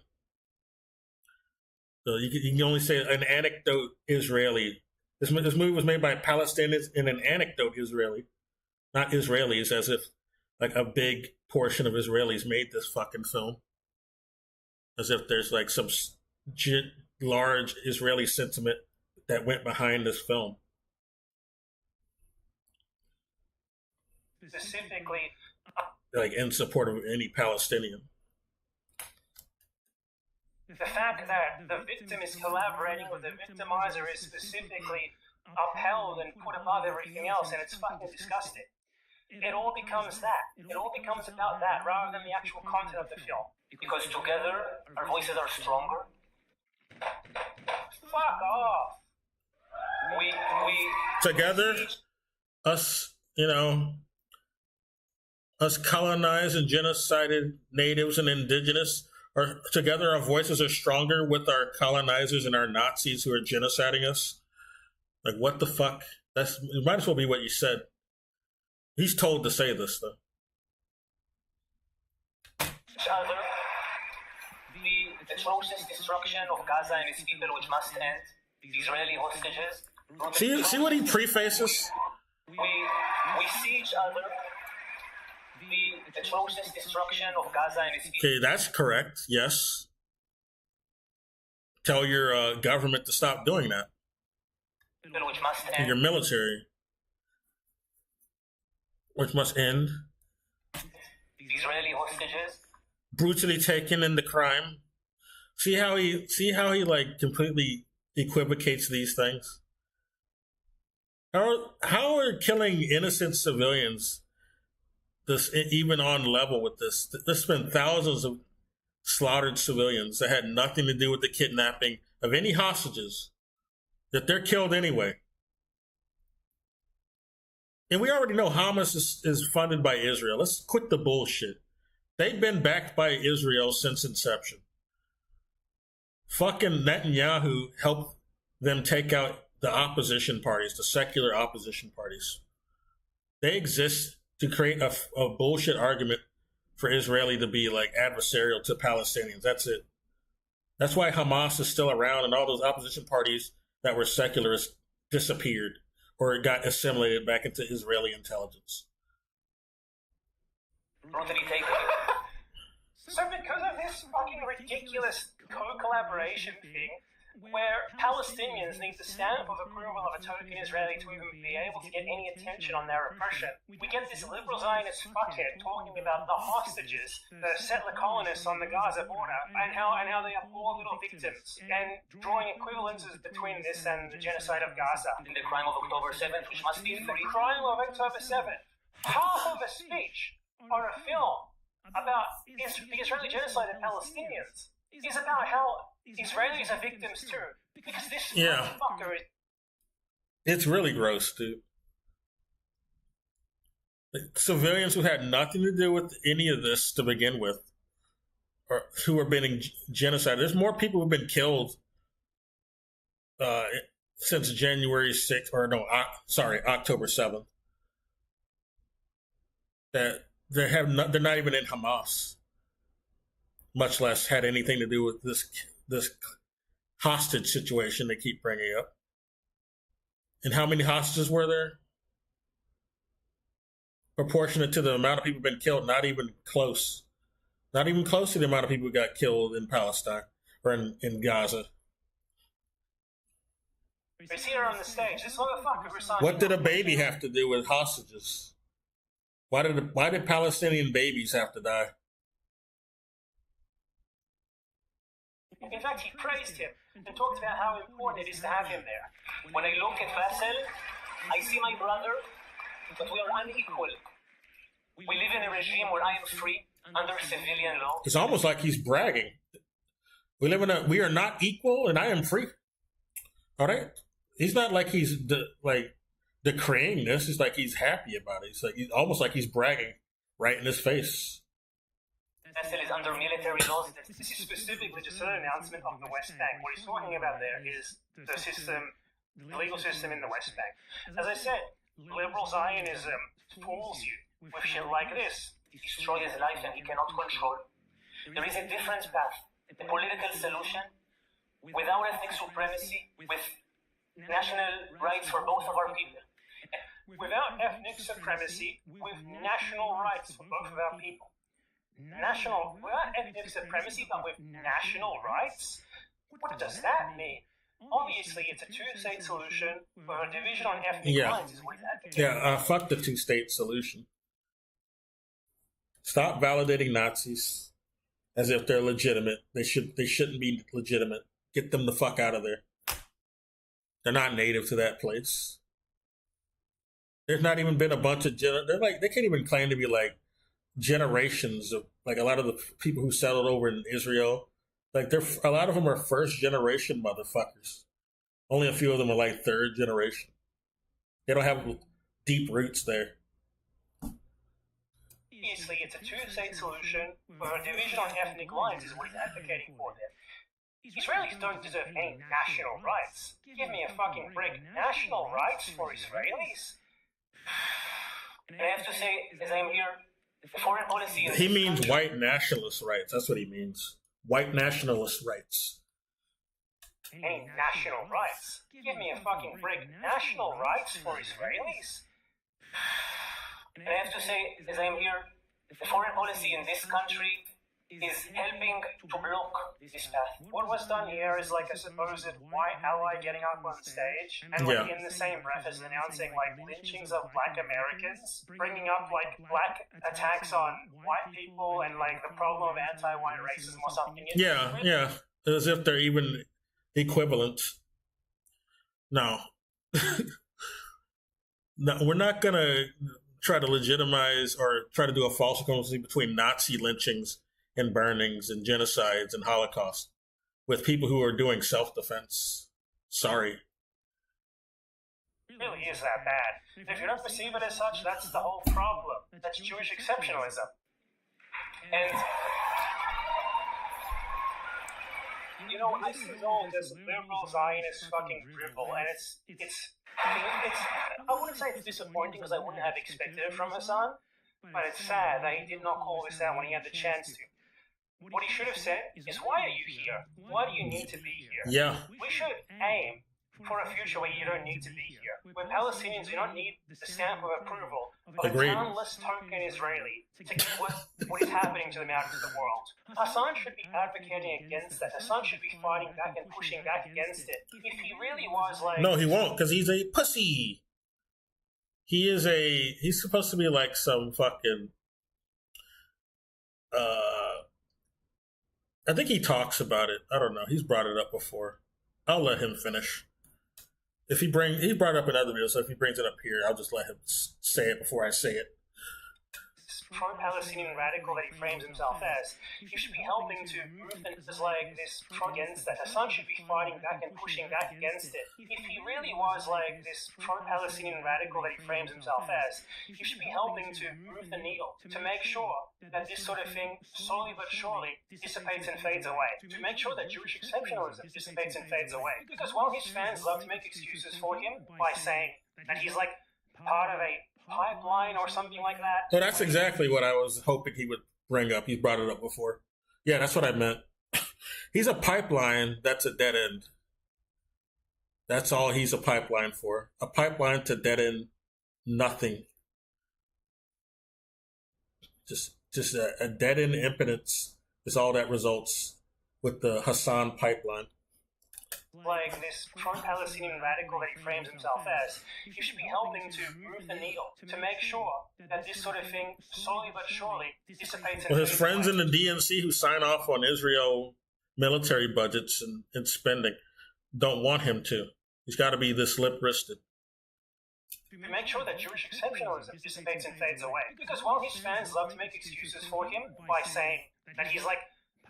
So you can only say an anecdote Israeli. This movie was made by Palestinians and an anecdote Israeli, not Israelis, as if like a big portion of Israelis made this fucking film. As if there's like some large Israeli sentiment that went behind this film. Specifically, Like in support of any Palestinian. the fact that the victim is collaborating with the victimizer is specifically upheld and put above everything else, and it's fucking disgusting. It all becomes that. It all becomes about that rather than the actual content of the film. Because together, our voices are stronger. Fuck off! We Together, us, us colonized and genocided natives and indigenous, are together our voices are stronger with our colonizers and our Nazis who are genociding us. Like, what the fuck? It might as well be what you said. He's told to say this, though. each other. The atrocious destruction of Gaza and its people, which must end. The Israeli hostages. See what he prefaces? We see each other. The atrocious destruction of Gaza and its people. Okay, that's correct. Yes. Tell your government to stop doing that. Which must And end. your military, which must end. The Israeli hostages. Brutally taken in the crime. See how he like completely equivocates these things. How are killing innocent civilians this even on level with this? There's been thousands of slaughtered civilians that had nothing to do with the kidnapping of any hostages, that they're killed anyway. And we already know Hamas is funded by Israel. Let's quit the bullshit. They've been backed by Israel since inception. Fucking Netanyahu helped them take out the opposition parties, the secular opposition parties. They exist to create a bullshit argument for Israeli to be like adversarial to Palestinians. That's it. That's why Hamas is still around, and all those opposition parties that were secularists disappeared or got assimilated back into Israeli intelligence. Brutally taken. So because of this fucking ridiculous co-collaboration thing, where Palestinians need to stamp of approval of a token Israeli to even be able to get any attention on their oppression, we get this liberal Zionist fuckhead talking about the hostages, the settler colonists on the Gaza border, and how they are poor little victims, and drawing equivalences between this and the genocide of Gaza. In the crime of October 7th, which must be The free. crime of October 7th. Half of a speech or a film about the Israeli genocide of Palestinians is about how Israelis are victims too. Because this motherfucker is... It's really gross, dude. Like, civilians who had nothing to do with any of this to begin with, or who are being genocided. There's more people who've been killed since January 6th, October 7th. That they're not even in Hamas, much less had anything to do with this hostage situation they keep bringing up. And how many hostages were there? Proportionate to the amount of people been killed, not even close. Not even close to the amount of people who got killed in Palestine or in Gaza. He's here on the stage. This motherfucker who signed... What did a baby have to do with hostages? Why did Palestinian babies have to die? In fact, he praised him and talked about how important it is to have him there. When I look at Faisal, I see my brother, but we are unequal. We live in a regime where I am free under civilian law. It's almost like he's bragging. We are not equal, and I am free. All right, he's not like he's decreeing this. It's like he's happy about it. He's almost like he's bragging right in his face. Faisal is under military laws. This is specifically just an announcement of the West Bank. What he's talking about there is the system, the legal system in the West Bank. As I said, liberal Zionism fools you with shit like this. Destroy his life and he cannot control. There is a different path. A political solution without ethnic supremacy, with national rights for both of our people. Without ethnic supremacy, with national rights for both of our people. Without ethnic supremacy, but with national rights? What does that mean? Obviously, it's a two-state solution where a division on ethnic Yeah. lines is what he's advocating. Yeah, fuck the two-state solution. Stop validating Nazis as if they're legitimate. They shouldn't be legitimate. Get them the fuck out of there. They're not native to that place. There's not even been a bunch of they can't even claim to be like generations of like a lot of the people who settled over in Israel. Like a lot of them are first generation motherfuckers. Only a few of them are like third generation. They don't have deep roots there. Obviously, it's a two-state solution where a division on ethnic lines is what he's advocating for there. Israelis don't deserve any national rights. Give me a fucking break. National rights for Israelis? And I have to say, as I'm here, the foreign policy is... He means white nationalist rights. That's what he means. White nationalist rights. Any national rights? Give me a fucking break. National rights for Israelis? And I have to say, as I'm here, the foreign policy in this country is helping to block this path. What was done here is like a supposed white ally getting up on stage and like in the same breath as announcing like lynchings of black Americans, bringing up like black attacks on white people and like the problem of anti-white racism or something. Yeah. As if they're even equivalent. No. No, we're not gonna try to legitimize or try to do a false equivalency between Nazi lynchings and burnings and genocides and Holocaust with people who are doing self-defense. Sorry. It really is that bad. If you don't perceive it as such, that's the whole problem. That's Jewish exceptionalism. And, you know, I see all this liberal Zionist fucking dribble, and it's I wouldn't say it's disappointing because I wouldn't have expected it from Hassan, but it's sad that he did not call this out when he had the chance to. What he should have said is, why are you here? Why do you need to be here? Yeah. We should aim for a future where you don't need to be here. Where Palestinians do not need the stamp of approval of Agreed. a townless token Israeli to get what is happening to them out of the world. Hassan should be advocating against that. Hassan should be fighting back and pushing back against it. If he really was like... No, he won't, because he's a pussy. He's supposed to be like some fucking... I think he talks about it. I don't know. He's brought it up before. I'll let him finish. He brought it up in other videos, so if he brings it up here, I'll just let him say it before I say it. Pro-Palestinian radical that he frames himself as, he should be helping to move things like this against that. Hassan should be fighting back and pushing back against it. If he really was like this pro-Palestinian radical that he frames himself as, he should be helping to move the needle, to make sure that this sort of thing slowly but surely dissipates and fades away, to make sure that Jewish exceptionalism dissipates and fades away. Because while his fans love to make excuses for him by saying that he's like part of a pipeline or something like that. Well, that's exactly what I was hoping he would bring up. He's brought it up before. Yeah, that's what I meant. He's a pipeline that's a dead end. That's all he's a pipeline for. A pipeline to dead end nothing. Just a dead end impotence is all that results with the Hassan pipeline. Like this pro-Palestinian radical that he frames himself as, he should be helping to move the needle, to make sure that this sort of thing slowly but surely dissipates. Well, his friends in the DNC who sign off on Israel military budgets and spending don't want him to. He's got to be this lip-wristed. To make sure that Jewish exceptionalism dissipates and fades away. Because while his fans love to make excuses for him by saying that he's like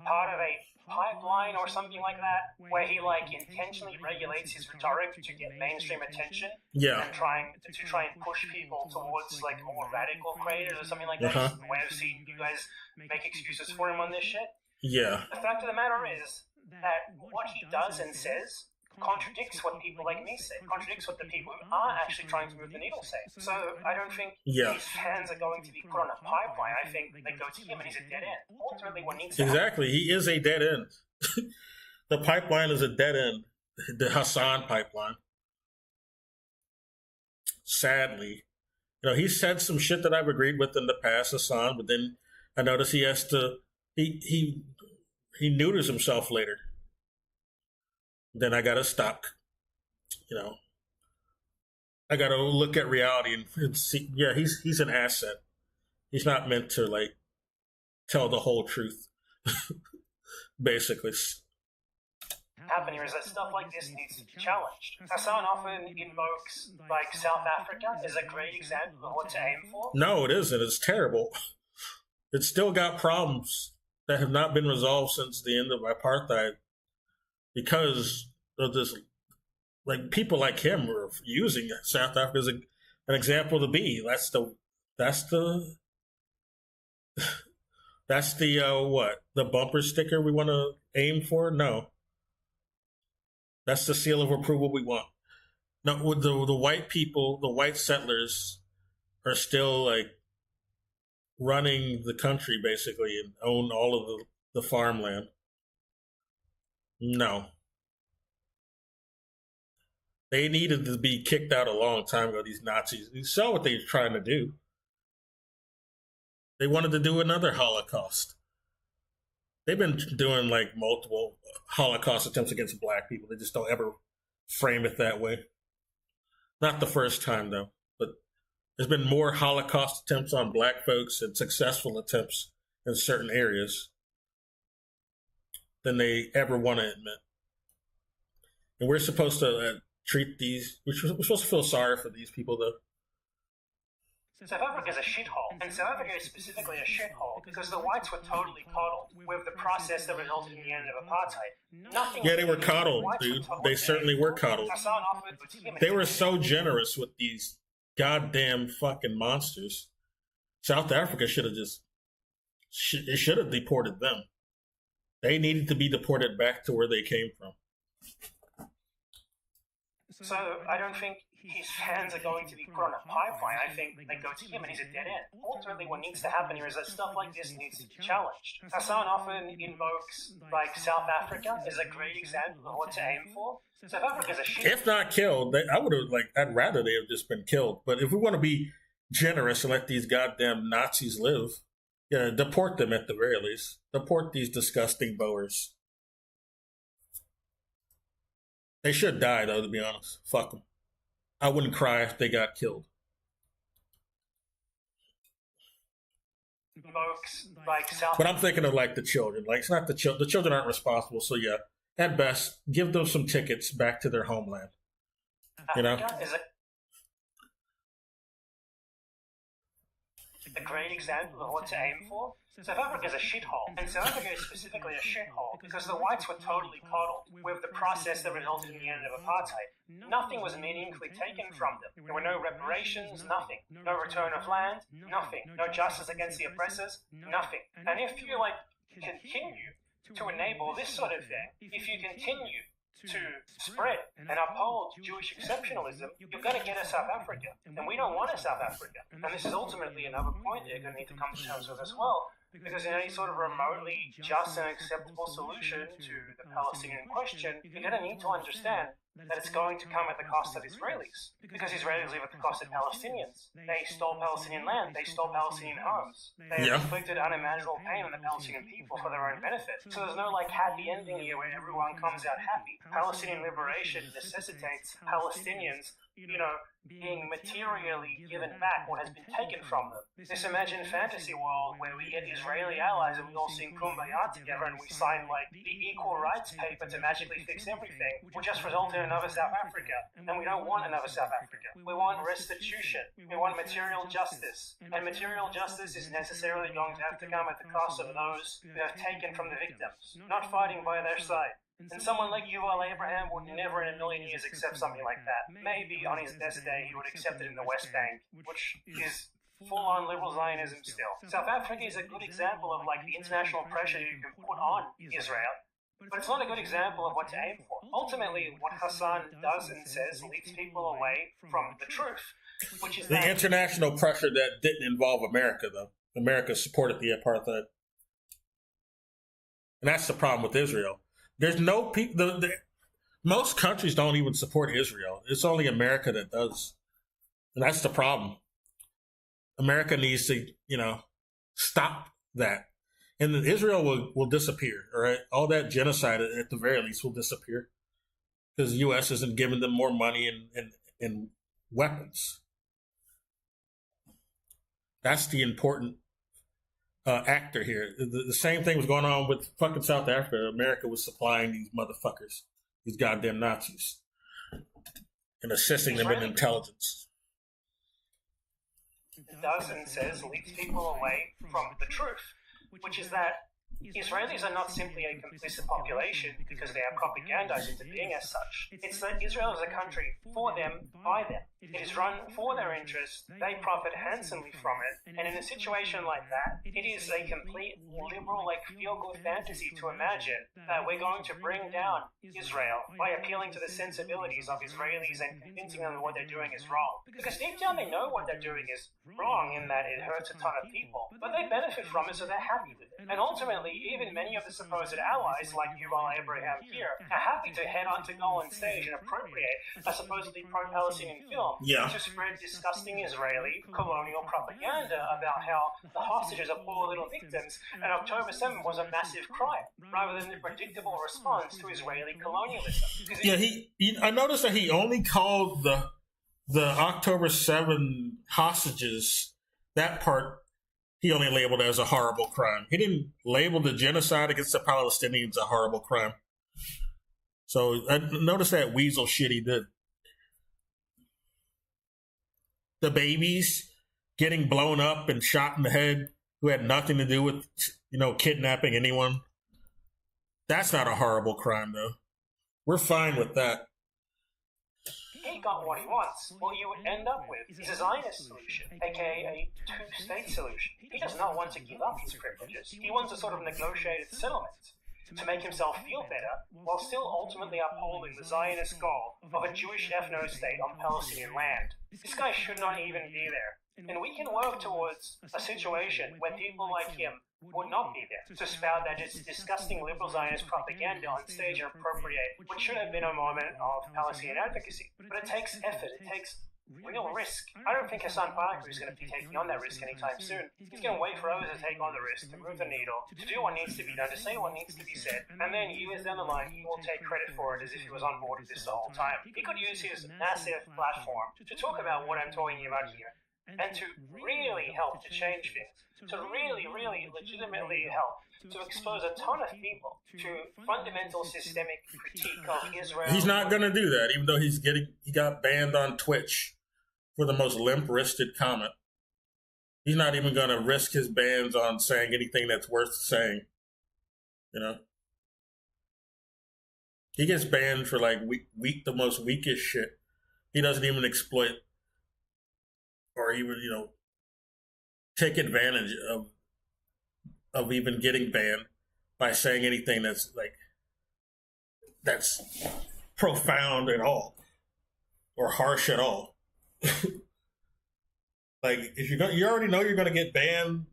part of a pipeline or something like that, where he like intentionally regulates his rhetoric to get mainstream attention, and try and push people towards like more radical creators or something like that. Where I've seen you guys make excuses for him on this shit. Yeah. The fact of the matter is that what he does and says contradicts what people like me say, contradicts what the people who are actually trying to move the needle say. So I don't think his fans are going to be put on a pipeline. I think they go to him and he's a dead end. Ultimately, what needs to happen... He is a dead end. The pipeline is a dead end. The Hassan pipeline. Sadly. You know, he said some shit that I've agreed with in the past, Hassan, but then I notice he has to... He neuters himself later. then I gotta stop. You know, I gotta look at reality and see. Yeah, he's an asset. He's not meant to like tell the whole truth. Basically, Happen here is that stuff like this needs to be challenged. Hassan often invokes like South Africa as a great example of what to aim for. no, it isn't. It's terrible. It's still got problems that have not been resolved since the end of apartheid because of this. Like people like him are using South Africa as an example to be. That's the what, the bumper sticker we want to aim for? No, that's the seal of approval we want. No, with the white people, the white settlers are still like running the country basically and own all of the farmland. No. They needed to be kicked out a long time ago, these Nazis. You saw what they were trying to do. They wanted to do another Holocaust. They've been doing like multiple Holocaust attempts against black people. They just don't ever frame it that way. Not the first time, though. But there's been more Holocaust attempts on black folks and successful attempts in certain areas than they ever want to admit. And we're supposed to treat these, we're supposed to feel sorry for these people, though. South Africa is a shithole, and South Africa is specifically a shithole because the whites were totally coddled with the process that resulted in the end of apartheid. Nothing. Yeah, they were coddled, dude. They certainly were coddled. They were so generous with these goddamn fucking monsters. South Africa should have deported them. They needed to be deported back to where they came from. So I don't think his fans are going to be put on a pipeline. I think they go to him and he's a dead end. Ultimately, what needs to happen here is that stuff like this needs to be challenged. Hassan often invokes like South Africa as a great example of what to aim for. South Africa's a shit. If not killed, I'd rather they have just been killed. But if we want to be generous and let these goddamn Nazis live, yeah, deport them at the very least. Deport these disgusting Boers. They should die, though, to be honest. Fuck them. I wouldn't cry if they got killed. But I'm thinking of like the children. Like it's not the children. The children aren't responsible. So yeah, at best, give them some tickets back to their homeland. You know. Is a great example of what to aim for. South Africa is a shithole, and South Africa is specifically a shithole because the whites were totally coddled with the process that resulted in the end of apartheid. Nothing was meaningfully taken from them. There were no reparations, nothing. No return of land, nothing. No justice against the oppressors, nothing. And if you continue to enable this sort of thing, if you continue to spread and uphold Jewish exceptionalism, you're going to get a South Africa. And we don't want a South Africa. And this is ultimately another point they're going to need to come to terms with as well. Because in any sort of remotely just and acceptable solution to the Palestinian question, you're going to need to understand that it's going to come at the cost of Israelis. Because Israelis live at the cost of Palestinians. They stole Palestinian land. They stole Palestinian homes. They inflicted unimaginable pain on the Palestinian people for their own benefit. So there's no happy ending here where everyone comes out happy. Palestinian liberation necessitates Palestinians, being materially given back what has been taken from them. This imagined fantasy world where we get Israeli allies and we all sing Kumbaya together and we sign the equal rights paper to magically fix everything will just result in another South Africa. And we don't want another South Africa. We want restitution. We want material justice. And material justice is necessarily going to have to come at the cost of those who have taken from the victims, not fighting by their side. And someone like Yuval Abraham would never in a million years accept something like that. Maybe on his best day he would accept it in the West Bank, which is full-on liberal Zionism still. South Africa is a good example of the international pressure you can put on Israel, but it's not a good example of what to aim for. Ultimately, what Hassan does and says leads people away from the truth, which is the international pressure that didn't involve America, though. America supported the apartheid. And that's the problem with Israel. There's no people. Most countries don't even support Israel. It's only America that does, and that's the problem. America needs to, stop that, and then Israel will disappear. All right, all that genocide at the very least will disappear. because the U.S. isn't giving them more money and weapons. That's the important actor here. The same thing was going on with fucking South Africa. America was supplying these motherfuckers, these goddamn Nazis, and assisting them in intelligence. Does and says leads people away from the truth, which is that Israelis are not simply a complicit population because they are propagandized into being as such. It's that Israel is a country for them, by them. It is run for their interests, they profit handsomely from it, and in a situation like that, it is a complete liberal, feel-good fantasy to imagine that we're going to bring down Israel by appealing to the sensibilities of Israelis and convincing them that what they're doing is wrong. Because deep down they know what they're doing is wrong in that it hurts a ton of people, but they benefit from it, so they're happy with it. And ultimately, even many of the supposed allies, like Yuval Abraham here, are happy to head on to go on stage and appropriate a supposedly pro-Palestinian film to spread disgusting Israeli colonial propaganda about how the hostages are poor little victims and October 7th was a massive crime, rather than the predictable response to Israeli colonialism. I noticed that he only called the October 7 hostages, that part, he only labeled as a horrible crime. He didn't label the genocide against the Palestinians a horrible crime. So I noticed that weasel shit he did. The babies getting blown up and shot in the head who had nothing to do with, kidnapping anyone. That's not a horrible crime, though. We're fine with that. He got what he wants. What you would end up with is a Zionist solution, aka a two-state solution. He does not want to give up his privileges. He wants a sort of negotiated settlement to make himself feel better, while still ultimately upholding the Zionist goal of a Jewish ethno-state on Palestinian land. This guy should not even be there. And we can work towards a situation where people like him would not be there to spout that just disgusting liberal Zionist propaganda on stage and appropriate what should have been a moment of Palestinian advocacy. But it takes effort, it takes real risk. I don't think Hassan Parker is going to be taking on that risk anytime soon. He's going to wait for others to take on the risk, to move the needle, to do what needs to be done, to say what needs to be said, and then years down the line, he will take credit for it as if he was on board with this the whole time. He could use his massive platform to talk about what I'm talking about here, and to really help to change things, to really, really legitimately help to expose a ton of people to fundamental systemic critique of Israel. He's not going to do that, even though he got banned on Twitch for the most limp-wristed comment. He's not even going to risk his bans on saying anything that's worth saying. He gets banned for the most weakest shit. He doesn't even exploit or even, take advantage of even getting banned by saying anything that's profound at all or harsh at all. If you already know you're gonna get banned.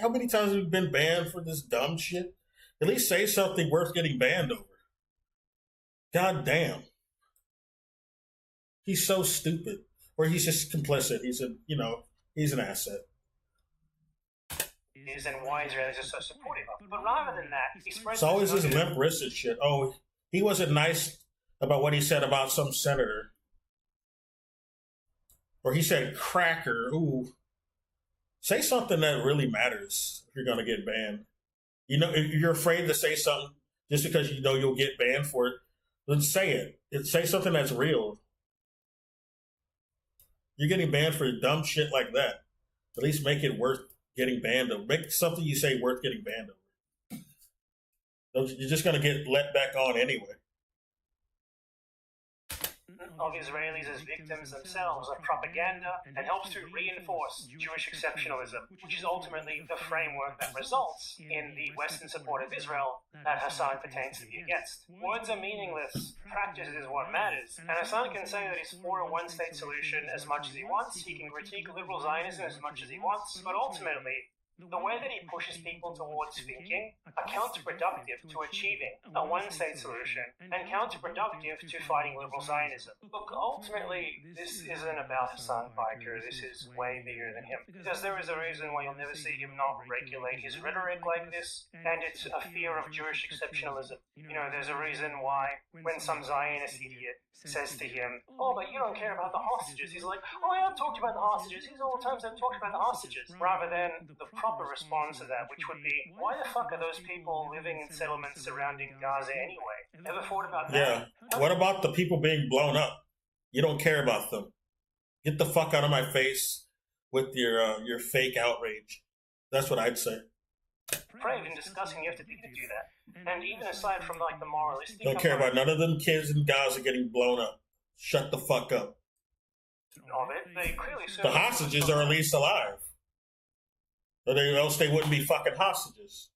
How many times have you been banned for this dumb shit? At least say something worth getting banned over. God damn. He's so stupid. Or he's just complicit. He's an asset. Is and why Israelis are so supportive of. But rather than that, he spreads. It's always this limp-wristed shit. Oh, he wasn't nice about what he said about some senator. Or he said cracker. Ooh. Say something that really matters if you're going to get banned. If you're afraid to say something just because you know you'll get banned for it, then say it. Say something that's real. You're getting banned for dumb shit like that. At least make it worth getting banned over. Make something you say worth getting banned over. You're just going to get let back on anyway. Of Israelis as victims themselves of propaganda and helps to reinforce Jewish exceptionalism, which is ultimately the framework that results in the Western support of Israel that Hassan pertains to be against. Words are meaningless, practice is what matters, and Hassan can say that he's for a one-state solution as much as he wants, he can critique liberal Zionism as much as he wants, but ultimately, The way that he pushes people towards thinking are counterproductive to achieving a one-state solution and counterproductive to fighting liberal Zionism. Look, ultimately, this isn't about Hassan Piker. This is way bigger than him. Because there is a reason why you'll never see him not regulate his rhetoric like this, and it's a fear of Jewish exceptionalism. You know, there's a reason why when some Zionist idiot says to him, "Oh, but you don't care about the hostages," he's like, "Oh, I have talked about the hostages. These are all the times I've talked about the hostages." Rather than the proper response to that, which would be, why the fuck are those people living in settlements surrounding Gaza anyway? Ever thought about that? Yeah. What about the people being blown up? You don't care about them. Get the fuck out of my face with your fake outrage. That's what I'd say. Brave in discussing, you have to be to do that. And even aside from like the moralistic, Don't care about none of them kids in Gaza getting blown up. Shut the fuck up. of it, they clearly The hostages are at least alive. Or else they wouldn't be fucking hostages.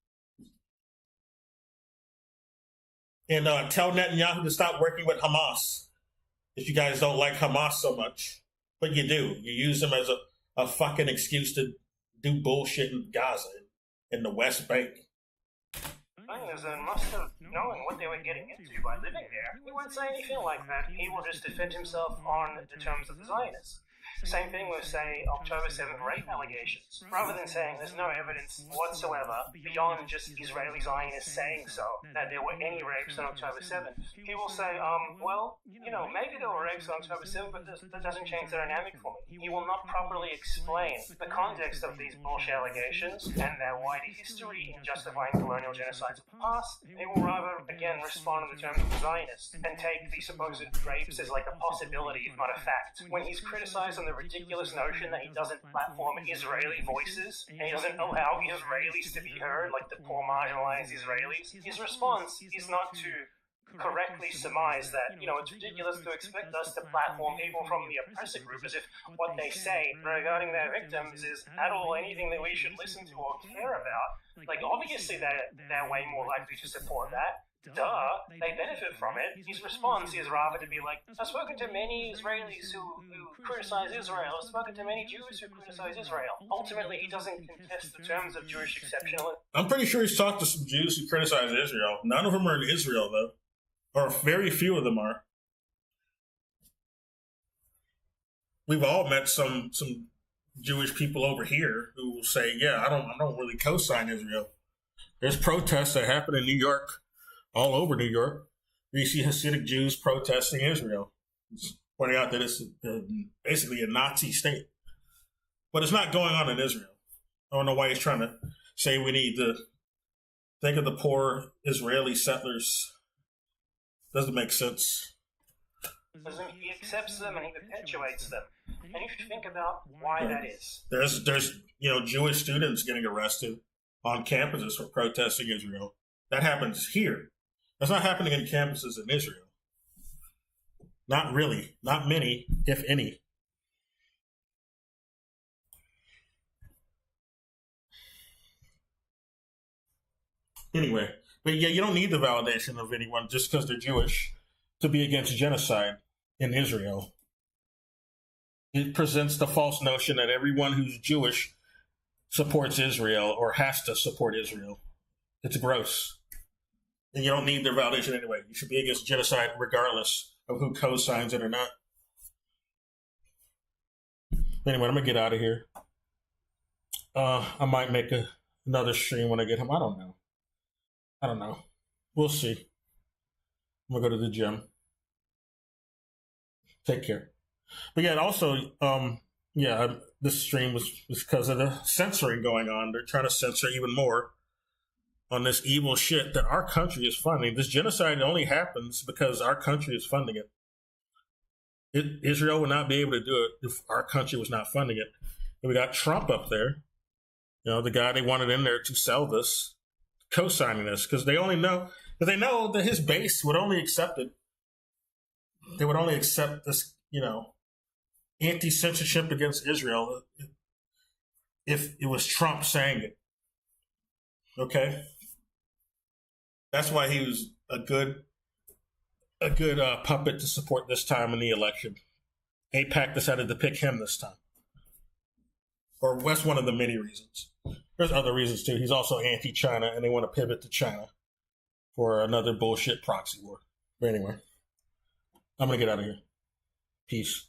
And tell Netanyahu to stop working with Hamas. If you guys don't like Hamas so much. But you do. You use them as a fucking excuse to do bullshit in Gaza, in the West Bank. Zionism must have known what they were getting into by living there. He won't say anything like that. He will just defend himself on the terms of the Zionists. Same thing with, say, October 7th rape allegations. Rather than saying there's no evidence whatsoever beyond just Israeli Zionists saying so, that there were any rapes on October 7th, he will say, well, you know, maybe there were rapes on October 7th, but that doesn't change the dynamic for me. He will not properly explain the context of these bullshit allegations and their wider history in justifying colonial genocides of the past. He will rather, again, respond in the terms of the Zionists and take the supposed rapes as like a possibility, if not a fact. When he's criticized on the ridiculous notion that he doesn't platform Israeli voices and he doesn't allow Israelis to be heard, like the poor marginalized Israelis, his response is not to correctly surmise that, you know, it's ridiculous to expect us to platform people from the oppressor group as if what they say regarding their victims is at all anything that we should listen to or care about. Like, obviously they're way more likely to support that. Duh, they benefit from it. His response is rather to be like, I've spoken to many Israelis who criticize Israel. I've spoken to many Jews who criticize Israel. Ultimately, he doesn't contest the terms of Jewish exceptionalism. I'm pretty sure he's talked to some Jews who criticize Israel. None of them are in Israel, though. Or very few of them are. We've all met some Jewish people over here who will say, yeah, I don't really co-sign Israel. There's protests that happen in New York, all over New York. You see Hasidic Jews protesting Israel. It's pointing out that it's basically a Nazi state. But it's not going on in Israel. I don't know why he's trying to say we need to think of the poor Israeli settlers. Doesn't make sense. He accepts them and he perpetuates them. And you should think about why that is. There's Jewish students getting arrested on campuses for protesting Israel. That happens here. That's not happening in campuses in Israel. Not really. Not many, if any. Anyway, but yeah, you don't need the validation of anyone just because they're Jewish to be against genocide in Israel. It presents the false notion that everyone who's Jewish supports Israel or has to support Israel. It's gross. And you don't need their validation anyway. You should be against genocide regardless of who co-signs it or not. Anyway, I'm going to get out of here. I might make another stream when I get home. I don't know. We'll see. I'm going to go to the gym. Take care. But yeah, also, this stream was because of the censoring going on. They're trying to censor even more on this evil shit that our country is funding. This genocide only happens because our country is funding it. Israel would not be able to do it if our country was not funding it. And we got Trump up there, the guy they wanted in there to sell this, co-signing this, because they know that his base would only accept it. They would only accept this, anti-censorship against Israel if it was Trump saying it. Okay? That's why he was a good puppet to support this time in the election. AIPAC decided to pick him this time. Or that's one of the many reasons. There's other reasons too. He's also anti-China, and they want to pivot to China for another bullshit proxy war. But anyway, I'm gonna get out of here. Peace.